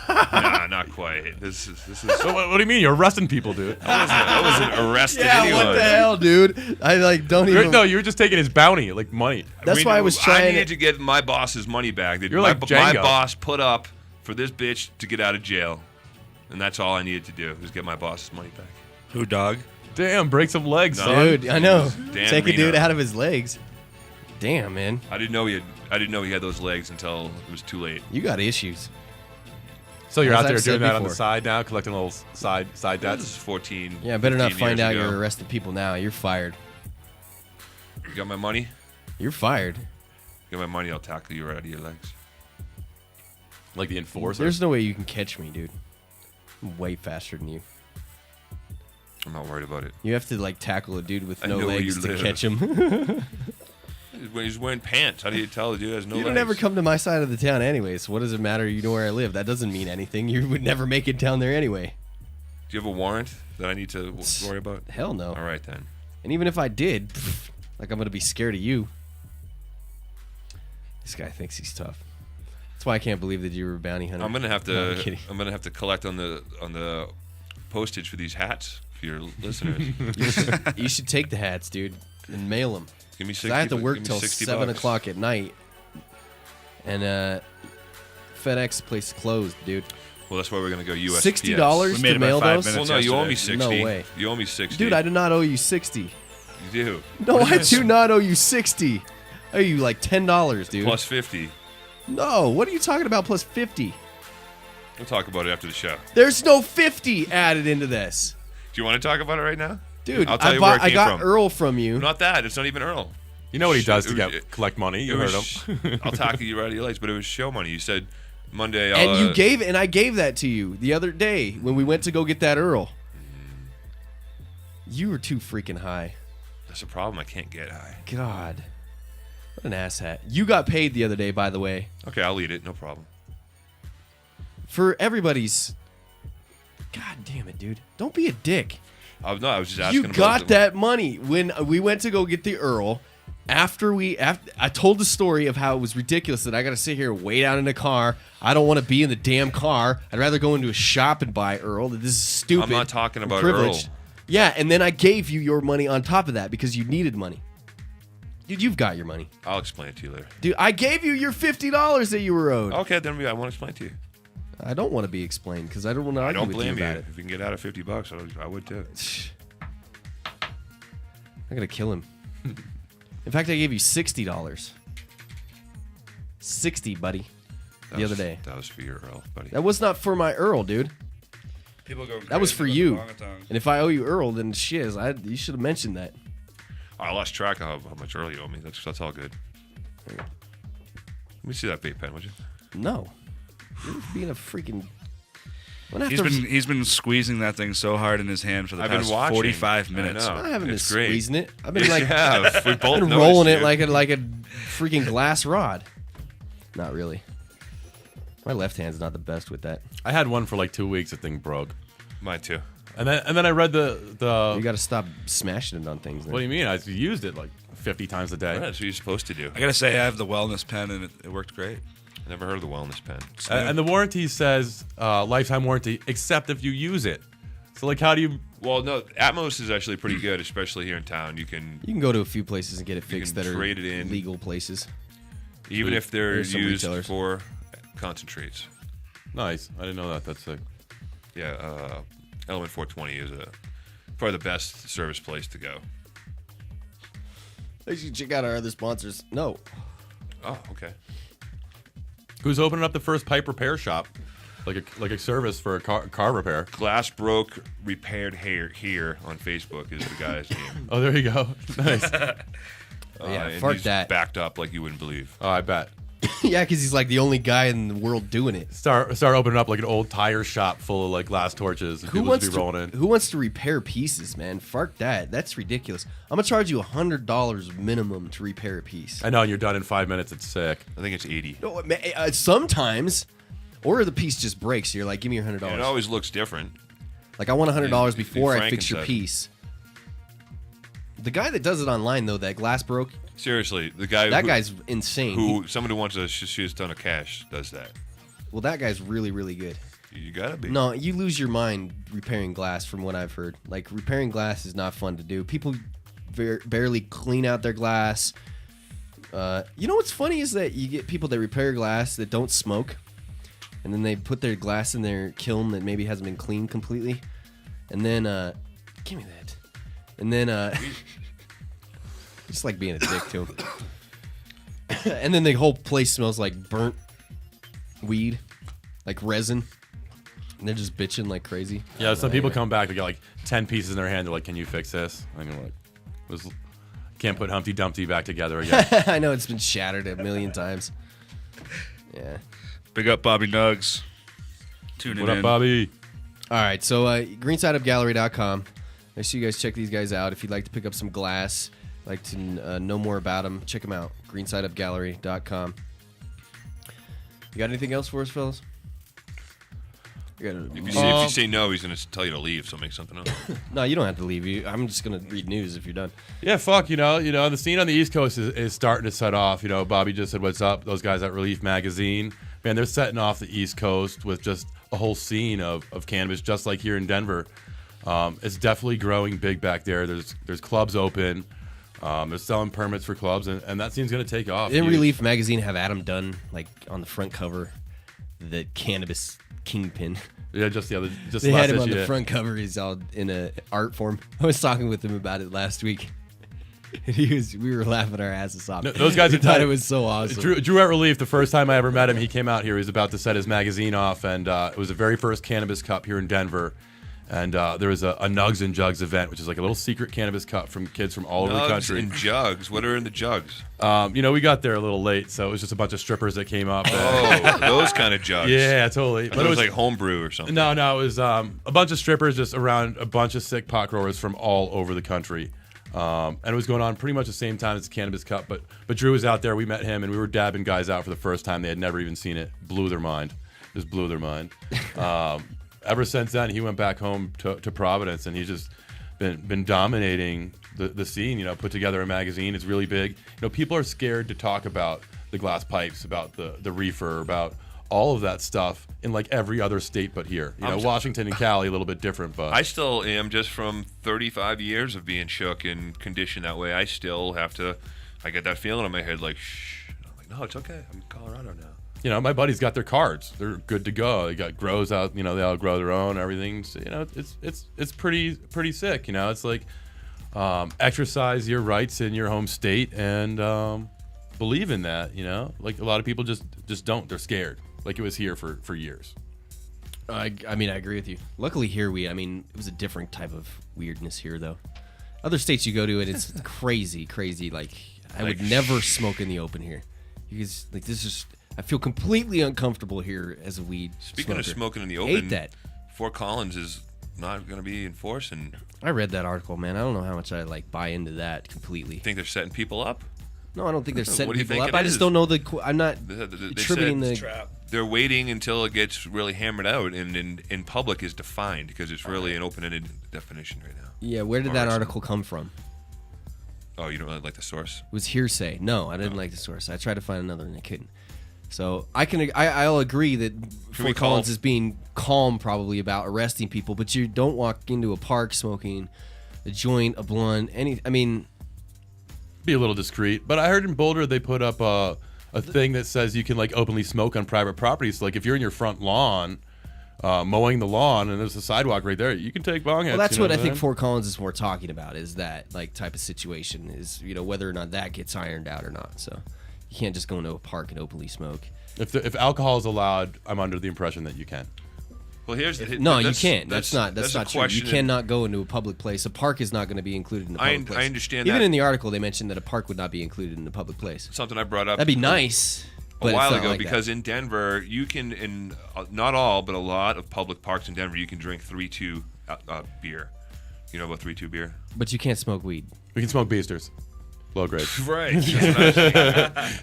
S13: Nah, not quite. This is.
S14: So what do you mean? You're arresting people, dude.
S13: I wasn't arrested anyone.
S12: What the hell, dude? I don't even.
S14: No, you were just taking his bounty, like money.
S12: That's why I was trying.
S13: I needed to get my boss's money back.
S14: You're like
S13: my
S14: Django.
S13: boss put up for this bitch to get out of jail, and that's all I needed to do was get my boss's money back.
S15: Who, dog?
S14: Damn, break some legs,
S13: No.
S14: son.
S12: Dude, I know.
S13: Dan
S12: Take a
S13: Reno.
S12: dude out of his legs. Damn, man.
S13: I didn't know he had those legs until it was too late.
S12: You got issues.
S14: So you're
S12: As
S14: out there
S12: I've
S14: doing
S12: said
S14: that on the
S12: before.
S14: side now, collecting little side
S13: This
S14: debts.
S13: is 14.
S12: Yeah, better not
S13: 15
S12: find
S13: years
S12: out
S13: ago.
S12: you're arresting people now. You're fired.
S13: You got my money?
S12: You're fired.
S13: You got my money? I'll tackle you right out of your legs.
S14: Like the enforcer.
S12: There's no way you can catch me, dude. I'm way faster than you.
S13: I'm not worried about it.
S12: You have to like tackle a dude with
S13: I
S12: no
S13: know where
S12: legs
S13: you
S12: to
S13: live.
S12: catch him.
S13: When he's wearing pants, how do you tell the dude has no
S12: You
S13: legs?
S12: don't ever come to my side of the town anyways. What does it matter? You know where I live. That doesn't mean anything. You would never make it down there anyway.
S13: Do you have a warrant that I need to worry about?
S12: Hell no.
S13: All right then.
S12: And even if I did, like I'm gonna be scared of you. This guy thinks he's tough. That's why I can't believe that you were a bounty hunter.
S13: I'm gonna have
S12: No, I'm
S13: to.
S12: kidding.
S13: I'm gonna have to collect on the postage for these hats for your listeners.
S12: You should take the hats, dude, and mail them.
S13: Give me
S12: 'Cause I have to work
S13: give me
S12: till
S13: 60
S12: 7
S13: bucks.
S12: o'clock at night, and FedEx place is closed, dude.
S13: Well, that's why we're gonna go USPS.
S12: $60 to mail those?
S13: Well, no, you owe me 60.
S12: No way.
S13: You owe me 60.
S12: Dude, I do not owe you 60.
S13: You do.
S12: No, I do not owe you 60. I owe you like $10, dude.
S13: Plus 50.
S12: No, what are you talking about? Plus 50.
S13: We'll talk about it after the show.
S12: There's no 50 added into this,
S13: Do you want to talk about it right now?
S12: dude.
S13: I'll tell you where it
S12: I
S13: came
S12: got
S13: from.
S12: Earl from you.
S13: Not that. It's not even Earl.
S14: You know what he does to
S13: It-
S14: collect money. You
S13: it
S14: heard
S13: was-
S14: him.
S13: I'll tackle you right out of your legs, but it was show money. You said Monday.
S12: And I gave that to you the other day when we went to go get that Earl. You were too freaking high.
S13: That's a problem. I can't get high.
S12: God. What an asshat. You got paid the other day, by the way.
S13: Okay, I'll eat it. No problem.
S12: For everybody's. God damn it, dude. Don't be a dick.
S13: I was just asking
S12: You
S13: about
S12: got
S13: the-
S12: that money when we went to go get the Earl. After I told the story of how it was ridiculous that I got to sit here and wait out in the car. I don't want to be in the damn car. I'd rather go into a shop and buy Earl. This is stupid.
S13: I'm not talking
S12: and
S13: about
S12: privileged.
S13: Earl.
S12: Yeah, and then I gave you your money on top of that because you needed money. Dude, you've got your money.
S13: I'll explain it to you later.
S12: Dude, I gave you your $50 that you were owed.
S13: Okay, then I won't explain it to you.
S12: I don't want to be explained because I don't want to
S13: I
S12: argue
S13: don't
S12: with
S13: blame
S12: you
S13: you.
S12: about it.
S13: If you can get out of $50, I would too.
S12: I'm gonna kill him. In fact, I gave you $60. 60, buddy. The other day.
S13: That was for your Earl, buddy.
S12: That was not for my Earl, dude.
S15: People go
S12: That was for
S15: crazy
S12: you.
S15: with the longatong.
S12: And if I owe you Earl, then shiz, you should have mentioned that.
S13: I lost track of how much Earl you owe me. That's all good. Let me see that vape pen, would you?
S12: No. You're being a freaking.
S15: He's been squeezing that thing so hard in his hand for the
S13: I've been
S15: past
S13: watching.
S15: 45
S13: I
S15: minutes.
S13: know.
S12: I haven't
S13: It's
S12: been
S13: great.
S12: squeezing it. I've been
S13: Yes,
S12: like
S13: you have. We both
S12: been
S13: noticed
S12: rolling it
S13: you.
S12: like a freaking glass rod. Not really. My left hand's not the best with that.
S14: I had one for like 2 weeks. The thing broke.
S13: Mine too.
S14: And then I read the.
S12: You got to stop smashing it on things. Then.
S14: What do you mean? I used it like 50 times a day.
S13: That's what you're supposed to do.
S15: I gotta say, I have the wellness pen, and it worked great.
S13: Never heard of the wellness pen.
S14: And the warranty says lifetime warranty, except if you use it. So like, how do you?
S13: Well, no, Atmos is actually pretty good, especially here in town. You can
S12: go to a few places and get it fixed that are
S13: trade it in.
S12: legal places.
S13: Even if they're
S12: There's some
S13: used
S12: retailers.
S13: for concentrates.
S14: Nice. I didn't know that. That's sick.
S13: Yeah, Element 420 is probably the best service place to go.
S12: You should check out our other sponsors. No.
S13: Oh, okay.
S14: Who's opening up the first pipe repair shop? Like a service for a car repair.
S13: Glass Broke Repaired here on Facebook is the guy's name.
S14: Oh, there you go. Nice.
S12: Yeah,
S13: and
S12: fuck
S13: he's
S12: that.
S13: backed up like you wouldn't believe.
S14: Oh, I bet.
S12: Yeah, because he's like the only guy in the world doing it.
S14: Start opening up like an old tire shop full of like glass torches. And people just be rolling in.
S12: Who wants to repair pieces, man? Fuck that. That's ridiculous. I'm gonna charge you $100 minimum to repair a piece.
S14: I know, and you're done in 5 minutes. It's sick.
S13: I think it's 80.
S12: No, sometimes, or the piece just breaks. You're like, give me your $100.
S13: And it always looks different.
S12: Like I want $100 before I fix your
S13: Frankenstein.
S12: piece. The guy that does it online though, that Glass Broke.
S13: Seriously, the guy
S12: guy's insane.
S13: Somebody who wants to shoot a ton of cash does that.
S12: Well, that guy's really, really good.
S13: You gotta be.
S12: No, you lose your mind repairing glass, from what I've heard. Like repairing glass is not fun to do. People barely clean out their glass. You know what's funny is that you get people that repair glass that don't smoke, and then they put their glass in their kiln that maybe hasn't been cleaned completely, and then give me that, and then just like being a dick to them. And then the whole place smells like burnt weed, like resin. And they're just bitching like crazy.
S14: Yeah, some people come back, they got like 10 pieces in their hand. They're like, "Can you fix this?" And you're like, "Can't put Humpty Dumpty back together again."
S12: I know it's been shattered a million times. Yeah.
S15: Big up Bobby Nugs. Tune in.
S14: What up, Bobby?
S12: All right, so greensideupgallery.com. Make sure you guys check these guys out. If you'd like to pick up some glass, like to know more about them, check them out. greensideupgallery.com. You got anything else for us, fellas?
S13: If you say no, he's going to tell you to leave, so make something up.
S12: No, you don't have to leave. I'm just going to read news if you're done.
S14: Yeah, fuck, you know, the scene on the East Coast is starting to set off. You know, Bobby just said, "What's up?" Those guys at Relief Magazine. Man, they're setting off the East Coast with just a whole scene of cannabis, just like here in Denver. It's definitely growing big back there. There's clubs open. They're selling permits for clubs, and that scene's going to take off.
S12: Didn't Relief Magazine have Adam Dunn, like, on the front cover? The cannabis kingpin.
S14: Yeah, just
S12: they
S14: last
S12: had him on
S14: issue,
S12: the
S14: yeah.
S12: front cover. He's all in a art form. I was talking with him about it last week. We were laughing our asses off.
S14: No, those guys
S12: he
S14: are
S12: thought
S14: tight.
S12: it was so awesome.
S14: Drew at Relief, the first time I ever met him, he came out here. He was about to set his magazine off, and it was the very first Cannabis Cup here in Denver. And there was a Nugs and Jugs event, which is like a little secret cannabis cup from kids from all over the country.
S13: Nugs and jugs. What are in the jugs?
S14: You know, we got there a little late, so it was just a bunch of strippers that came up.
S13: Oh, those kind of jugs.
S14: Yeah, totally.
S13: But it was like homebrew or something.
S14: No, it was a bunch of strippers just around a bunch of sick pot growers from all over the country. And it was going on pretty much the same time as the Cannabis Cup. But Drew was out there. We met him, and we were dabbing guys out for the first time. They had never even seen it. Blew their mind. Just blew their mind. Ever since then, he went back home to Providence, and he's just been dominating the scene. You know, put together a magazine. It's really big. You know, people are scared to talk about the glass pipes, about the reefer, about all of that stuff in like every other state but here. You know, Washington and Cali a little bit different, but
S13: I still am, just from 35 years of being shook and conditioned that way. I still have to. I get that feeling in my head, like, shh. I'm like, no, it's okay. I'm in Colorado now.
S14: You know, my buddies got their cards. They're good to go. They got grows out. You know, they all grow their own. Everything. So, you know, it's pretty sick. You know, it's like exercise your rights in your home state and believe in that. You know, like a lot of people just don't. They're scared. Like it was here for years.
S12: I mean, I agree with you. Luckily here it was a different type of weirdness here though. Other states you go to it's crazy. Like I would never smoke in the open here. Because like this is. I feel completely uncomfortable here as a weed
S13: Speaking
S12: smoker.
S13: of smoking in the open,
S12: Hate that.
S13: Fort Collins is not going to be enforcing.
S12: I read that article, man. I don't know how much I buy into that completely.
S13: Think they're setting people up?
S12: No, I don't think they're setting
S13: What do you
S12: people
S13: think
S12: up.
S13: it
S12: I just
S13: is?
S12: don't know I'm not
S13: They
S12: attributing
S13: said
S12: the.
S13: They're waiting until it gets really hammered out and in public is defined, because it's really an open-ended definition right now.
S12: Yeah, where did that article come from?
S13: Oh, you don't really like the source?
S12: It was hearsay. No, I didn't like the source. I tried to find another and I couldn't. So I'll agree that Fort Collins is being calm probably about arresting people, but you don't walk into a park smoking a joint, a blunt,
S14: be a little discreet. But I heard in Boulder they put up a thing that says you can like openly smoke on private property. So like if you're in your front lawn, mowing the lawn and there's a sidewalk right there, you can take bong hits.
S12: Well, that's what I think Fort Collins is more talking about, is that like type of situation, is whether or not that gets ironed out or not. So you can't just go into a park and openly smoke.
S14: If alcohol is allowed, I'm under the impression that you can.
S13: Well, you
S12: can't. That's not true. You cannot go into a public place. A park is not going to be included in the public place.
S13: I understand
S12: Even
S13: that.
S12: in the article, they mentioned that a park would not be included in the public place.
S13: Something I brought up.
S12: That'd be nice.
S13: A while ago, because in Denver, you can, in not all, but a lot of public parks in Denver, you can drink 3-2 beer. You know about 3-2 beer?
S12: But you can't smoke weed.
S14: We can smoke Beasters. Low grade.
S13: Right.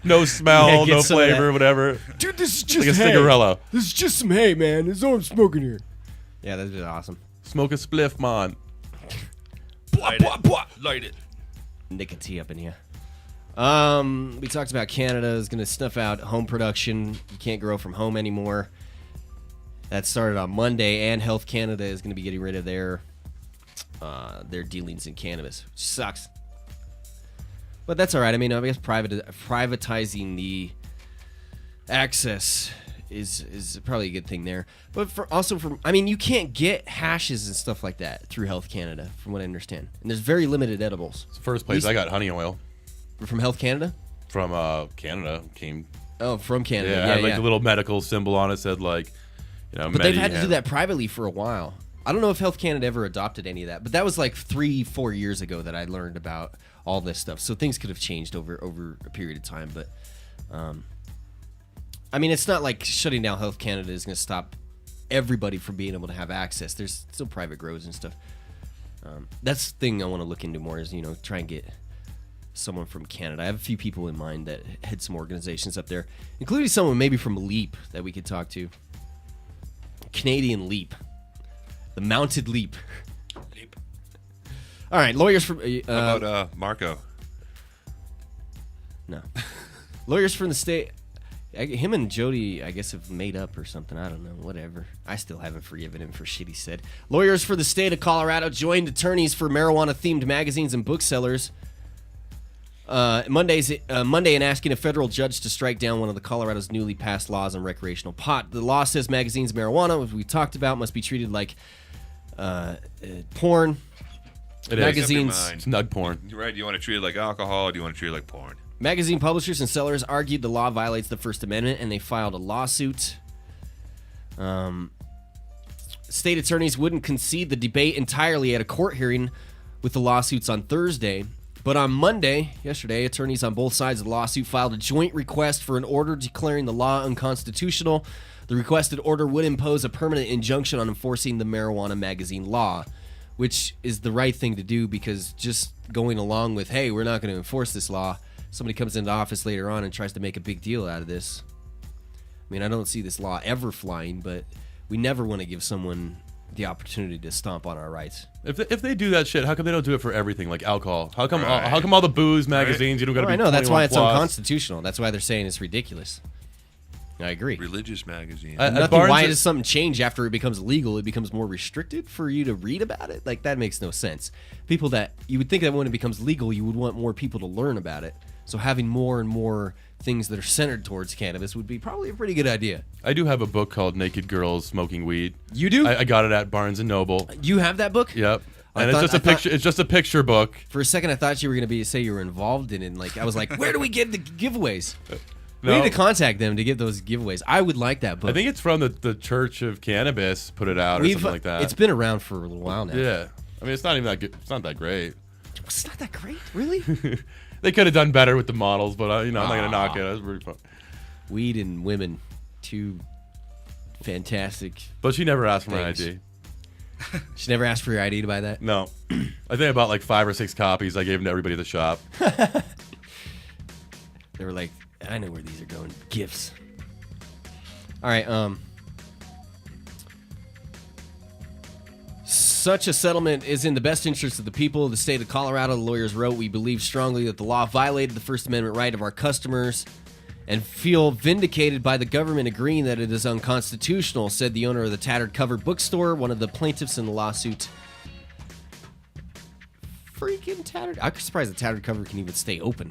S14: No smell, no flavor, whatever.
S12: Dude, this is just
S14: like a
S12: hay.
S14: cigarello.
S12: This is just some hay, man. This is all I'm smoking here. Yeah, that'd be awesome.
S14: Smoke a spliff, man.
S15: Light it.
S12: Nicotine up in here. We talked about Canada is going to snuff out home production. You can't grow from home anymore. That started on Monday, and Health Canada is going to be getting rid of their dealings in cannabis, which sucks. But that's all right. I mean, I guess privatizing the access is probably a good thing there. But you can't get hashes and stuff like that through Health Canada, from what I understand. And there's very limited edibles.
S14: It's the first place I got honey oil.
S12: From Health Canada?
S14: From Canada. Came.
S12: Oh, from Canada.
S14: Yeah, had like a little medical symbol on it, said like,
S12: But they've had to do that privately for a while. I don't know if Health Canada ever adopted any of that, but that was like 3-4 years ago that I learned about all this stuff. So things could have changed over a period of time. But, it's not like shutting down Health Canada is going to stop everybody from being able to have access. There's still private grows and stuff. That's the thing I want to look into more is, try and get someone from Canada. I have a few people in mind that head some organizations up there, including someone maybe from Leap that we could talk to. Canadian Leap. The Mounted Leap. All right, lawyers from...
S13: How about Marco?
S12: No. Lawyers from the state... Him and Jody, I guess, have made up or something. I don't know. Whatever. I still haven't forgiven him for shit he said. Lawyers for the state of Colorado joined attorneys for marijuana-themed magazines and booksellers Monday in asking a federal judge to strike down one of the Colorado's newly passed laws on recreational pot. The law says magazines marijuana, as we talked about, must be treated like porn. Magazines.
S14: Snug porn.
S13: You're right. Do you want to treat it like alcohol, or do you want to treat it like porn?
S12: Magazine publishers and sellers argued the law violates the First Amendment, and they filed a lawsuit. State attorneys wouldn't concede the debate entirely at a court hearing with the lawsuits on Thursday. But on Monday, yesterday, attorneys on both sides of the lawsuit filed a joint request for an order declaring the law unconstitutional. The requested order would impose a permanent injunction on enforcing the marijuana magazine law, which is the right thing to do, because just going along with, hey, we're not going to enforce this law, somebody comes into office later on and tries to make a big deal out of this. I mean, I don't see this law ever flying, but we never want to give someone the opportunity to stomp on our rights.
S14: If they do that shit, how come they don't do it for everything, like alcohol? How come all the booze magazines you don't got to be 21
S12: I know, that's why it's
S14: plus?
S12: Unconstitutional. That's why they're saying it's ridiculous. I agree.
S13: Religious magazine.
S12: Why does something change after it becomes legal? It becomes more restricted for you to read about it? Like, that makes no sense. People that you would think that when it becomes legal, you would want more people to learn about it. So having more and more things that are centered towards cannabis would be probably a pretty good idea.
S14: I do have a book called Naked Girls Smoking Weed.
S12: You do?
S14: I got it at Barnes & Noble.
S12: You have that book?
S14: Yep. And it's just a picture book.
S12: For a second, I thought you were going to say you were involved in it. And like, I was like, where do we get the giveaways?
S14: No.
S12: We need to contact them to get those giveaways. I would like that book.
S14: I think it's from the Church of Cannabis put it out or something like that.
S12: It's been around for a little while now.
S14: Yeah. I mean, it's not even that good. It's not that great.
S12: It's not that great? Really?
S14: They could have done better with the models, but I'm not going to knock it. It was pretty fun.
S12: Weed and women, two fantastic.
S14: But she never asked for my ID.
S12: She never asked for your ID to buy that?
S14: No. I think I bought like 5 or 6 copies. I gave them to everybody at the shop.
S12: They were like, I know where these are going. Gifts. All right. Such a settlement is in the best interest of the people of the state of Colorado, the lawyers wrote. We believe strongly that the law violated the First Amendment right of our customers and feel vindicated by the government agreeing that it is unconstitutional, said the owner of the Tattered Cover bookstore, one of the plaintiffs in the lawsuit. Freaking Tattered. I'm surprised the Tattered Cover can even stay open.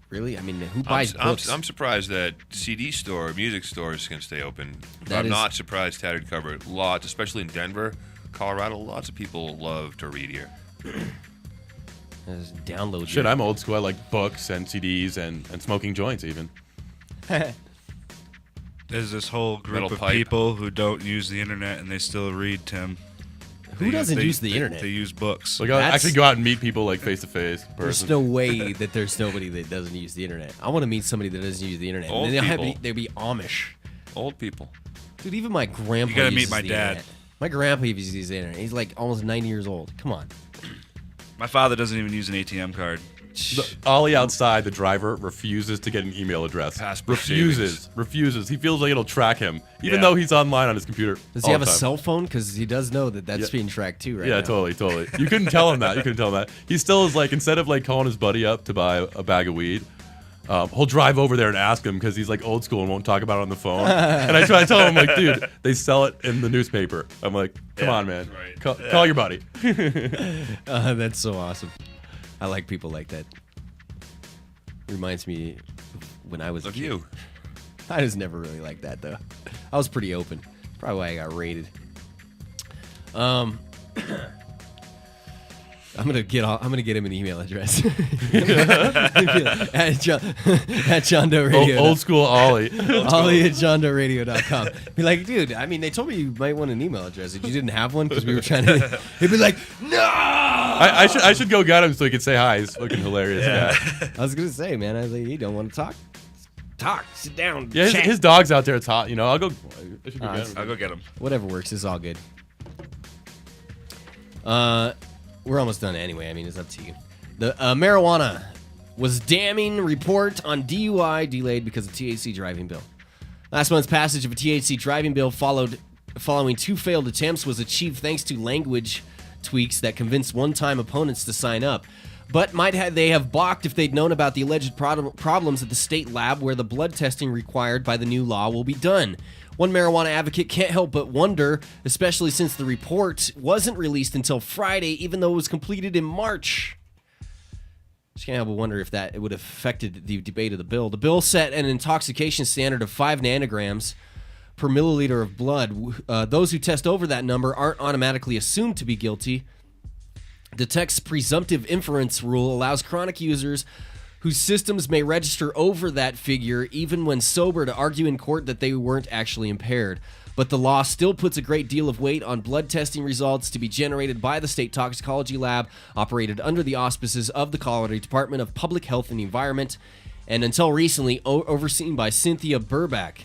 S12: Really? I mean, who buys books?
S13: I'm surprised that CD store, music stores can stay open. I'm not surprised Tattered Cover. Lots, especially in Denver, Colorado, lots of people love to read here.
S12: Just download
S14: Shit, I'm old school. I like books and CDs and smoking joints even.
S15: There's this whole group
S13: Metal
S15: of
S13: pipe.
S15: people who don't use the internet and they still read, Tim.
S12: Who doesn't use the internet?
S15: They use books.
S14: Like, I actually go out and meet people like face to face.
S12: There's no way that there's nobody that doesn't use the internet. I want to meet somebody that doesn't use the internet.
S13: Old people.
S12: They'd be Amish.
S13: Old people.
S12: Dude, even my grandpa
S15: You gotta meet
S12: uses
S15: my
S12: the
S15: dad.
S12: internet. My grandpa uses the internet. He's like almost 90 years old. Come on.
S15: My father doesn't even use an ATM card.
S14: Ollie outside, the driver, refuses to get an email address.
S13: Passport
S14: Refuses. He feels like it'll track him, even
S15: Yeah.
S14: though he's online on his computer.
S12: Does
S14: all
S12: he have
S14: the
S12: a
S14: time.
S12: cell phone? Because he does know that that's being tracked too, right?
S14: Yeah,
S12: now.
S14: totally. You couldn't tell him that. He still is like, instead of like calling his buddy up to buy a bag of weed, he'll drive over there and ask him because he's like old school and won't talk about it on the phone. And I try to tell him, like, dude, they sell it in the newspaper. I'm like, come on, man.
S15: right.
S14: Call your buddy.
S12: That's so awesome. I like people like that. Reminds me when I was a
S13: Of
S12: kid.
S13: you.
S12: I was never really like that though. I was pretty open. Probably why I got raided. I'm gonna get him an email address at John Doe Radio.
S14: Old school Ollie.
S12: Ollie at JohnDoeRadio.com. Be like, dude, I mean, they told me you might want an email address. If you didn't have one because we were trying to, he'd be like, no.
S14: I should go get him so he can say hi. He's fucking hilarious.
S15: Yeah.
S14: Guy.
S12: I was gonna say, man, I was like, you don't want to talk? Talk. Sit down.
S14: Yeah,
S12: chat.
S14: his dog's out there. It's hot. You know, I should go get him.
S15: I'll go get him.
S12: Whatever works is all good. We're almost done anyway. I mean, it's up to you. The marijuana was damning report on DUI delayed because of THC driving bill. Last month's passage of a THC driving bill following 2 failed attempts was achieved thanks to language tweaks that convinced one-time opponents to sign up. But they have balked if they'd known about the alleged problems at the state lab where the blood testing required by the new law will be done. One marijuana advocate can't help but wonder, especially since the report wasn't released until Friday, even though it was completed in March. Just can't help but wonder if it would have affected the debate of the bill. The bill set an intoxication standard of 5 nanograms per milliliter of blood. Those who test over that number aren't automatically assumed to be guilty. The text's presumptive inference rule allows chronic users whose systems may register over that figure even when sober to argue in court that they weren't actually impaired. But the law still puts a great deal of weight on blood testing results to be generated by the state toxicology lab operated under the auspices of the Colorado Department of Public Health and the Environment, and until recently overseen by Cynthia Burback.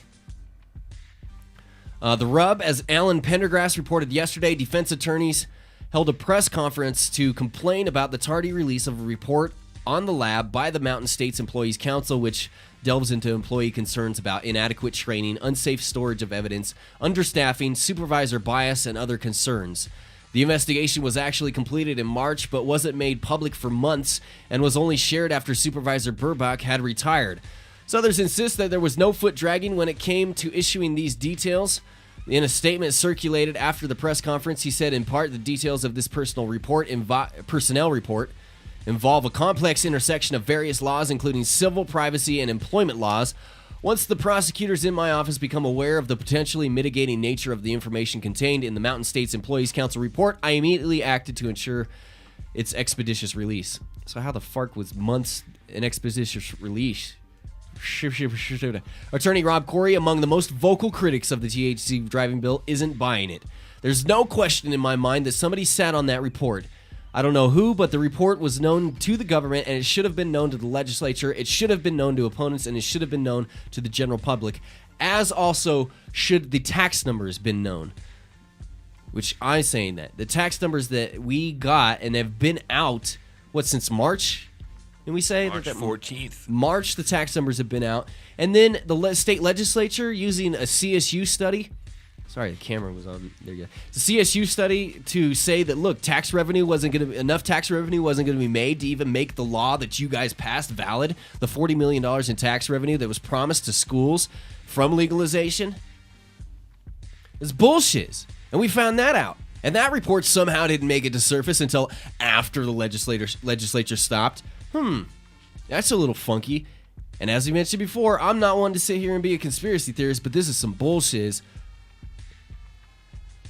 S12: The rub, as Alan Pendergrass reported yesterday, defense attorneys held a press conference to complain about the tardy release of a report on the lab by the Mountain States Employees Council, which delves into employee concerns about inadequate training, unsafe storage of evidence, understaffing, supervisor bias, and other concerns. The investigation was actually completed in March, but wasn't made public for months and was only shared after Supervisor Burbach had retired. So others insist that there was no foot dragging when it came to issuing these details. In a statement circulated after the press conference, he said, in part, the details of this personnel report involve a complex intersection of various laws, including civil, privacy, and employment laws. Once the prosecutors in my office become aware of the potentially mitigating nature of the information contained in the Mountain States Employees Council report, I immediately acted to ensure its expeditious release. So how the fuck was months an expeditious release? Attorney Rob Corey, among the most vocal critics of the THC driving bill, isn't buying it. There's no question in my mind that somebody sat on that report. I don't know who, but the report was known to the government, and it should have been known to the legislature. It should have been known to opponents, and it should have been known to the general public, as also should the tax numbers been known. Which I'm saying that. The tax numbers that we got and have been out, since March? And we say
S13: March 14th.
S12: March, the tax numbers have been out. And then the state legislature, using a CSU study, Sorry, the camera was on. There you go. It's a CSU study to say that, look, enough tax revenue wasn't going to be made to even make the law that you guys passed valid. The $40 million in tax revenue that was promised to schools from legalization. It's bullshit. And we found that out. And that report somehow didn't make it to surface until after the legislature stopped. That's a little funky. And as we mentioned before, I'm not one to sit here and be a conspiracy theorist, but this is some bullshit.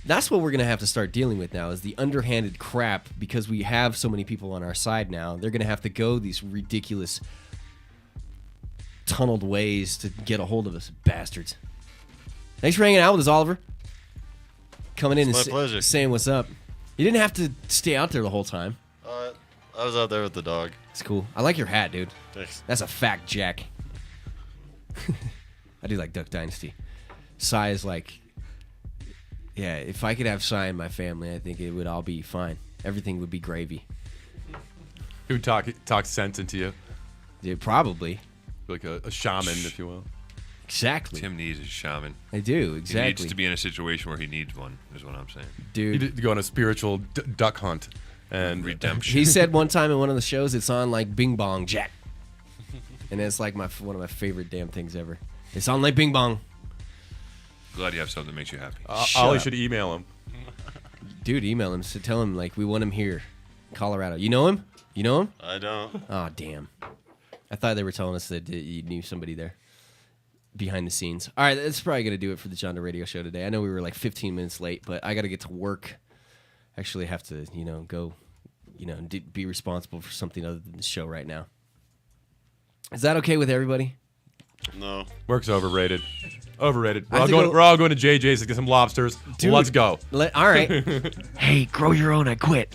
S12: That's what we're going to have to start dealing with now is the underhanded crap because we have so many people on our side now. They're going to have to go these ridiculous tunneled ways to get a hold of us, bastards. Thanks for hanging out with us, Oliver. Coming in and saying what's up. You didn't have to stay out there the whole time.
S16: I was out there with the dog.
S12: It's cool. I like your hat, dude.
S16: Thanks.
S12: That's a fact, Jack. I do like Duck Dynasty. Sai is like... Yeah, if I could have Sai in my family, I think it would all be fine. Everything would be gravy.
S14: Who talks sense into you?
S12: Yeah, probably.
S14: Like a shaman, if you will.
S12: Exactly.
S13: Tim needs a shaman.
S12: I do, exactly.
S13: He needs to be in a situation where he needs one, is what I'm saying.
S12: Dude.
S14: You need to go on a spiritual duck hunt and
S13: redemption.
S12: He said one time in one of the shows, it's on like Bing Bong Jack. And it's like one of my favorite damn things ever. It's on like Bing Bong.
S13: Glad you have something that makes you happy.
S14: Ollie should email him.
S12: Dude, email him. So tell him, like, we want him here. Colorado. You know him? You know him?
S16: I don't.
S12: Oh, damn. I thought they were telling us that you knew somebody there. Behind the scenes. All right, that's probably going to do it for the John Doe Radio Show today. I know we were like 15 minutes late, but I got to get to work. Actually have to, go, be responsible for something other than the show right now. Is that okay with everybody?
S16: No.
S14: Work's overrated. Overrated. We're all going to JJ's to get some lobsters.
S12: Dude,
S14: let's go.
S12: All right. Hey, grow your own. I quit.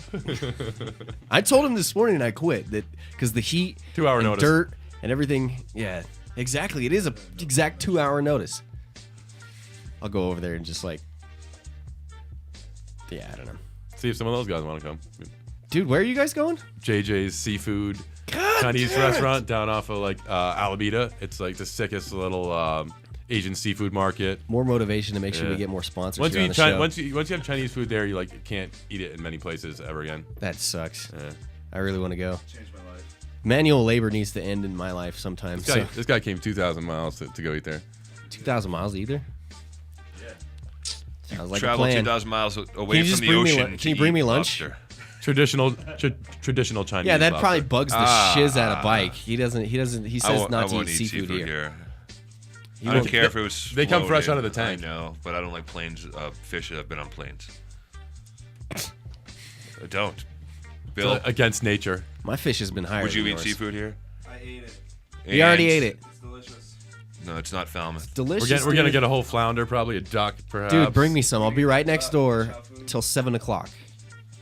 S12: I told him this morning I quit that because the heat,
S14: 2 hour
S12: and
S14: notice,
S12: dirt, and everything. Yeah, exactly. It is a exact 2 hour notice. I'll go over there and just I don't know.
S14: See if some of those guys want to come.
S12: Dude, where are you guys going?
S14: JJ's Seafood Chinese restaurant down off of Alameda. It's like the sickest little Asian seafood market.
S12: More motivation to make sure we get more sponsors on the show.
S14: Once you have Chinese food there, you can't eat it in many places ever again.
S12: That sucks.
S14: Yeah.
S12: I really want to go.
S15: Changed my life.
S12: Manual labor needs to end in my life sometime.
S14: This guy came 2,000 miles to go eat there.
S12: 2,000 miles either?
S15: Yeah.
S12: Sounds like
S13: Travel
S12: a plan.
S13: 2,000 miles away from the ocean.
S12: Can you bring me lunch?
S14: Lobster. Traditional Chinese.
S12: Yeah, that
S14: lobster.
S12: probably bugs the shiz out of Bike. He says not to eat seafood here.
S13: I don't care if it was.
S14: They come fresh out of the tank.
S13: I know, but I don't like planes. Fish that have been on planes. I don't. Bill,
S14: against nature.
S12: My fish has been higher.
S13: Would you
S12: than
S13: eat
S12: yours.
S13: seafood here?
S15: I ate it.
S12: We already ate it.
S15: It's delicious.
S13: No, it's not Falmouth.
S12: Delicious.
S14: We're gonna get a whole flounder, probably a duck, perhaps.
S12: Dude, bring me some. I'll be right next door till 7 o'clock.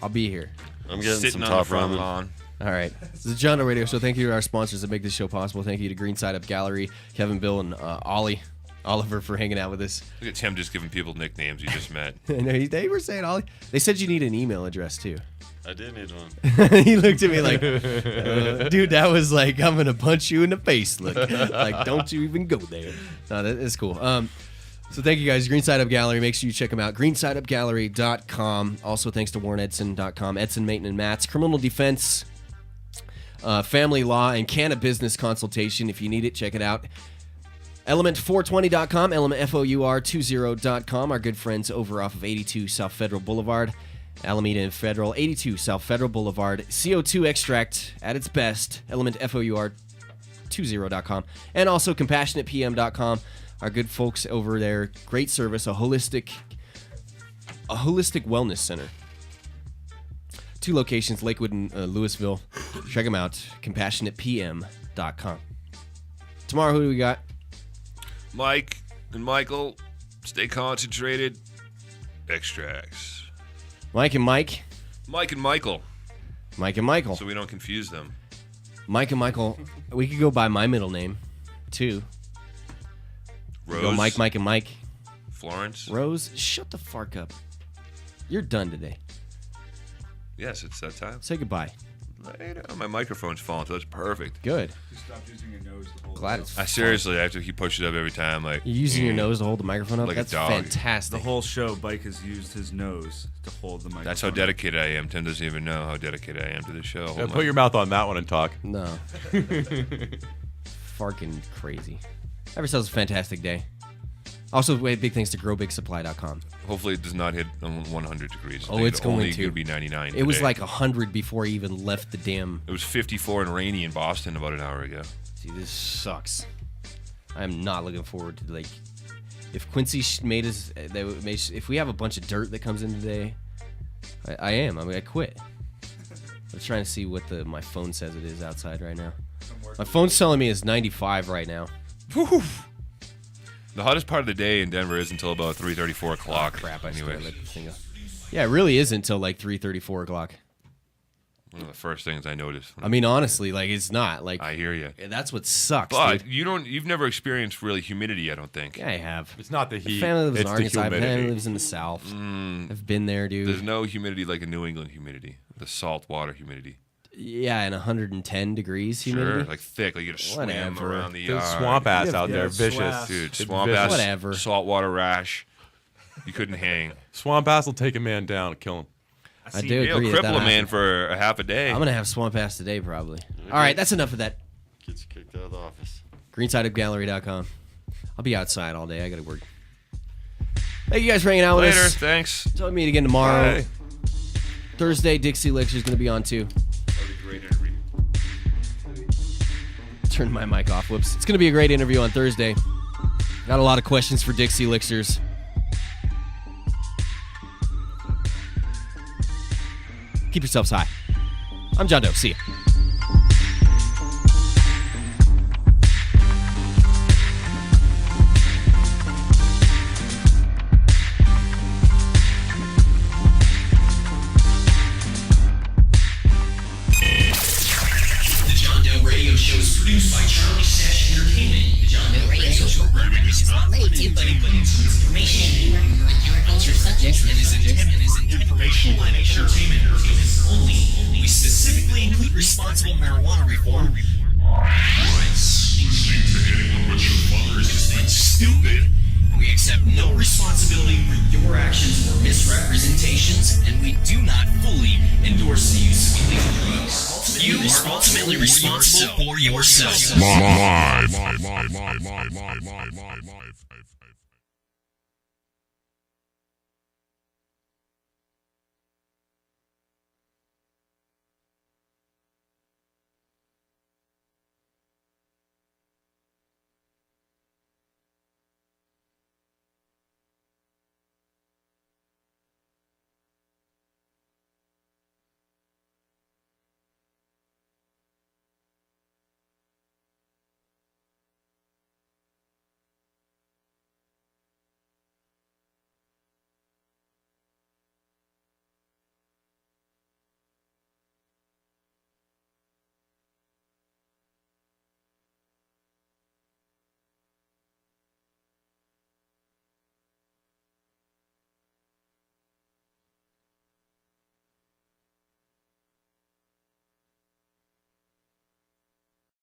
S12: I'll be here.
S16: I'm getting
S13: Sitting
S16: some
S13: on
S16: top
S13: the front
S16: ramen.
S13: lawn.
S12: All right. This is the John Doe Radio Show. Thank you to our sponsors that make this show possible. Thank you to Green Side Up Gallery, Kevin, Bill, and Oliver for hanging out with us.
S13: Look at Tim just giving people nicknames you just met.
S12: I know, they were saying Ollie. They said you need an email address too.
S16: I did need one.
S12: He looked at me like, dude, that was like, I'm going to punch you in the face. Look, like, don't you even go there. No, that is cool. So thank you guys. Green Side Up Gallery. Make sure you check them out. GreenSideUpGallery.com. Also thanks to WarrenEdson.com. Edson Maton and Matts. Criminal defense, family law, and Canna business consultation. If you need it, check it out. Element420.com. ElementFour20.com. Our good friends over off of 82 South Federal Boulevard. Alameda and Federal, 82 South Federal Boulevard. CO2 extract at its best. ElementFour20.com. And also CompassionatePM.com. Our good folks over there. Great service. A holistic wellness center. 2 locations, Lakewood and Louisville. Check them out. CompassionatePM.com. Tomorrow, who do we got?
S13: Mike and Michael, stay concentrated. Extracts.
S12: Mike and Mike.
S13: Mike and Michael.
S12: Mike and Michael.
S13: So we don't confuse them.
S12: Mike and Michael. We could go by my middle name, too.
S13: Rose.
S12: Go Mike, and Mike.
S13: Florence.
S12: Rose, shut the fuck up. You're done today.
S13: Yes, it's that time.
S12: Say goodbye.
S13: My microphone's falling, so that's perfect.
S12: Good.
S15: Just stop using your nose to hold
S12: Glad
S15: it
S12: it's
S15: up.
S13: I seriously, I have to keep pushing it up every time. Like
S12: You're using your nose to hold the microphone up?
S13: like
S12: That's
S13: a dog.
S12: fantastic.
S15: The whole show, Bike has used his nose to hold the microphone.
S13: That's how dedicated I am. Tim doesn't even know how dedicated I am to the show.
S14: Yeah, put your mouth on that one and talk.
S12: No. Farking crazy. Ever so, it was a fantastic day. Also, big thanks to growbigsupply.com.
S13: Hopefully, it does not hit 100 degrees. I
S12: Oh,
S13: think
S12: it's going
S13: only
S12: to.
S13: going to be 99.
S12: It was
S13: today.
S12: like 100 before I even left the damn.
S13: It was 54 and rainy in Boston about an hour ago.
S12: See, this sucks. I'm not looking forward to, like, if Quincy made us, if we have a bunch of dirt that comes in today, I am. I quit. I'm trying to see what my phone says it is outside right now. My phone's telling me it's 95 right now.
S13: Whew. The hottest part of the day in Denver is until about 3:30, 4 o'clock.
S12: Oh, crap, I
S13: anyway.
S12: lit the thing up. Yeah, it really is until like 3:30, 4 o'clock.
S13: One of the first things I noticed.
S12: I mean, honestly, like it's not like.
S13: I hear you.
S12: That's what sucks.
S13: But
S12: dude.
S13: you've never experienced really humidity, I don't think.
S12: Yeah, I have.
S14: It's not the heat.
S12: My family lives
S14: it's
S12: in Arkansas. My
S14: the
S12: family
S14: humidity.
S12: lives in the South. I've been there, dude.
S13: There's no humidity like a New England humidity, the salt water humidity.
S12: Yeah, and 110 degrees humidity.
S13: Sure, like thick, like you gotta swim
S12: Whatever.
S13: around the
S14: There's
S13: yard.
S14: swamp ass out there, vicious.
S15: swamp.
S13: Dude,
S14: It's
S13: swamp
S14: vicious.
S13: ass,
S12: Whatever.
S13: saltwater rash. You couldn't hang.
S14: Swamp ass will take a man down, kill him.
S12: I do
S13: He'll
S12: agree that
S13: cripple a man
S12: happened.
S13: for a half a day.
S12: I'm gonna have swamp ass today, probably. All right, that's enough of that.
S16: Gets kicked out of the office.
S12: Greensideofgallery.com. I'll be outside all day. I gotta work. Thank you guys for hanging out with
S13: Later,
S12: us.
S13: thanks.
S12: Till we meet again tomorrow.
S13: Bye.
S12: Thursday, Dixie Lecture is gonna be on too. Turn my mic off. Whoops. It's going to be a great interview on Thursday. Got a lot of questions for Dixie Elixirs. Keep yourselves high. I'm John Doe. See ya.
S6: The John Doe Radio Show is produced by Charlie Sash Entertainment. The John Doe Radio Show programming is not limited, but includes information, culture subjects, and is an informational and entertainment purposes only. We specifically include responsible marijuana reform. Listening to anyone but your father is just being stupid. We accept no responsibility for your actions or misrepresentations, and we do not fully endorse the use of illegal drugs. You are ultimately responsible for yourself.
S1: Live.